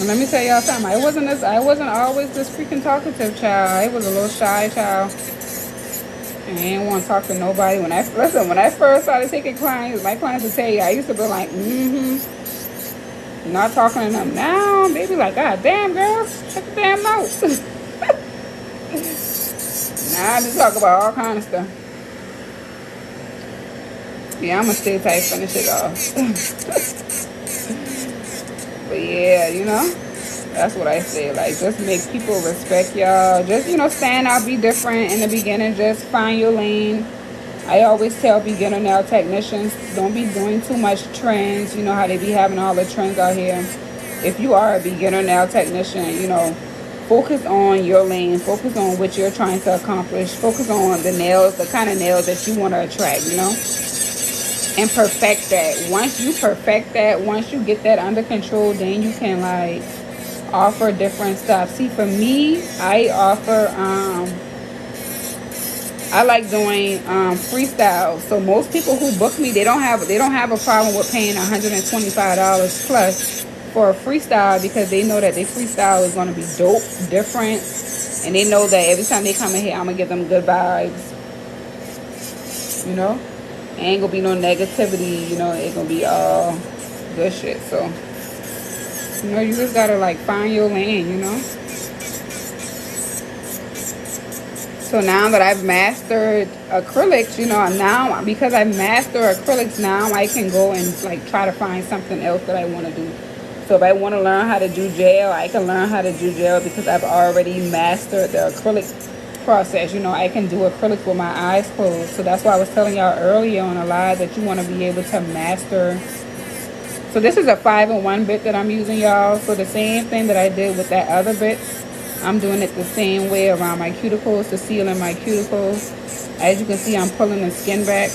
And let me tell y'all something. I wasn't always this freaking talkative child. I was a little shy child. And I didn't want to talk to nobody. When I first started taking clients, my clients would tell you, I used to be like, not talking to them. Now they be like, God damn, girl, check the damn notes. Now I just talk about all kind of stuff. Yeah, I'm gonna stay tight, finish it off. But yeah, you know, that's what I say. Like, just make people respect y'all. Just, you know, stand out, be different in the beginning. Just find your lane. I always tell beginner nail technicians, don't be doing too much trends. You know how they be having all the trends out here. If you are a beginner nail technician, you know, focus on your lane. Focus on what you're trying to accomplish. Focus on the nails, the kind of nails that you want to attract, you know. And perfect that. Once you perfect that, once you get that under control, then you can like offer different stuff. See, for me, I offer I like doing freestyle. So most people who book me, they don't have a problem with paying $125 plus for a freestyle, because they know that their freestyle is going to be dope, different, and they know that every time they come in here, I'm gonna give them good vibes. You know. Ain't gonna be no negativity, you know, it's gonna be all good shit. So, you know, you just gotta like find your lane, you know. So now that I've mastered acrylics, you know, now because I've mastered acrylics, now I can go and like try to find something else that I want to do. So if I want to learn how to do gel, I can learn how to do gel because I've already mastered the acrylic process. You know, I can do acrylics with my eyes closed. So that's why I was telling y'all earlier on a live that you want to be able to master. So this is a 5-in-1 bit that I'm using, y'all. So the same thing that I did with that other bit, I'm doing it the same way around my cuticles to seal in my cuticles. As you can see, I'm pulling the skin back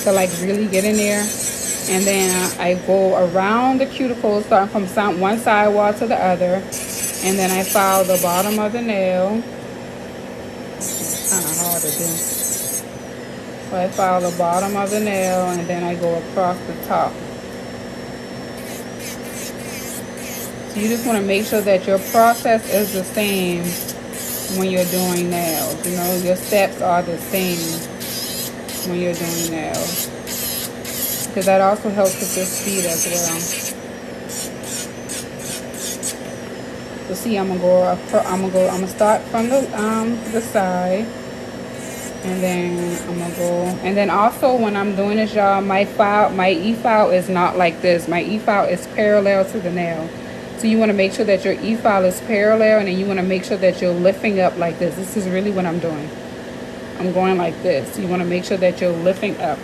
to like really get in there. And then I go around the cuticles, starting from one side wall to the other. And then I file the bottom of the nail. It's kind of hard to do. So I file the bottom of the nail, and then I go across the top. So you just want to make sure that your process is the same when you're doing nails. You know, your steps are the same when you're doing nails. because that also helps with your speed as well. So see, I'm gonna start from the side, and then I'm gonna go, and then also when I'm doing this, y'all, my E file is not like this. My E file is parallel to the nail. So you want to make sure that your E file is parallel, and then you want to make sure that you're lifting up like this. This is really what I'm doing. I'm going like this. You want to make sure that you're lifting up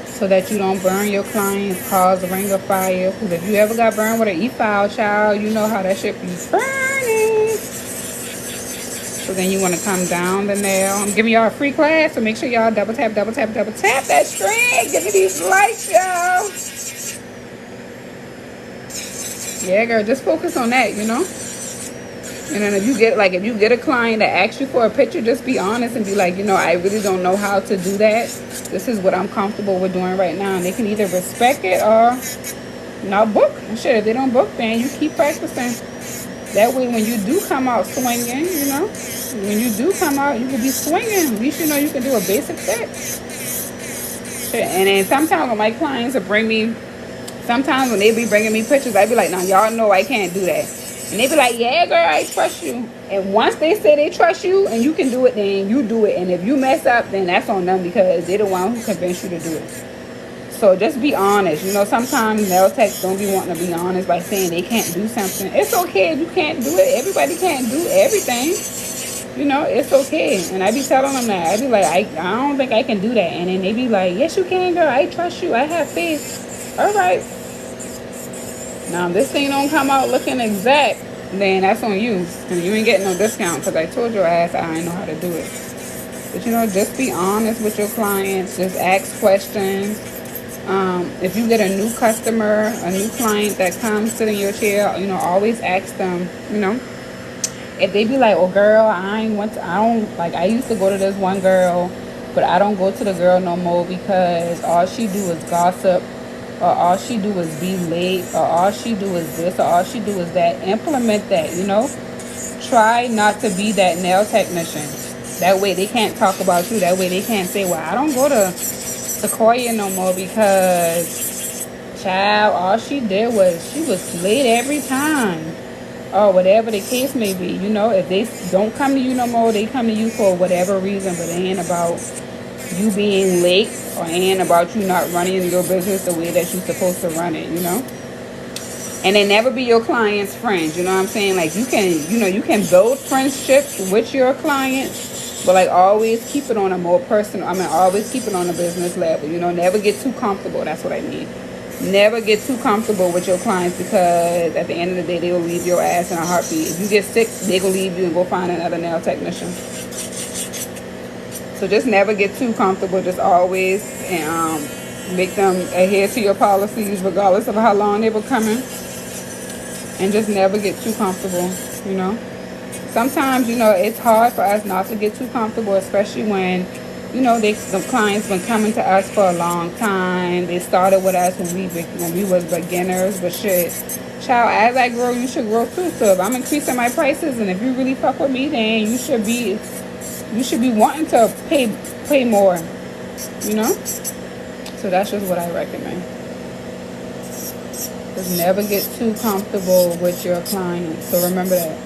so that you don't burn your clients, cause a ring of fire. Because if you ever got burned with an E-file, child, you know how that shit be burning. So then you want to come down the nail. I'm giving y'all a free class, so make sure y'all double tap that string. Give me these lights, y'all. Yeah, girl, just focus on that, you know? And then if you get a client that asks you for a picture, just be honest and be like, you know, I really don't know how to do that. This is what I'm comfortable with doing right now. And they can either respect it or not book. And shit, if they don't book, then you keep practicing. That way, when you do come out swinging, you know, when you do come out, you can be swinging. At least you know you can do a basic fit. Shit. And then sometimes when my clients will bring me, sometimes when they be bringing me pictures, I be like, now y'all know I can't do that. And they be like, yeah, girl, I trust you. And once they say they trust you and you can do it, then you do it. And if you mess up, then that's on them because they're the one who convinced you to do it. So just be honest. You know, sometimes nail techs don't be wanting to be honest by saying they can't do something. It's okay if you can't do it. Everybody can't do everything. You know, it's okay. And I be telling them that. I be like, I don't think I can do that. And then they be like, yes, you can, girl. I trust you. I have faith. All right. Now, if this thing don't come out looking exact, then that's on you. And you ain't getting no discount because I told your ass I ain't know how to do it. But, you know, just be honest with your clients. Just ask questions. If you get a new customer, a new client that comes sit in your chair, you know, always ask them, you know, if they be like, oh, girl, I used to go to this one girl, but I don't go to the girl no more because all she do is gossip, or all she do is be late, or all she do is this, or all she do is that. Implement that, you know. Try not to be that nail technician. That way they can't talk about you. That way they can't say, well, I don't go to Sequoia no more because, child, all she did was she was late every time. Or whatever the case may be. You know, if they don't come to you no more, they come to you for whatever reason, but it ain't about you being late or ain't about you not running your business the way that you're supposed to run it, you know. And they never be your client's friends, you know what I'm saying? Like you can build friendships with your clients, but like always keep it on a more personal, always keep it on a business level, you know, never get too comfortable. That's what I mean. Never get too comfortable with your clients because at the end of the day, they will leave your ass in a heartbeat. If you get sick, they will leave you and go find another nail technician. So just never get too comfortable. Just always make them adhere to your policies regardless of how long they were coming. And just never get too comfortable, you know. Sometimes, you know, it's hard for us not to get too comfortable, especially when, you know, the clients been coming to us for a long time. They started with us when we was beginners. But shit, child, as I grow, you should grow too. So if I'm increasing my prices, and if you really fuck with me, then you should be wanting to pay more. You know. So that's just what I recommend. Just never get too comfortable with your clients. So remember that.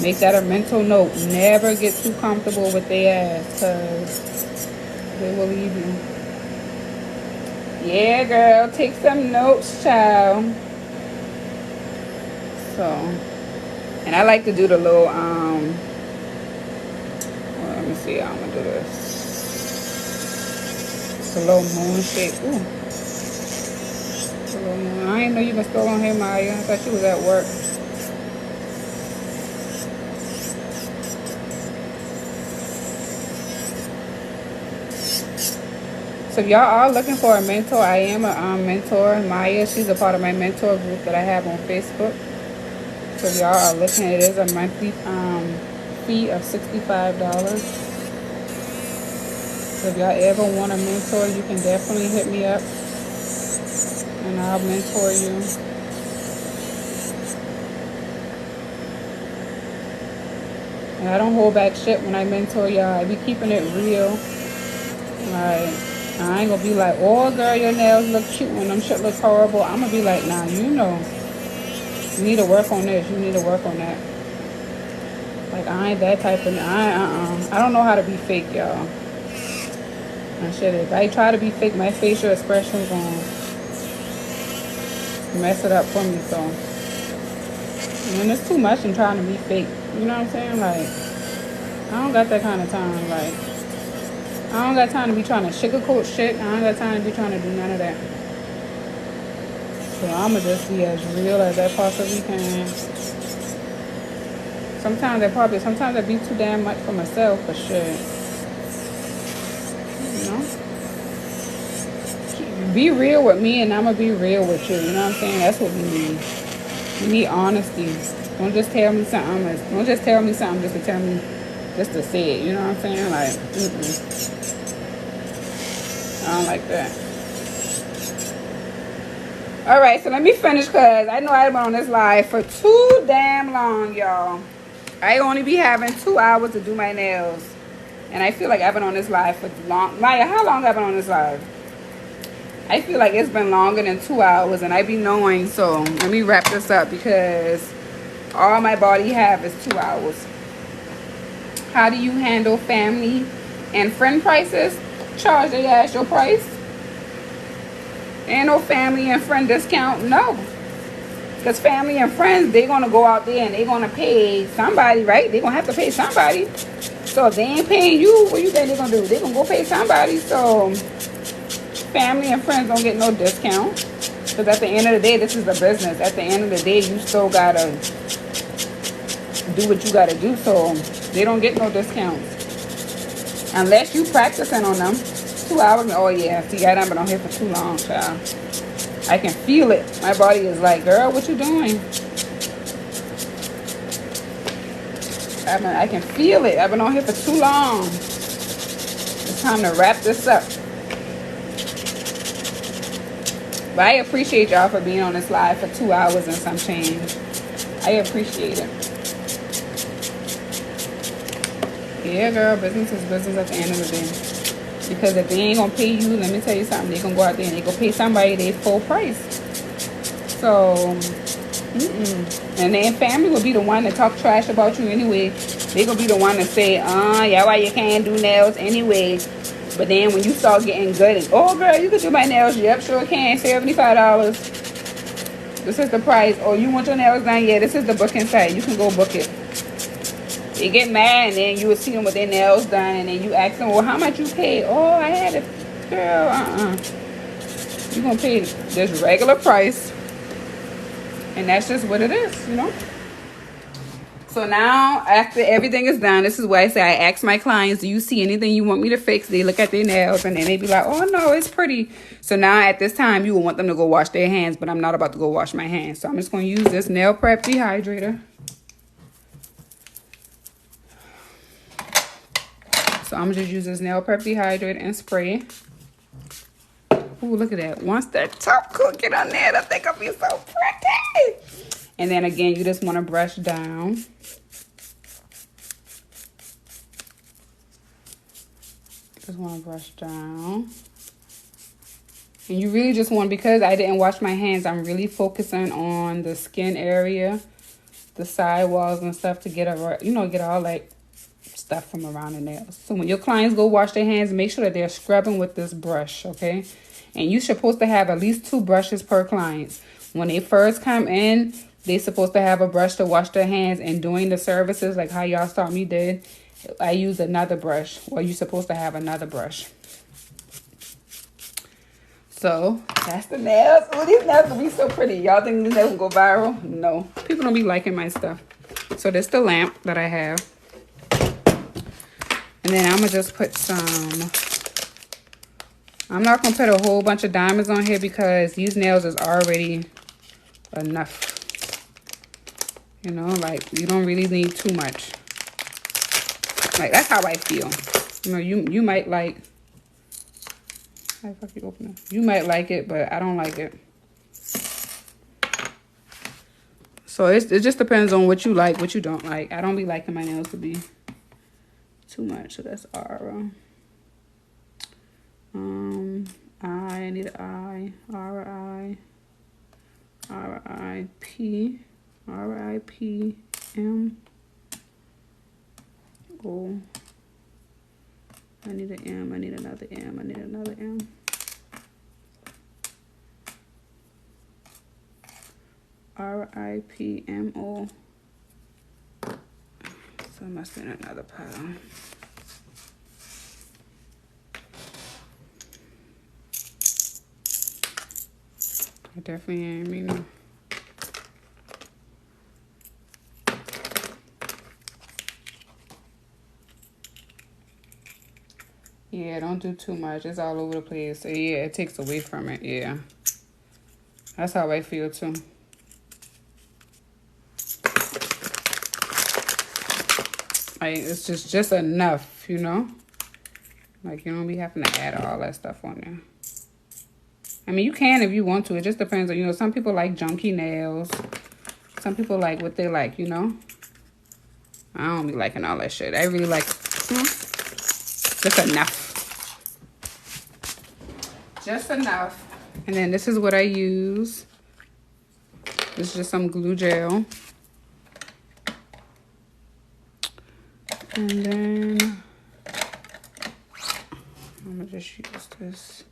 Make that a mental note. Never get too comfortable with their ass because they will leave you. Yeah, girl. Take some notes, child. So, and I like to do the little, well, let me see how I'm going to do this. The little moon shape. Ooh. The little moon. I didn't know you been still on here, Maya. I thought you was at work. So if y'all are looking for a mentor, I am a mentor. Maya, she's a part of my mentor group that I have on Facebook. So if y'all are looking, it is a monthly fee of $65. So if y'all ever want a mentor, you can definitely hit me up and I'll mentor you. And I don't hold back shit when I mentor y'all. I be keeping it real. Like, I ain't gonna be like, oh girl, your nails look cute when them shit look horrible. I'm gonna be like, nah, you know, you need to work on this. You need to work on that. Like, I ain't that type of, I don't know how to be fake, y'all. And shit, if I try to be fake, my facial expression gonna mess it up for me. So, and it's too much in trying to be fake. You know what I'm saying? Like, I don't got that kind of time. Like, I don't got time to be trying to sugarcoat shit. I don't got time to be trying to do none of that. So I'ma just be as real as I possibly can. Sometimes I be too damn much for myself, but shit. You know? Be real with me and I'ma be real with you. You know what I'm saying? That's what we need. We need honesty. Don't just tell me something. Don't just tell me something just to tell me, just to say it. You know what I'm saying? Like, I don't like that. All right, so let me finish because I know I've been on this live for too damn long, y'all. I only be having 2 hours to do my nails. And I feel like I've been on this live for long. Maya, how long have I been on this live? I feel like it's been longer than 2 hours and I be knowing. So let me wrap this up because all my body have is 2 hours. How do you handle family and friend prices? Charge their ass your price. Ain't no family and friend discount, no. Because family and friends, they're going to go out there and they're going to pay somebody, right? They're going to have to pay somebody. So if they ain't paying you, what you think they're going to do? They're going to go pay somebody. So family and friends don't get no discount. Because at the end of the day, this is a business. At the end of the day, you still got to do what you got to do. So they don't get no discounts. Unless you practicing on them. 2 hours. Oh, yeah. See, I done been on here for too long, child. I can feel it. My body is like, girl, what you doing? I can feel it. I've been on here for too long. It's time to wrap this up. But I appreciate y'all for being on this live for 2 hours and some change. I appreciate it. Yeah, girl, business is business at the end of the day. Because if they ain't gonna pay you, let me tell you something, they gonna go out there and they gonna pay somebody their full price. So, and then family will be the one to talk trash about you anyway. They gonna be the one to say, yeah, why you can't do nails anyway. But then when you start getting good and, oh girl, you can do my nails. Yep, sure can. $75. This is the price. Oh, you want your nails done? Yeah, this is the booking site. You can go book it. They get mad and then you will see them with their nails done and then you ask them, well, how much you paid? Oh, I had it. Girl, you're going to pay this regular price. And that's just what it is, you know? So now, after everything is done, this is why I say I ask my clients, do you see anything you want me to fix? They look at their nails and then they be like, oh, no, it's pretty. So now at this time, you will want them to go wash their hands, but I'm not about to go wash my hands. So I'm just going to use this nail prep dehydrator. So I'm just use this nail prep dehydrator and spray. Ooh, look at that. Once that top coat get on there, I think I'll be so pretty. And then again, you just want to brush down. Just want to brush down. And you really just want, because I didn't wash my hands, I'm really focusing on the skin area, the sidewalls and stuff to get get all like stuff from around the nails. So when your clients go wash their hands, make sure that they're scrubbing with this brush, okay? And you're supposed to have at least 2 brushes per client. When they first come in, they're supposed to have a brush to wash their hands, and doing the services like how y'all saw me did, I use another brush. Well, you're supposed to have another brush. So that's the nails. Oh, these nails will be so pretty. Y'all think these nails will go viral? No. People don't be liking my stuff. So this is the lamp that I have. And then I'm going to just put some, I'm not going to put a whole bunch of diamonds on here because these nails is already enough. You know, like you don't really need too much. Like that's how I feel. You know, you might like, how the fuck you open it? You might like it, but I don't like it. So it just depends on what you like, what you don't like. I don't be liking my nails to be too much, so that's Aura. I need an I, R-I-P, R-I-P-M-O. I need an M, I need another M, I need another M. R-I-P-M-O. So it must be in another pile. I definitely ain't mean. Yeah, don't do too much. It's all over the place. So yeah, it takes away from it. Yeah. That's how I feel too. It's just enough, you know? Like, you don't be having to add all that stuff on there. I mean, you can if you want to. It just depends on, you know, some people like junky nails. Some people like what they like, you know? I don't be liking all that shit. I really like, just enough. Just enough. And then this is what I use. This is just some glue gel. And then I'm gonna just use this.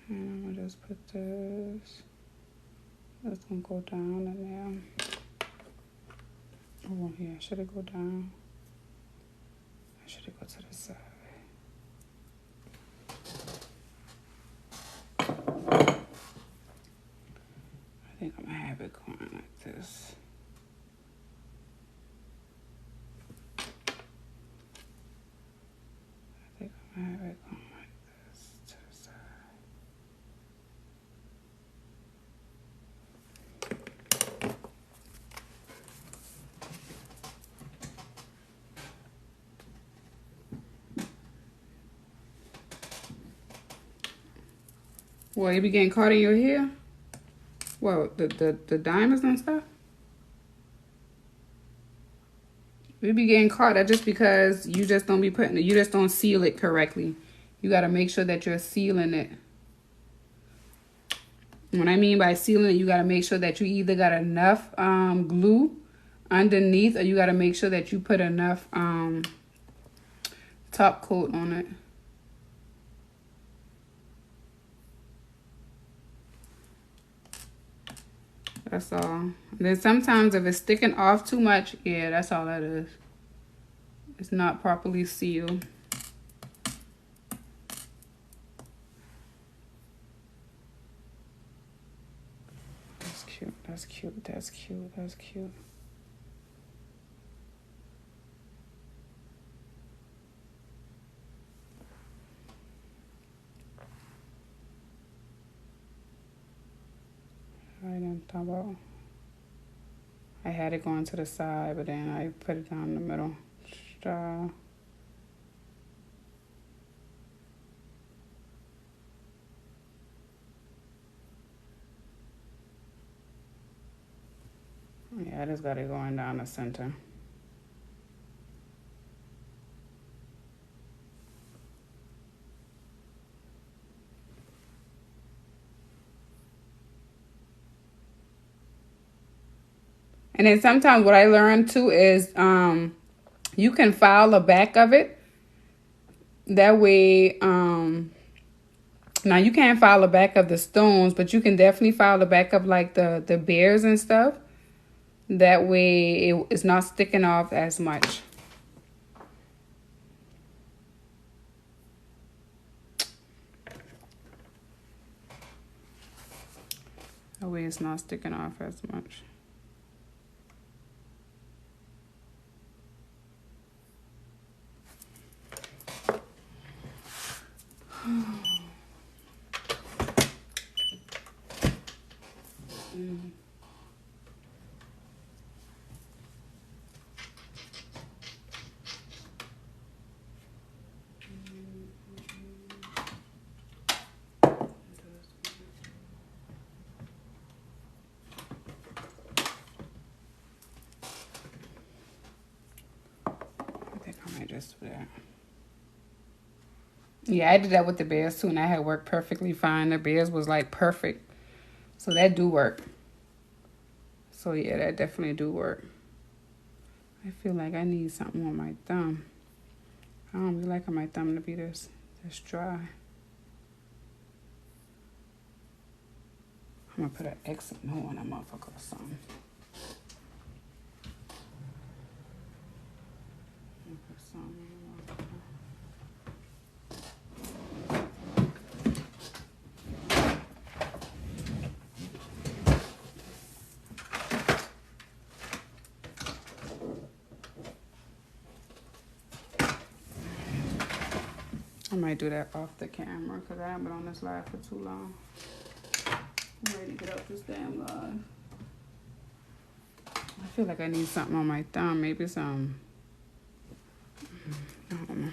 And I'm gonna just put this. That's gonna go down in there. Oh yeah, should it go down? Or should it go to the side? I think I'm gonna have it going like this. I think I'm gonna have it going like this to the side. Well, you be getting caught in your hair? Well, the diamonds and stuff? You be getting caught. That's just because you just don't be putting it, you just don't seal it correctly. You gotta make sure that you're sealing it. What I mean by sealing it, you gotta make sure that you either got enough glue underneath, or you gotta make sure that you put enough top coat on it. That's all. And then sometimes if it's sticking off too much, yeah, that's all that is. It's not properly sealed. That's cute, that's cute, that's cute, that's cute. Right on top of. I had it going to the side, but then I put it down in the middle. Yeah, I just got it going down the center. And then sometimes what I learned too is you can file the back of it. That way, now you can't file the back of the stones, but you can definitely file the back of like the bears and stuff. That way it's not sticking off as much. That way it's not sticking off as much. I think I might just do that. Yeah, I did that with the bears too, and I had worked perfectly fine. The bears was like perfect. So that do work. So yeah, that definitely do work. I feel like I need something on my thumb. I don't really like my thumb to be this dry. I'm gonna put an X no on that motherfucker or something. Put something on the motherfucker. I might do that off the camera because I haven't been on this live for too long. I'm ready to get up this damn live. I feel like I need something on my thumb. Maybe some, I don't know.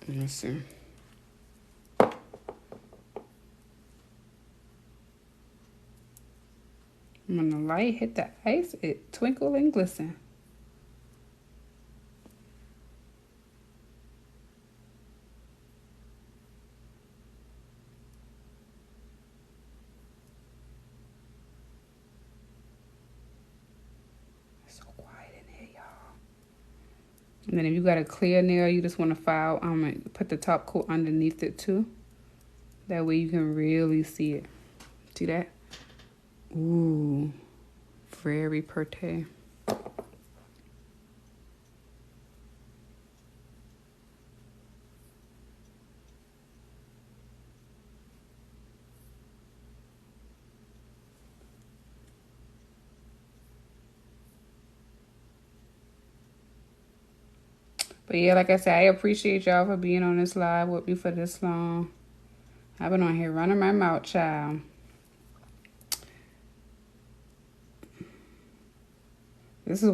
Let's see. When the light hit the ice, it twinkle and glisten. It's so quiet in here, y'all. And then if you got a clear nail, you just want to file, put the top coat underneath it too. That way you can really see it. See that? Ooh, very pretty. But yeah, like I said, I appreciate y'all for being on this live with me for this long. I've been on here running my mouth, child. This is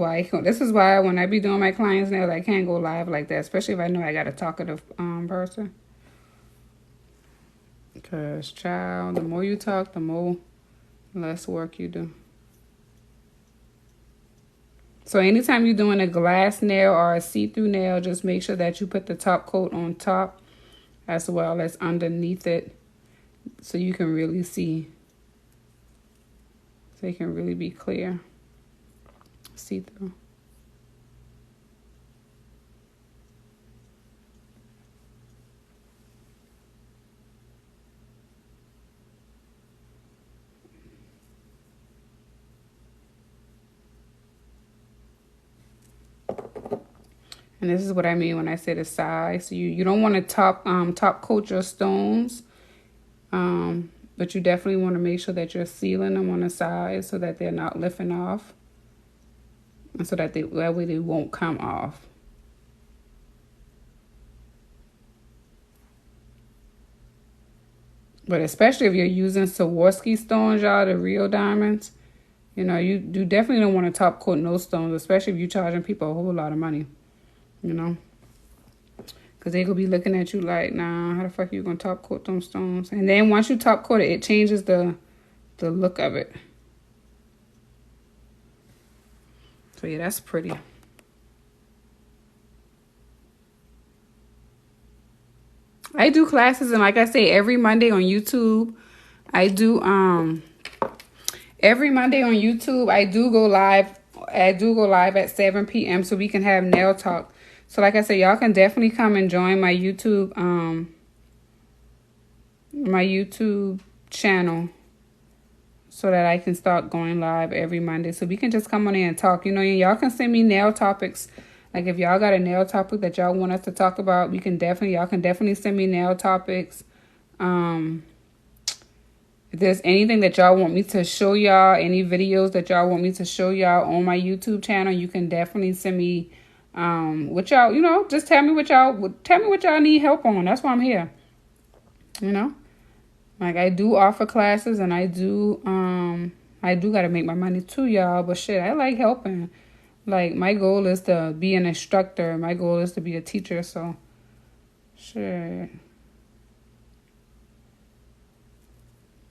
why when I be doing my clients nails, I can't go live like that, especially if I know I got a talkative person. Because, child, the more you talk, the more less work you do. So anytime you're doing a glass nail or a see-through nail, just make sure that you put the top coat on top as well as underneath it so you can really see. So it can really be clear. See-through. And this is what I mean when I say the size. So you don't want to top coat your stones. But you definitely want to make sure that you're sealing them on the sides so that they're not lifting off. And so that way they won't come off. But especially if you're using Swarovski stones, y'all, the real diamonds, you know, you definitely don't want to top coat no stones, especially if you're charging people a whole lot of money, you know. Because they could be looking at you like, nah, how the fuck you going to top coat them stones? And then once you top coat it, it changes the look of it. So, yeah, that's pretty. I do classes, and like I say, every Monday on YouTube, I do, every Monday on YouTube, I do go live at 7 p.m. so we can have nail talk. So like I said, y'all can definitely come and join my YouTube channel so that I can start going live every Monday. So we can just come on in and talk. You know, y'all can send me nail topics. Like if y'all got a nail topic that y'all want us to talk about, y'all can definitely send me nail topics. If there's anything that y'all want me to show y'all, any videos that y'all want me to show y'all on my YouTube channel, you can definitely send me what y'all, you know, just tell me what y'all need help on. That's why I'm here. You know? Like I do offer classes and I do gotta make my money too, y'all. But shit, I like helping. Like my goal is to be an instructor. My goal is to be a teacher, so shit.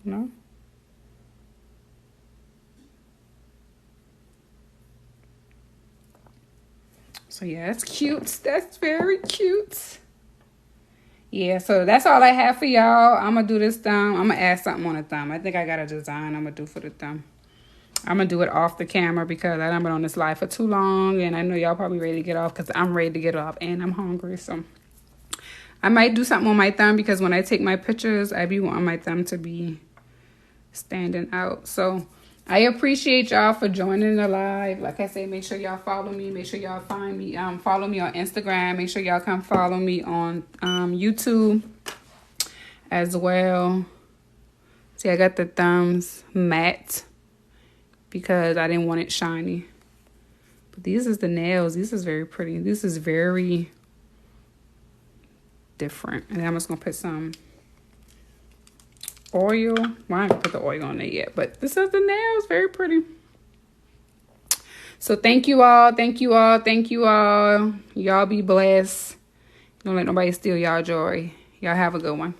You know? So yeah, that's cute. That's very cute. Yeah, so that's all I have for y'all. I'm going to do this thumb. I'm going to add something on the thumb. I think I got a design I'm going to do for the thumb. I'm going to do it off the camera because I done been on this live for too long. And I know y'all probably ready to get off because I'm ready to get off and I'm hungry. So I might do something on my thumb because when I take my pictures, I be wanting my thumb to be standing out. So I appreciate y'all for joining the live. Like I said, make sure y'all follow me. Make sure y'all find me. Follow me on Instagram. Make sure y'all come follow me on YouTube as well. See, I got the thumbs matte because I didn't want it shiny. But these is the nails. This is very pretty. This is very different. And I'm just going to put some oil. Well, I haven't put the oil on it yet, but this is the nails. Very pretty. So thank you all. Thank you all. Thank you all. Y'all be blessed. Don't let nobody steal y'all joy. Y'all have a good one.